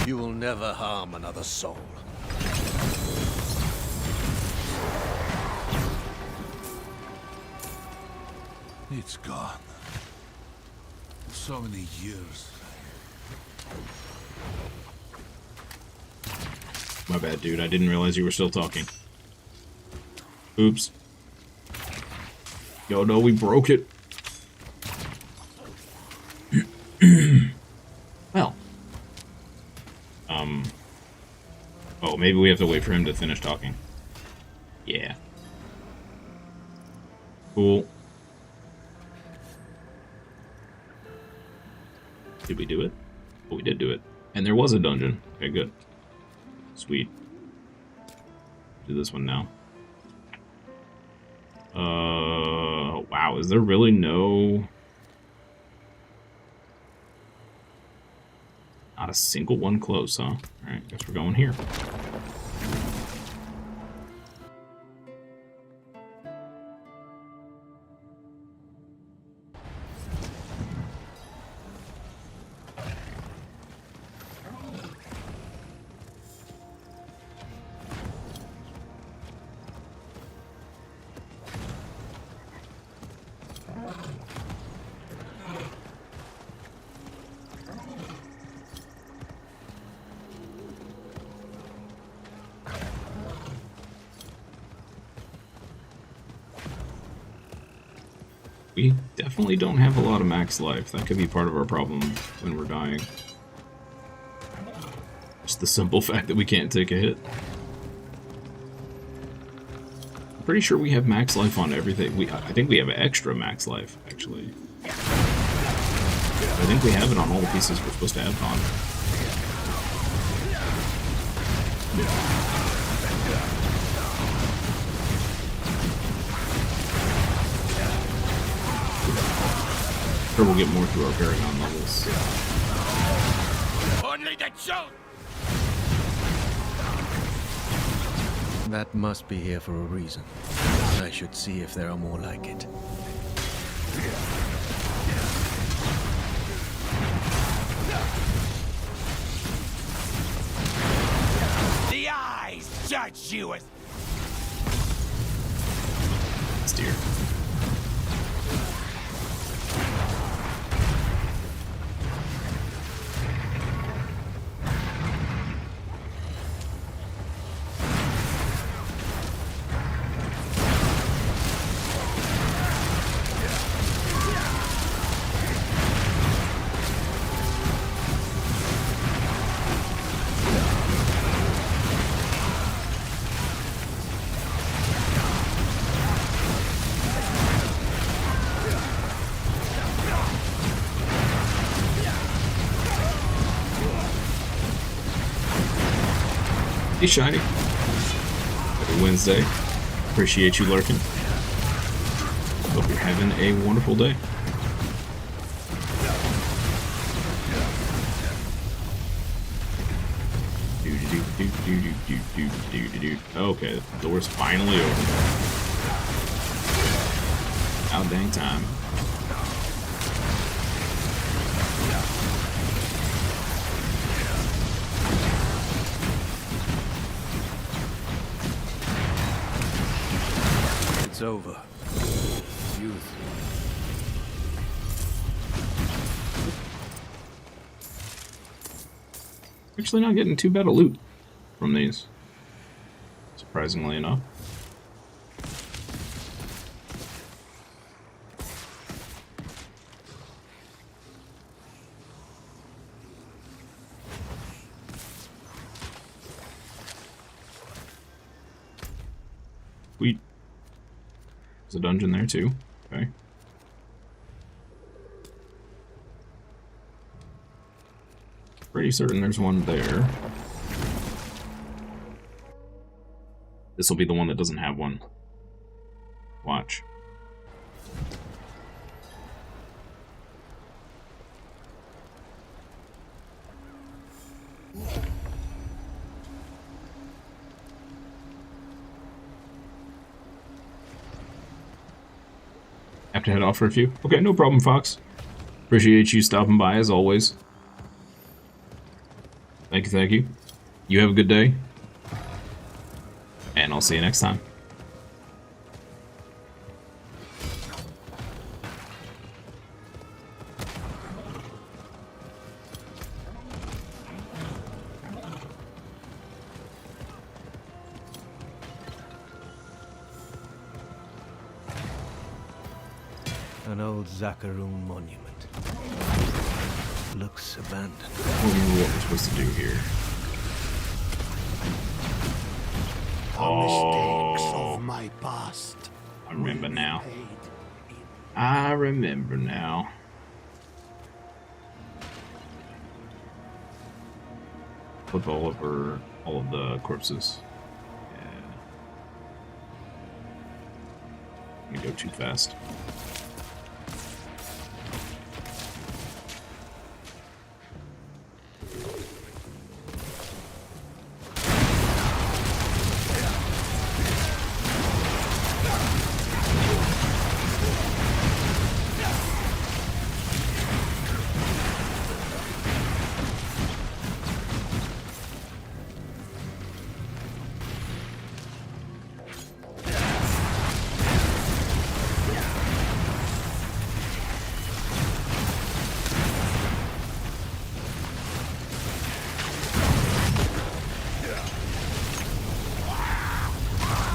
You will never harm another soul. It's gone. So many years. My bad, dude. I didn't realize you were still talking. Oops. Yo, no, we broke it. Well. Oh, maybe we have to wait for him to finish talking. Yeah. Cool. Did we do it? Oh, we did do it. And there was a dungeon. Okay, good. Sweet. Do this one now. Wow, is there really no... Not a single one close, huh? Alright, guess we're going here. We definitely don't have a lot of max life. That could be part of our problem when we're dying. Just the simple fact that we can't take a hit. I'm pretty sure we have max life on everything. I think we have extra max life, actually. I think we have it on all the pieces we're supposed to have it on. Sure, we'll get more through our Paragon levels. Only the joke! That must be here for a reason. I should see if there are more like it. The eyes judge you as... Steer. Hey, Shiny. Happy Wednesday. Appreciate you lurking. Hope you're having a wonderful day. Okay, the door's finally open. Out dang time. It's over. Youth. Actually not getting too bad a loot from these, surprisingly enough. Sweet. There's a dungeon there too. Okay. Pretty certain there's one there. This will be the one that doesn't have one. Watch. Have to head off for a few? Okay, no problem, Fox. Appreciate you stopping by as always. Thank you, thank you. You have a good day. And I'll see you next time. An old Zakharoon monument. Looks abandoned. I don't remember what we're supposed to do here. Mistakes of my past. I remember now. I remember now. Flip all over all of the corpses. Yeah. too fast.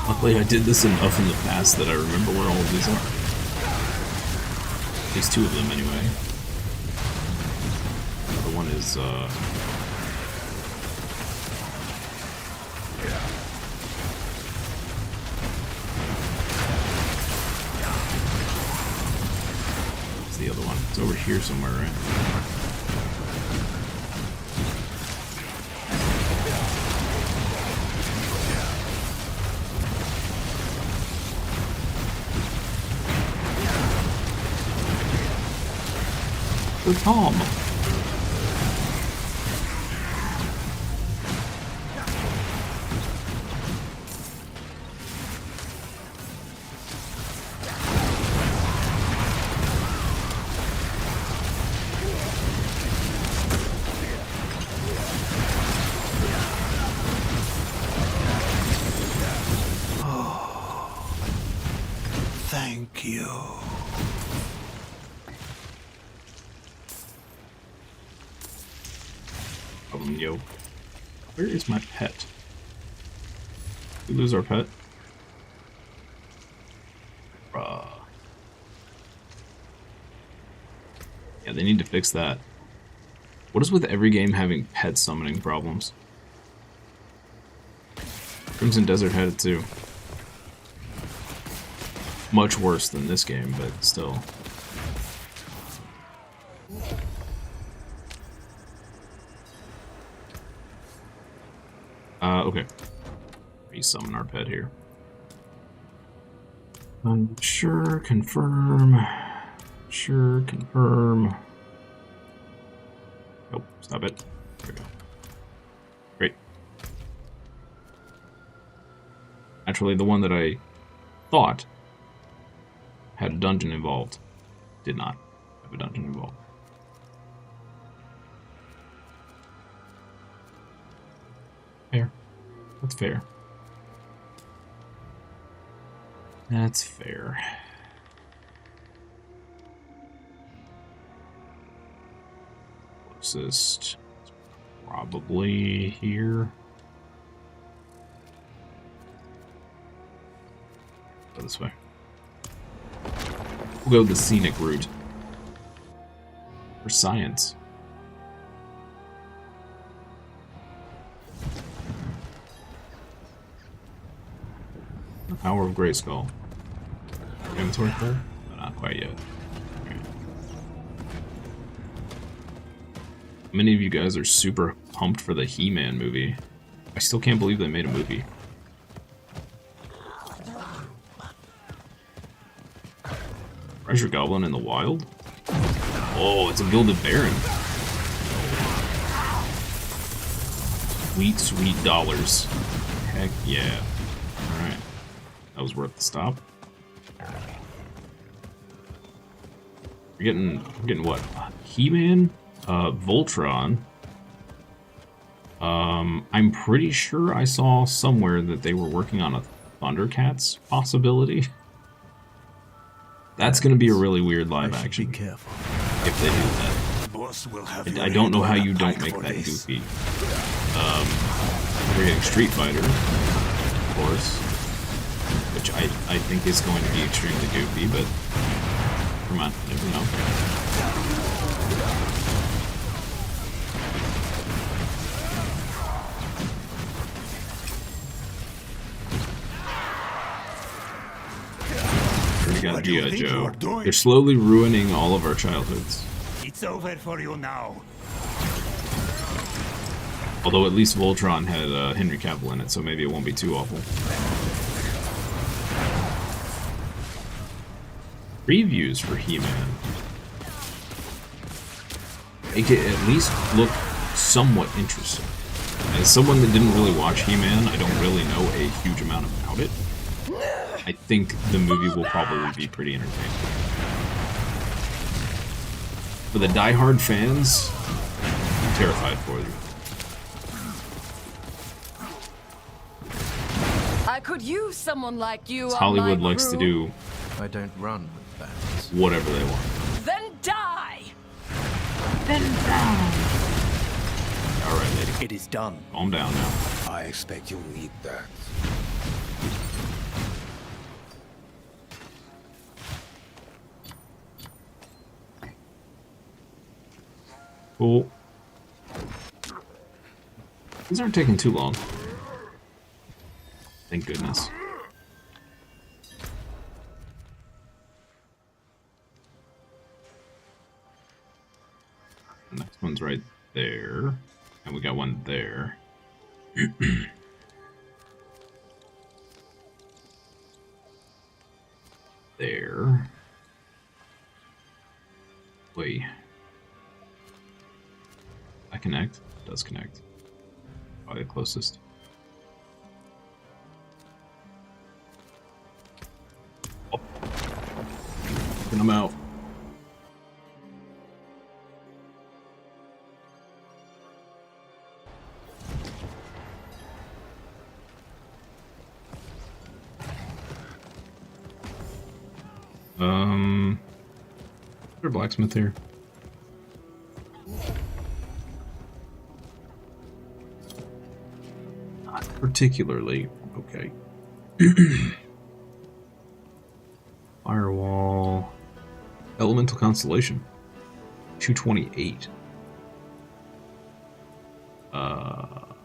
Luckily, I did this enough in the past that I remember where all of these are. At least two of them, anyway. The one is, what's the other one? It's over here somewhere, right? Good Tom. Thank you. Yo. Where is my pet? Did we lose our pet? Yeah, they need to fix that. What is with every game having pet summoning problems? Crimson Desert had it too. Much worse than this game, but still. Okay. Resummon our pet here. Sure, confirm. Sure, confirm. Nope, stop it. There we go. Great. Actually, the one that I thought had a dungeon involved did not have a dungeon involved. Fair. That's fair. That's fair. Closest. Probably here. Go this way. We'll go the scenic route. For science. The Power of Grayskull. Inventory full? No, not quite yet. Okay. Many of you guys are super pumped for the He-Man movie. I still can't believe they made a movie. Treasure Goblin in the wild? Oh, it's a Gilded Baron. Sweet, sweet dollars. Heck yeah. Alright. That was worth the stop. We're getting what? He-Man? Voltron. I'm pretty sure I saw somewhere that they were working on a Thundercats possibility. That's gonna be a really weird live action. Be careful. If they do that. Boss will have I don't know how you don't make that goofy. We're getting Street Fighter, of course, which I think is going to be extremely goofy, but come on, never know. We got G.I. Joe. They're slowly ruining all of our childhoods. It's over for you now. Although at least Voltron had Henry Cavill in it, so maybe it won't be too awful. previews for He-Man make it at least look somewhat interesting. As someone that didn't really watch He-Man, I don't really know a huge amount about it. I think the movie will probably be pretty entertaining. For the die-hard fans, I'm terrified for you. I could use someone like you. As on Hollywood my likes to crew. do I don't run with bats. whatever they want. Then die. Alright, lady. It is done. Calm down now. I expect you'll need that. Cool. These aren't taking too long. Thank goodness. The next one's right there. And we got one there. There. Wait. That connect? It does connect. Probably the closest. Oh. Get him out. Is there a blacksmith here? Not particularly. Okay. Firewall. Elemental Constellation. 228. Oh,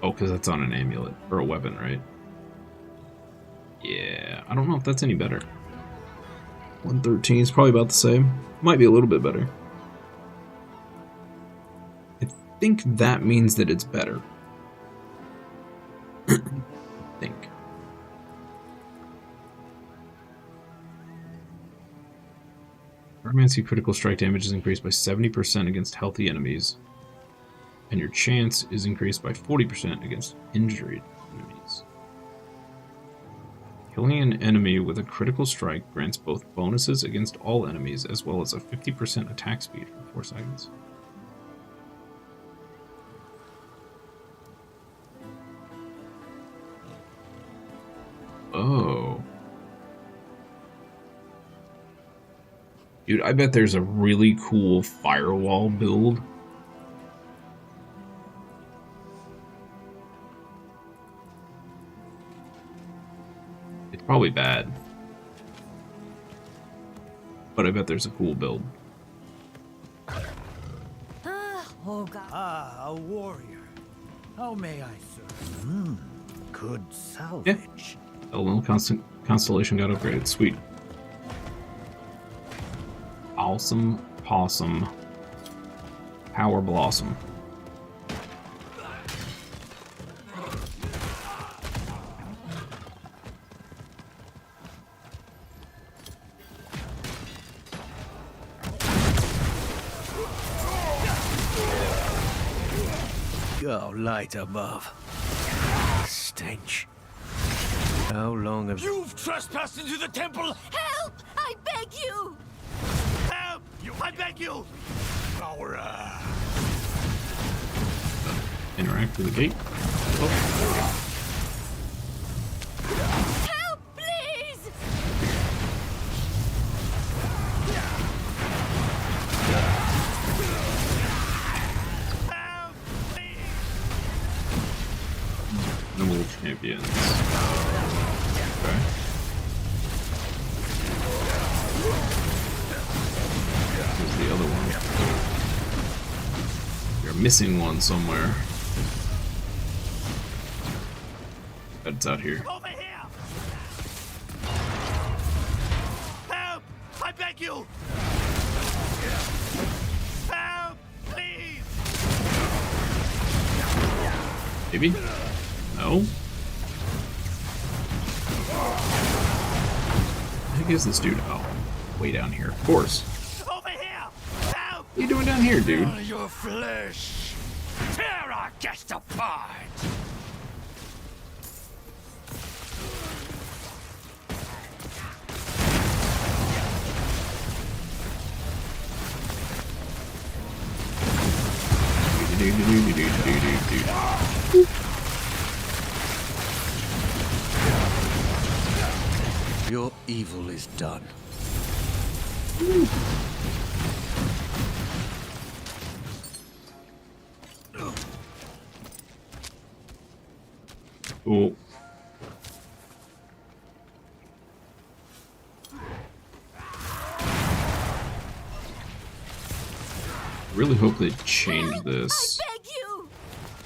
because that's on an amulet. Or a weapon, right? Yeah, I don't know if that's any better. 113 is probably about the same. Might be a little bit better. I think that means that it's better. I think. Pyromancy critical strike damage is increased by 70% against healthy enemies. And your chance is increased by 40% against injured enemies. Killing an enemy with a critical strike grants both bonuses against all enemies as well as a 50% attack speed for 4 seconds. Oh. Dude, I bet there's a really cool firewall build. It's probably bad. But I bet there's a cool build. Oh God. Ah, a warrior. How may I serve? Good salvage. Elemental Constellation got upgraded. Sweet. Awesome Possum. Power Blossom. Go light above. Stench. How long have You've trespassed into the temple! Help! I beg you! Help! I beg you! Our, Interact with the gate. Oh. Help, please! help! Please! Animal champions. Okay. Where's the other one? You're missing one somewhere. But it's out here. Over here! Help! I beg you! Help! Please! Maybe? No? is this dude? Oh, way down here. Of course. Over here! Help! What are you doing down here, dude? Your flesh! Tear our guest apart! Your evil is done. Cool. Really hope they change this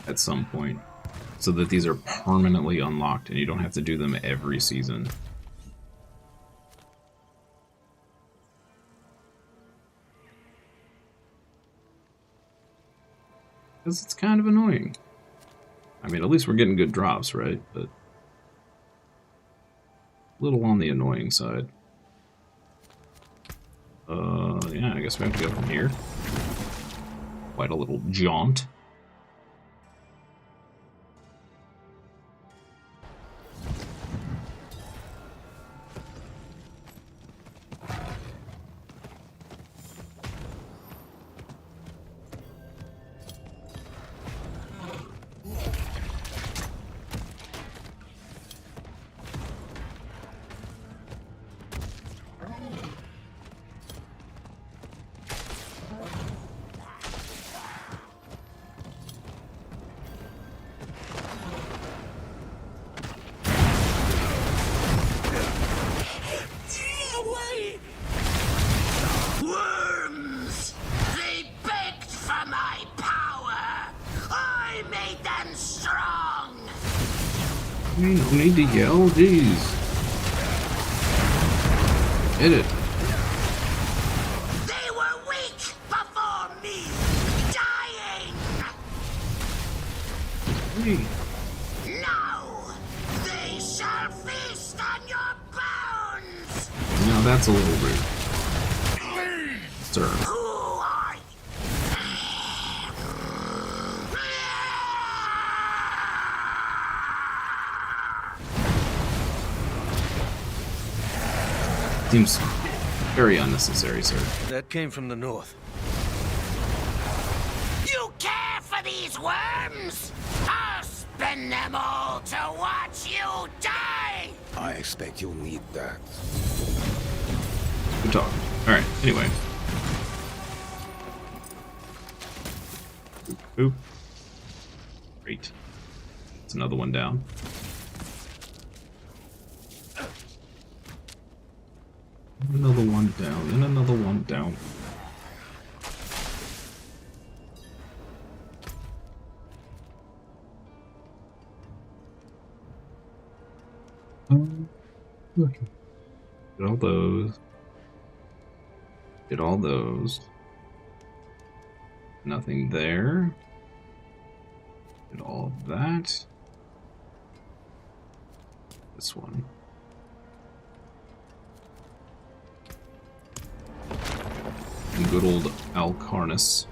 at some point so that these are permanently unlocked and you don't have to do them every season. Because it's kind of annoying. I mean, at least we're getting good drops, right? But a little on the annoying side. Yeah, I guess we have to go from here. Quite a little jaunt. Worms! They begged for my power! I made them strong! We don't need to yell, jeez. Hit it. They were weak before me! Dying! Hey. Now they shall feast on your bones! Now that's a little rude. Sir. Who are Seems very unnecessary, sir. That came from the north. you care for these worms? I'll spend them all to watch you die! I expect you'll need that. Good talk. Alright, anyway. Boop. Great. It's another one down. Another one down, and another one down. Okay. Get all those. Get all those. Nothing there. Get all of that. This one. And good old Alcarnus.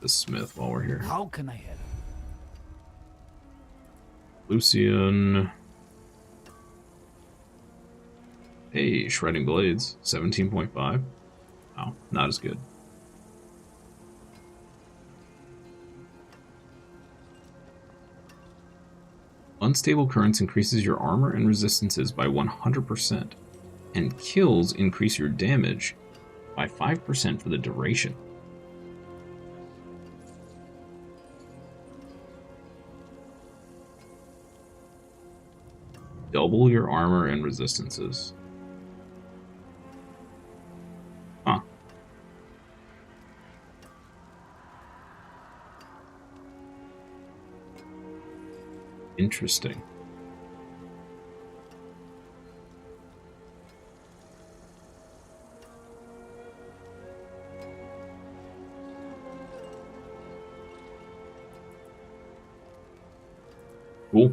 The smith while we're here. How can I help? Lucian. Hey, shredding blades. 17.5. Wow, not as good. Unstable currents increases your armor and resistances by 100%, and kills increase your damage by 5% for the duration. Double your armor and resistances. Huh. Interesting. Cool.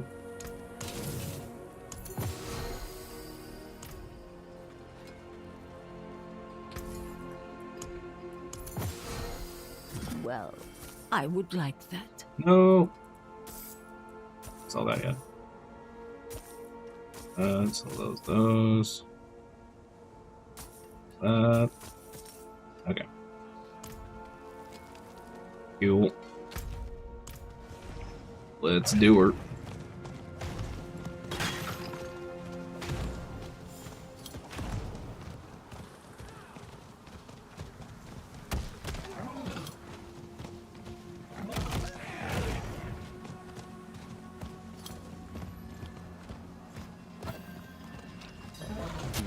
Well, I would like that. No. Saw that yet. So those. Okay. Cool. Let's do her.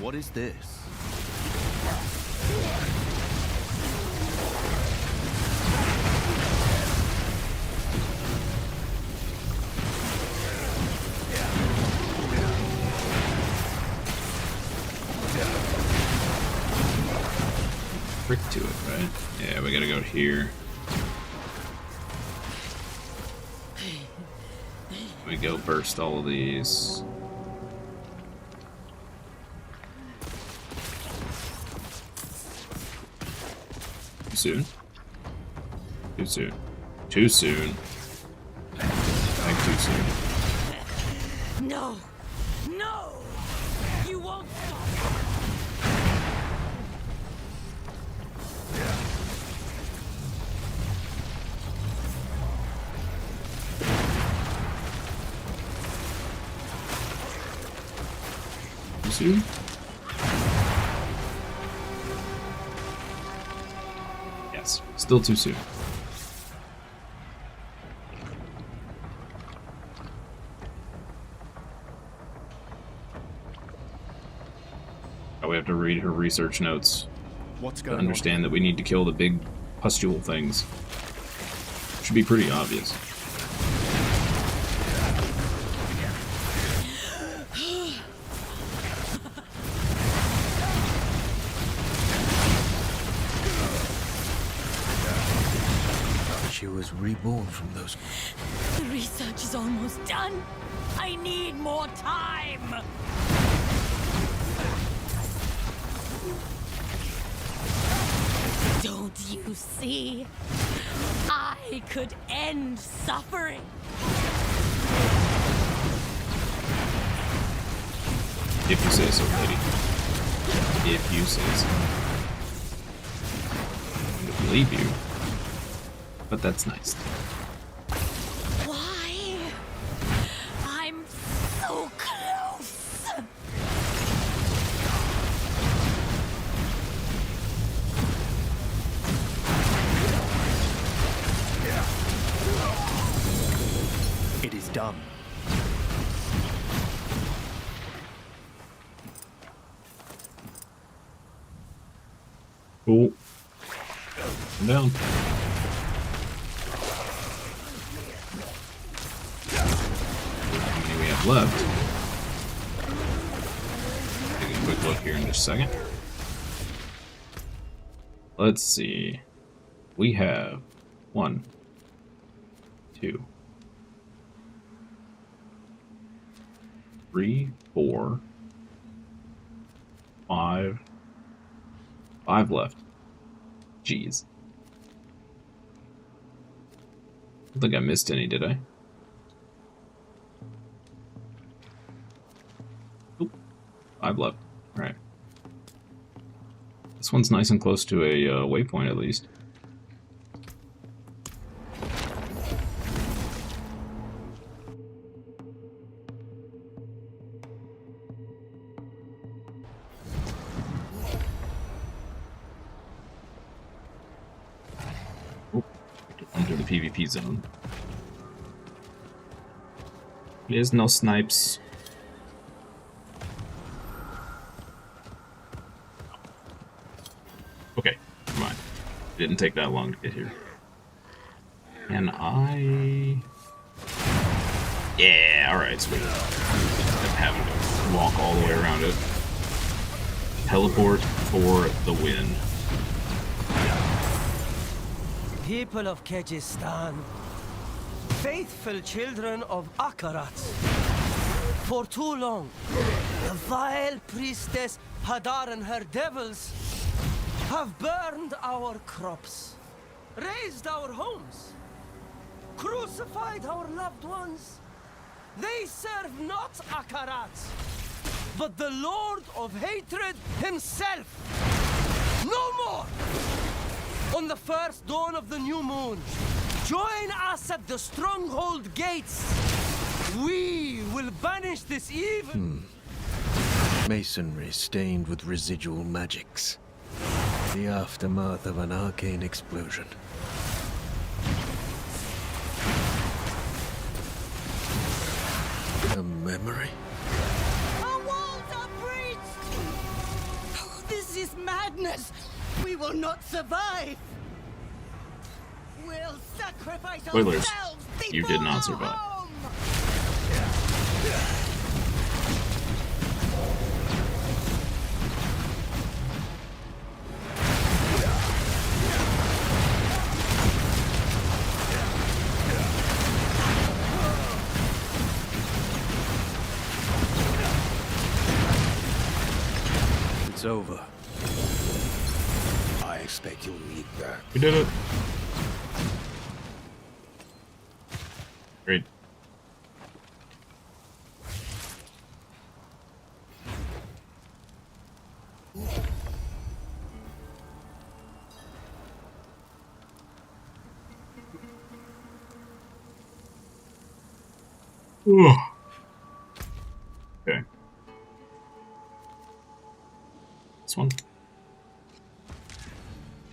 What is this? Brick to it, right? Yeah, we gotta go here. We go burst all of these. Too soon. Too soon. Too soon. Like too soon. No! No! You won't stop! Too soon? Yes, still too soon. We have to read her research notes What's to going understand that we need to kill the big pustule things. Should be pretty obvious. She was reborn from those. The research is almost done. I need more time. Don't you see? I could end suffering. If you say so, lady. If you say so. I'm gonna believe you. But that's nice. Why? I'm so close. It is done. Cool. Come down. How many we have left? Take a quick look here in just a second. Let's see. We have 1, 2, 3, 4, 5. 5 left. Jeez. I don't think I missed any, did I? Oop. 5 left. Alright. This one's nice and close to a waypoint, at least. Enter the PvP zone. There's no snipes. Okay, come on. Didn't take that long to get here. And yeah, alright, sweet. I'm having to walk all the way around it. Teleport for the win. People of Kyrgyzstan, Faithful children of Akarat. For too long, the vile priestess Hadar and her devils have burned our crops, razed our homes, crucified our loved ones. They serve not Akarat, but the Lord of Hatred himself. No more! On the first dawn of the new moon, join us at the stronghold gates. We will banish this evil. Masonry stained with residual magics. The aftermath of an arcane explosion. A memory? Our walls are breached! Oh, this is madness! We will not survive! We'll sacrifice Spoilers. ourselves You did not survive. home. It's over. I expect you'll need that. We did it. Great. Ugh. Okay. This one.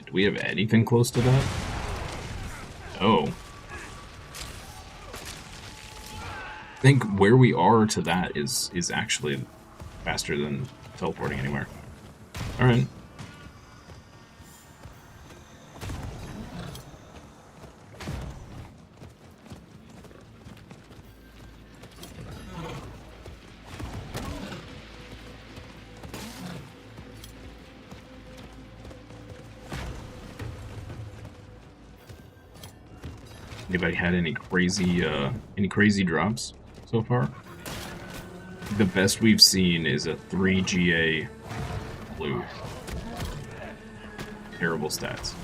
Do we have anything close to that? Oh. I think where we are to that is actually faster than teleporting anywhere. Alright. Anybody had any crazy drops so far? The best we've seen is a 3 GA blue. Terrible stats.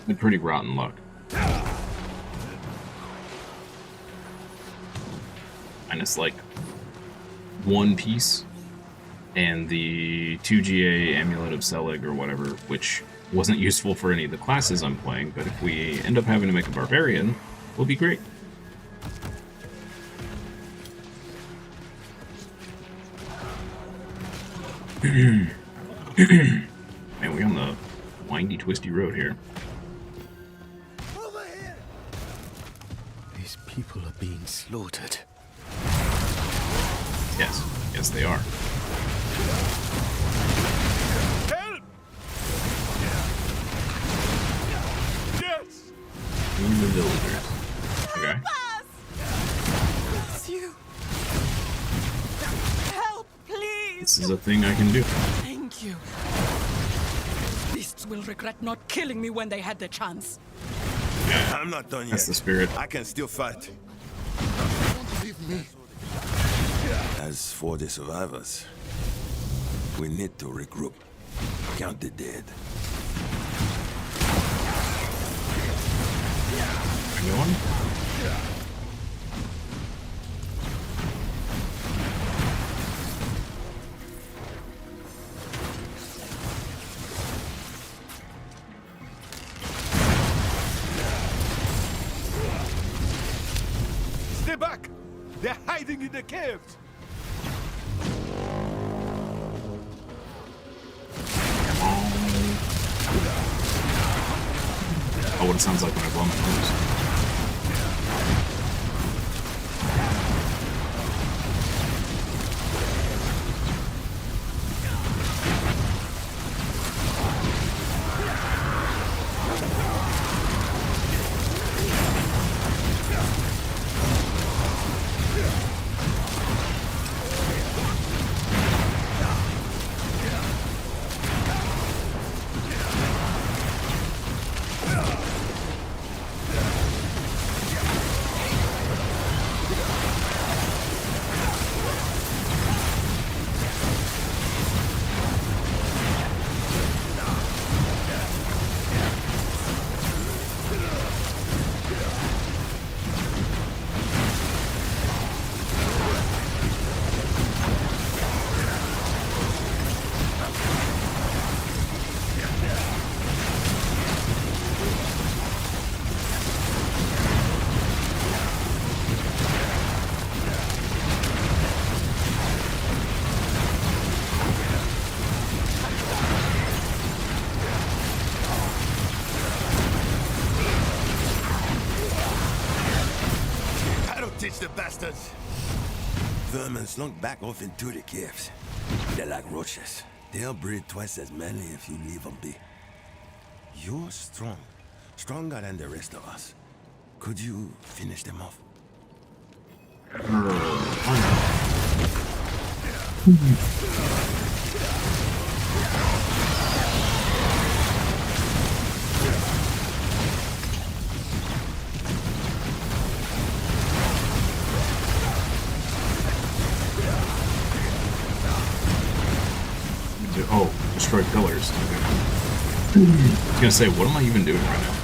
Been pretty rotten luck. Minus like one piece and the 2 GA Amulet of Selig or whatever, which wasn't useful for any of the classes I'm playing, but if we end up having to make a barbarian, we'll be great. Man, we're on the windy, twisty road here. Over here! These people are being slaughtered. Yes, yes they are. Help! Yes! These are villagers. Okay. It's you. Help, please. This is a thing I can do. Thank you. Beasts will regret not killing me when they had the chance. I'm not done yet. That's the spirit. I can still fight. Don't leave me. As for the survivors, we need to regroup. Count the dead. Anyone? Stay back! They're hiding in the caves! Oh, what it sounds like when I blow my nose. Rampage the bastards! Vermin slunk back off into the caves. They're like roaches. They'll breed twice as many if you leave them be. You're strong. Stronger than the rest of us. Could you finish them off? Oh, destroy pillars. Okay. I was gonna say, what am I even doing right now?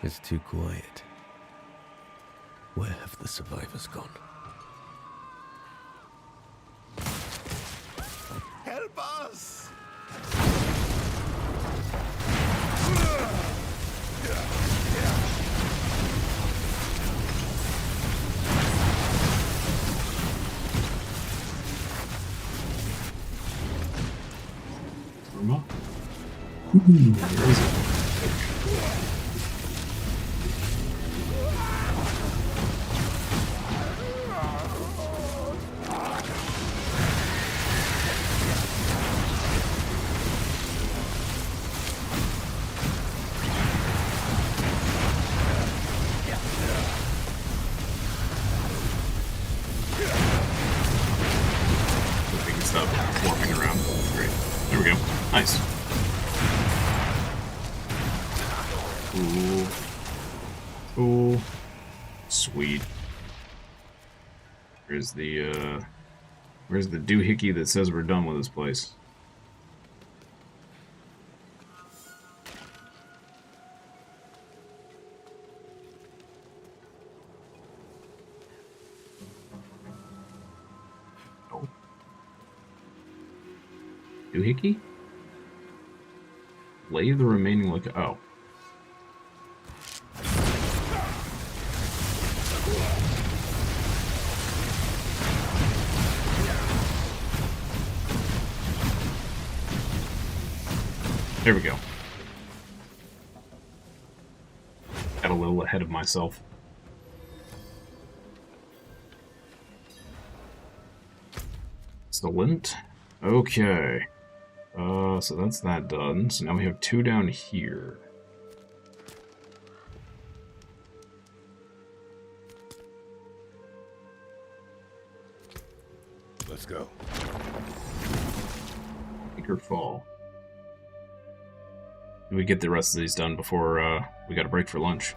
It's too quiet. Where have the survivors gone? Help us! Where is it? Nice. Ooh. Ooh. Sweet. Where's the doohickey that says we're done with this place? Oh. Doohickey? Lay the remaining look. Oh. There we go. Got a little ahead of myself. It's the lint. Okay. So that's that done. So now we have 2 down here. Let's go. Take or fall. Do we get the rest of these done before we got a break for lunch?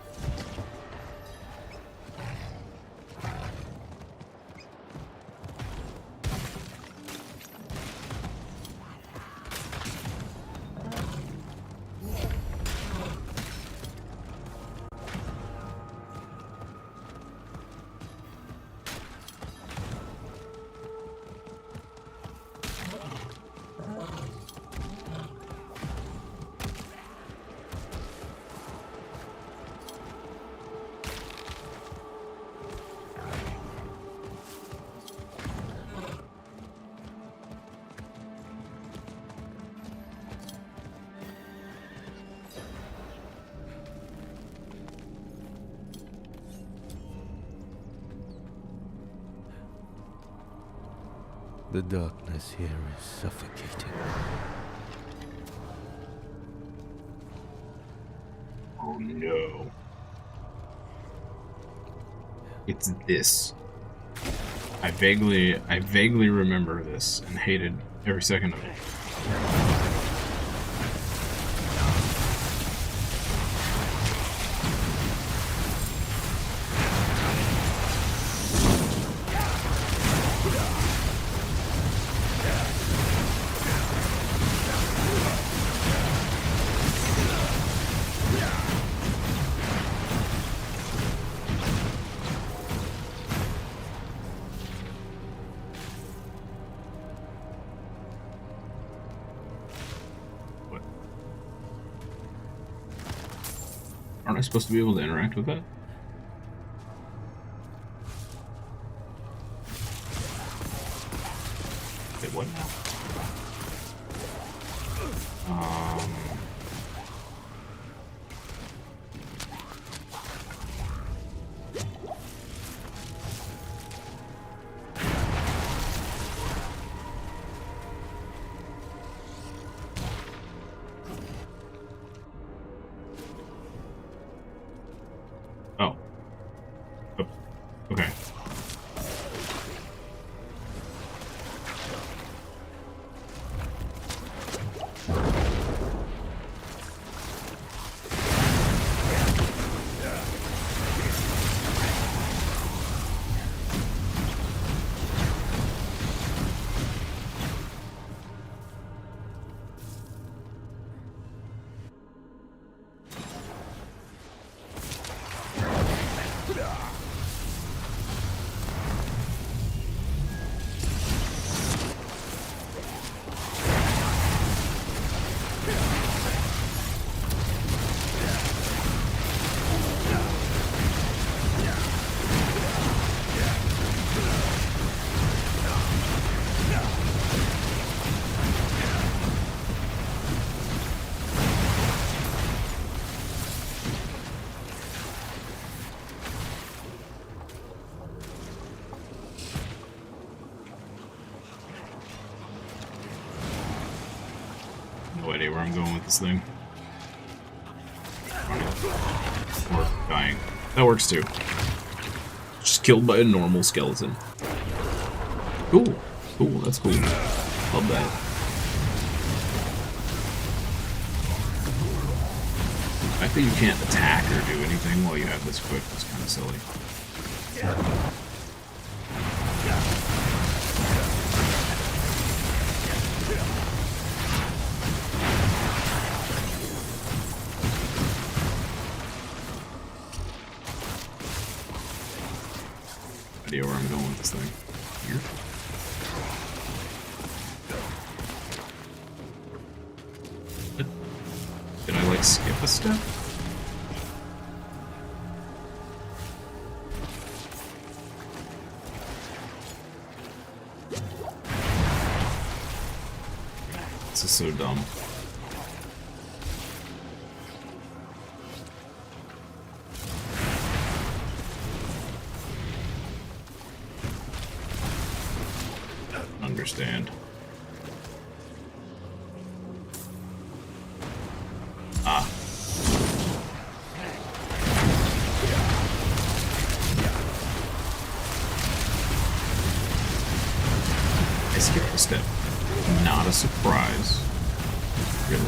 The darkness here is suffocating. Oh no. It's this. I vaguely remember this and hated every second of it. Aren't I supposed to be able to interact with that? Wait, what now? Oh. Oh. Okay. No idea where I'm going with this thing. Or dying. That works too. Just killed by a normal skeleton. Cool. Cool, that's cool. Love that. The fact that you can't attack or do anything while you have this equipped is kind of silly. Idea where I'm going with this thing. Here. Did I like skip a step? This is so dumb. Understand. Ah. I skipped a step. Not a surprise. Really.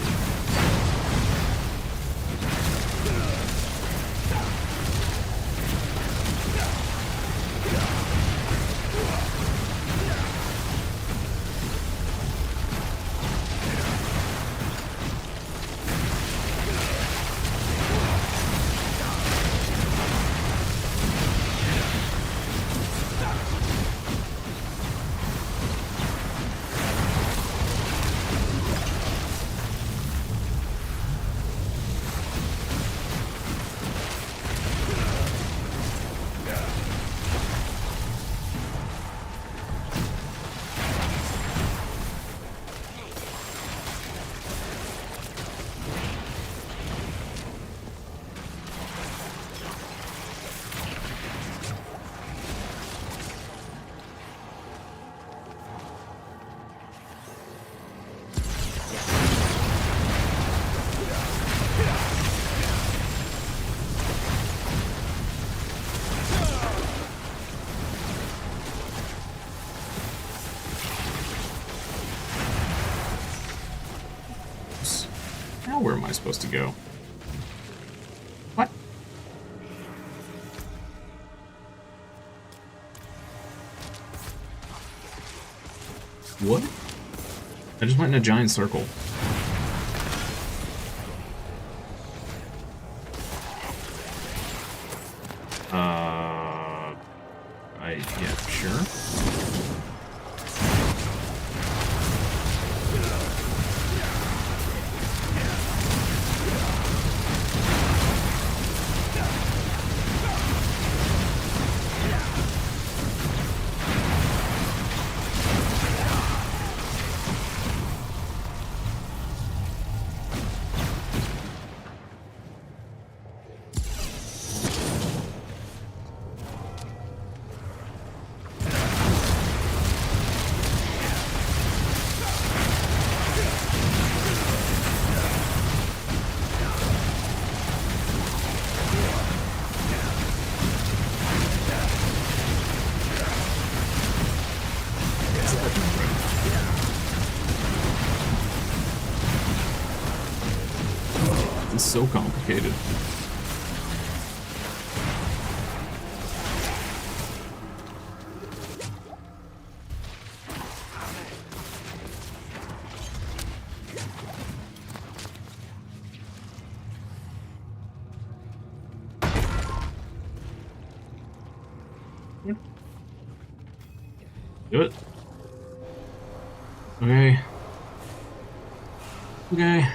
Now where am I supposed to go? What? What? I just went in a giant circle. Yeah, sure. is so complicated. Do it. Okay. Okay.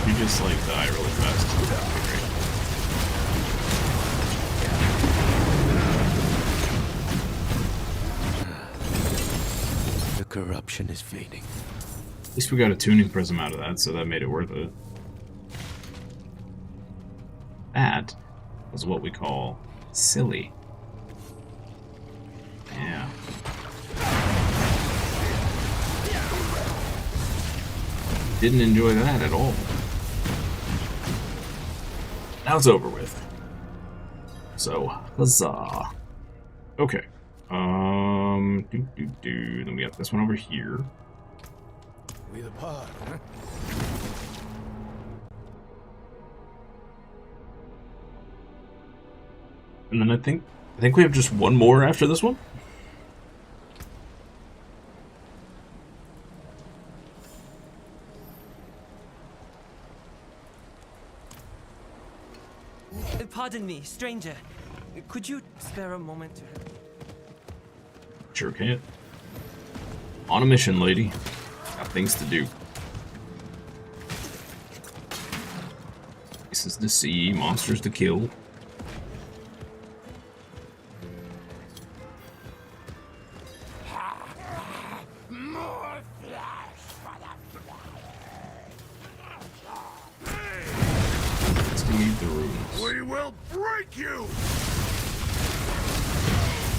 You just like die really fast. The corruption is fading. At least we got a tuning prism out of that, so that made it worth it. That was what we call silly. Yeah. Didn't enjoy that at all. Now it's over with. So, huzzah. Okay. Then we got this one over here. We the pod, huh? And then I think we have just one more after this one. Pardon me, stranger. Could you spare a moment? Sure can't. On a mission, lady. Got things to do. Places to see, monsters to kill.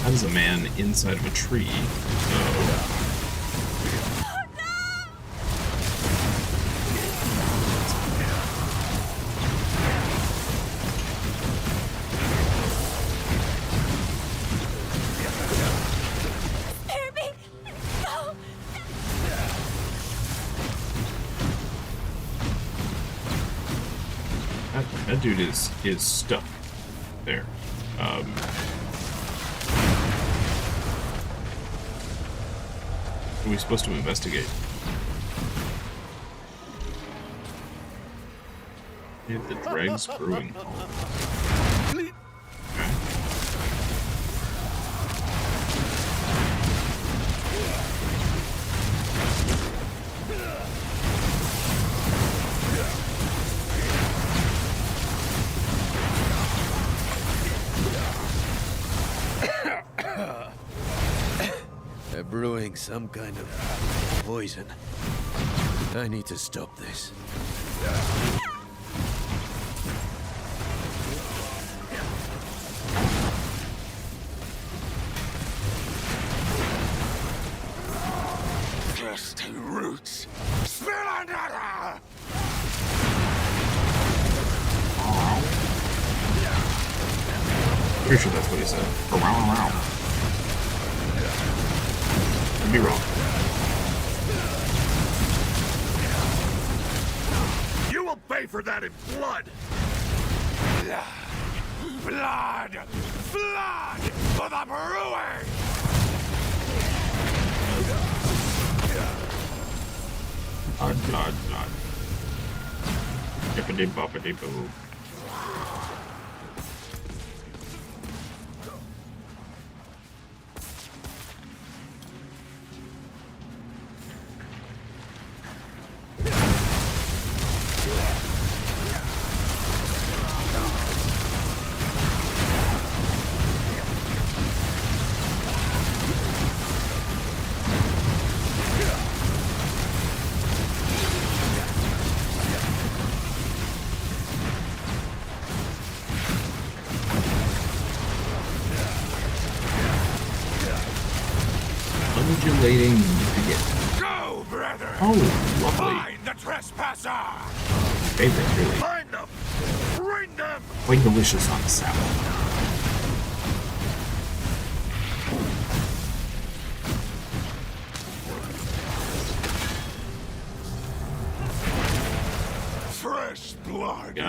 That is a man inside of a tree. That dude is stuck there. Are we supposed to investigate? Hit the Dregs Brewing Hall. Okay. They're brewing some kind of poison. I need to stop this. Thirsty roots. Spill another! Pretty sure that's what he said. Around. Could be wrong. You will pay for that in blood! Blood! Blood for the brewing! Blood. Dippity boppity boo. Undulating begin. Go, brother! Oh, lovely. Find the trespasser! Favorite, really. Find them! Bring them! Quite delicious on the salad.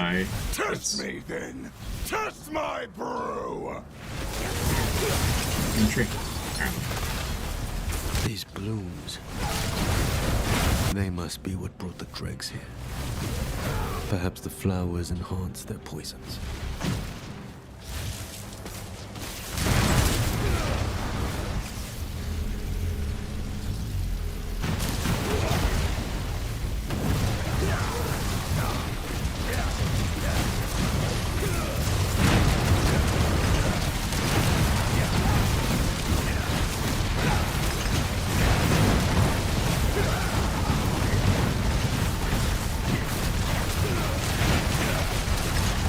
die. Test me then! Test my brew! Entry. These blooms. They must be what brought the dregs here. Perhaps the flowers enhance their poisons.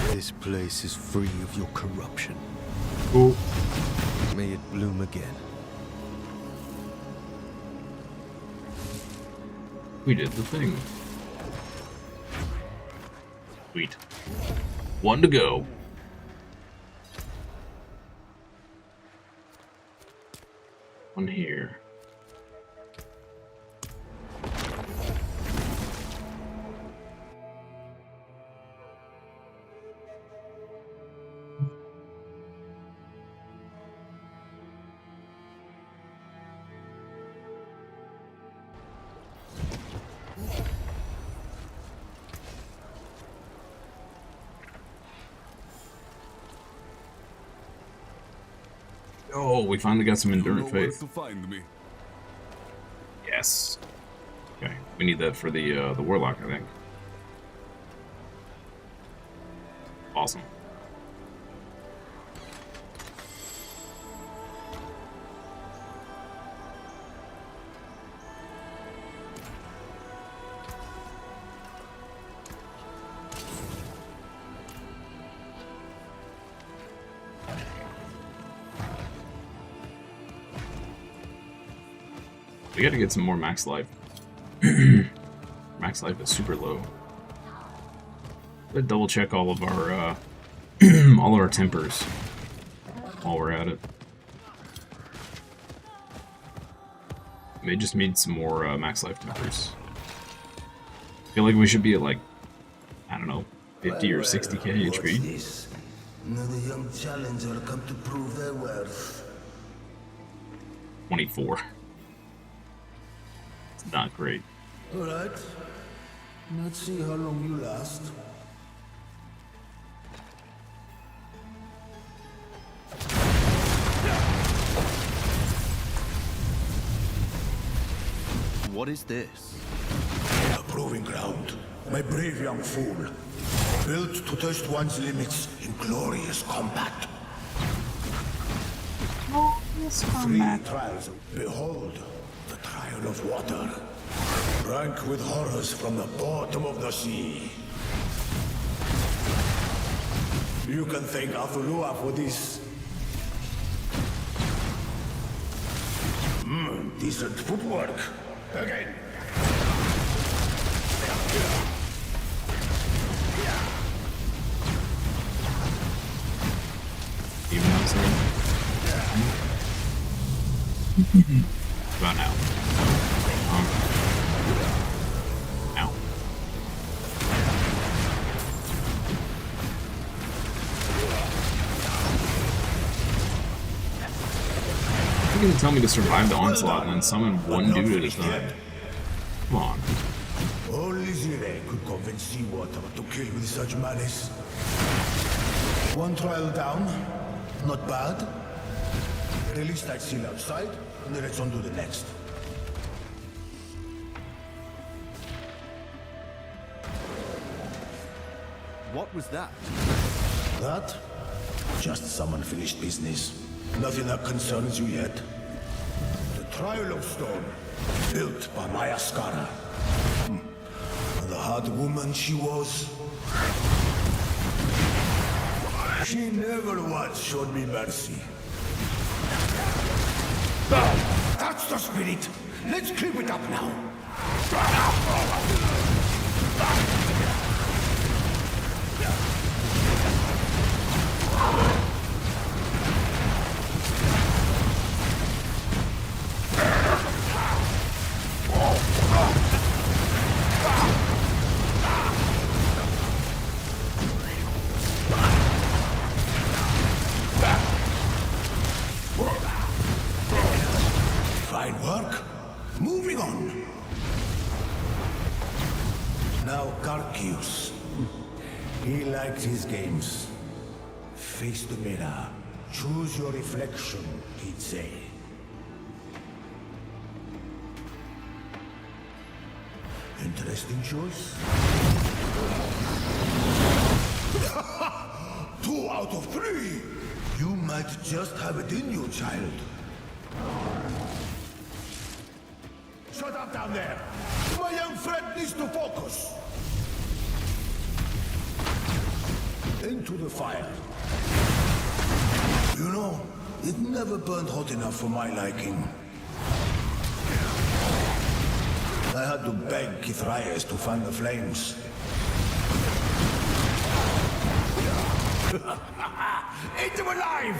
This place is free of your corruption. Cool. May it bloom again. We did the thing. Sweet. One to go. One here. Oh, we finally got some enduring faith. To find me. Yes. Okay, we need that for the warlock, I think. Awesome. We gotta get some more max life. Max life is super low. Let's double check all of our all of our tempers while we're at it. May just need some more max life tempers. I feel like we should be at like, I don't know, 50 or 60k HP. This? Another young challenger come to prove their worth. 24. Not great. Alright. Let's see how long you last. What is this? A proving ground. My brave young fool. Built to test one's limits in glorious combat. Three trials. Behold, the trial of water. Rank with horrors from the bottom of the sea. You can thank Athulua for this. Decent footwork. Again. Even outside. About now. Ow. You're gonna tell me to survive the onslaught and then summon one dude at a time. Come on. Only Zire could convince seawater to kill with such malice. One trial down. Not bad. Release that seal outside, and then let's on to the next. What was that? That? Just some unfinished business. Nothing that concerns you yet. The Trial of Stone, built by Maya Skara. And the hard woman she was. She never once showed me mercy. That's the spirit! Let's keep it up now! on. Now Carcius. He likes his games. Face the mirror. Choose your reflection, he'd say. Interesting choice. 2 out of 3! You might just have it in you, child. Shut up down there! My young friend needs to focus! Into the fire. You know, it never burned hot enough for my liking. I had to beg Kithrias to fan the flames. Eat them alive!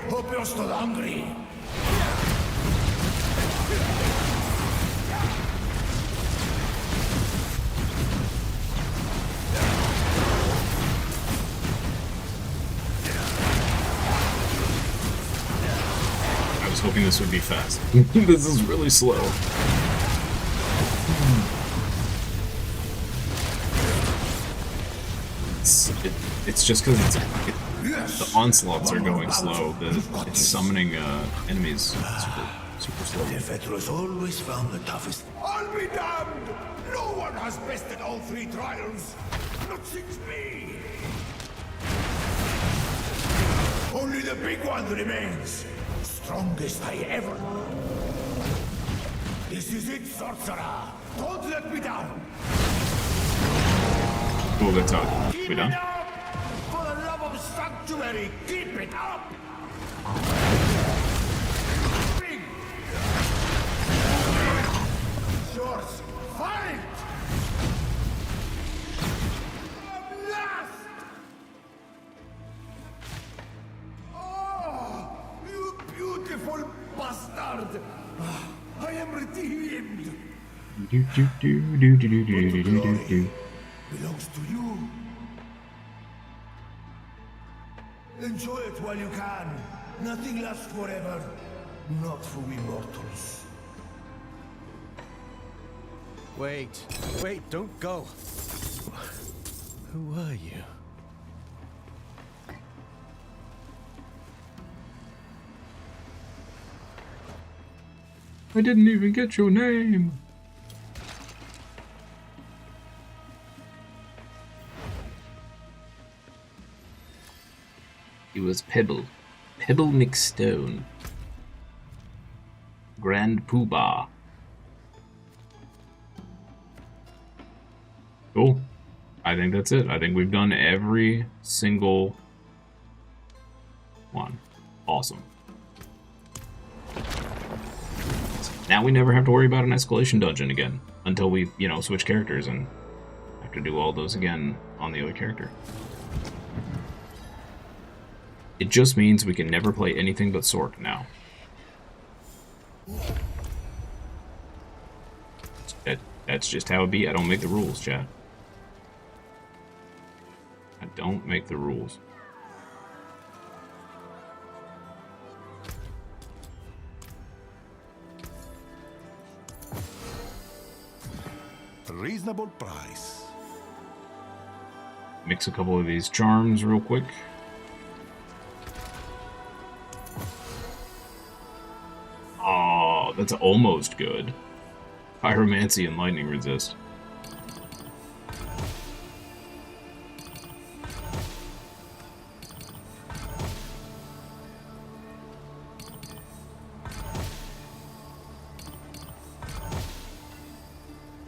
Hope you're still hungry. I was hoping this would be fast. This is really slow. It's just because the onslaughts are going slow. It's summoning enemies super slow. The veterans always found the toughest. I'll be damned! No one has bested all 3 trials! Not since me! Only the big one remains. Strongest I ever. This is it, sorcerer. Don't let me down. Cool, that's how we done. For the love of sanctuary, keep it up! Big! Shorts, fight! Last! Oh, you beautiful bastard! I am redeemed! Belongs to you. Enjoy it while you can. Nothing lasts forever. Not for we mortals. Wait, don't go. Who are you? I didn't even get your name. It was Pebble McStone. Grand Poobah. Cool. I think that's it. I think we've done every single one. Awesome. Now we never have to worry about an escalation dungeon again until we, switch characters and have to do all those again on the other character. It just means we can never play anything but Sorc now. That's just how it be. I don't make the rules, chat. I don't make the rules. Reasonable price. Mix a couple of these charms real quick. Oh, that's almost good. Pyromancy and lightning resist.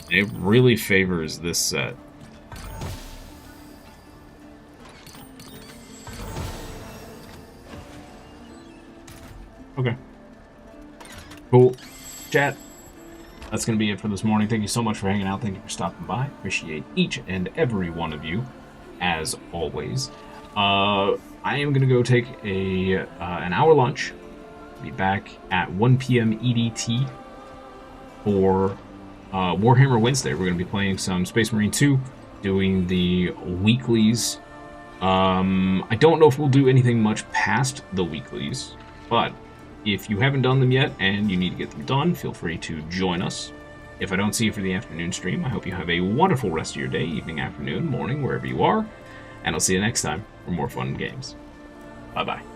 It really favors this set. Okay. Cool. Chat, that's going to be it for this morning. Thank you so much for hanging out. Thank you for stopping by. Appreciate each and every one of you, as always. I am going to go take an hour lunch. Be back at 1 p.m. EDT for Warhammer Wednesday. We're going to be playing some Space Marine 2, doing the weeklies. I don't know if we'll do anything much past the weeklies, but if you haven't done them yet and you need to get them done, feel free to join us. If I don't see you for the afternoon stream, I hope you have a wonderful rest of your day, evening, afternoon, morning, wherever you are, and I'll see you next time for more fun games. Bye-bye.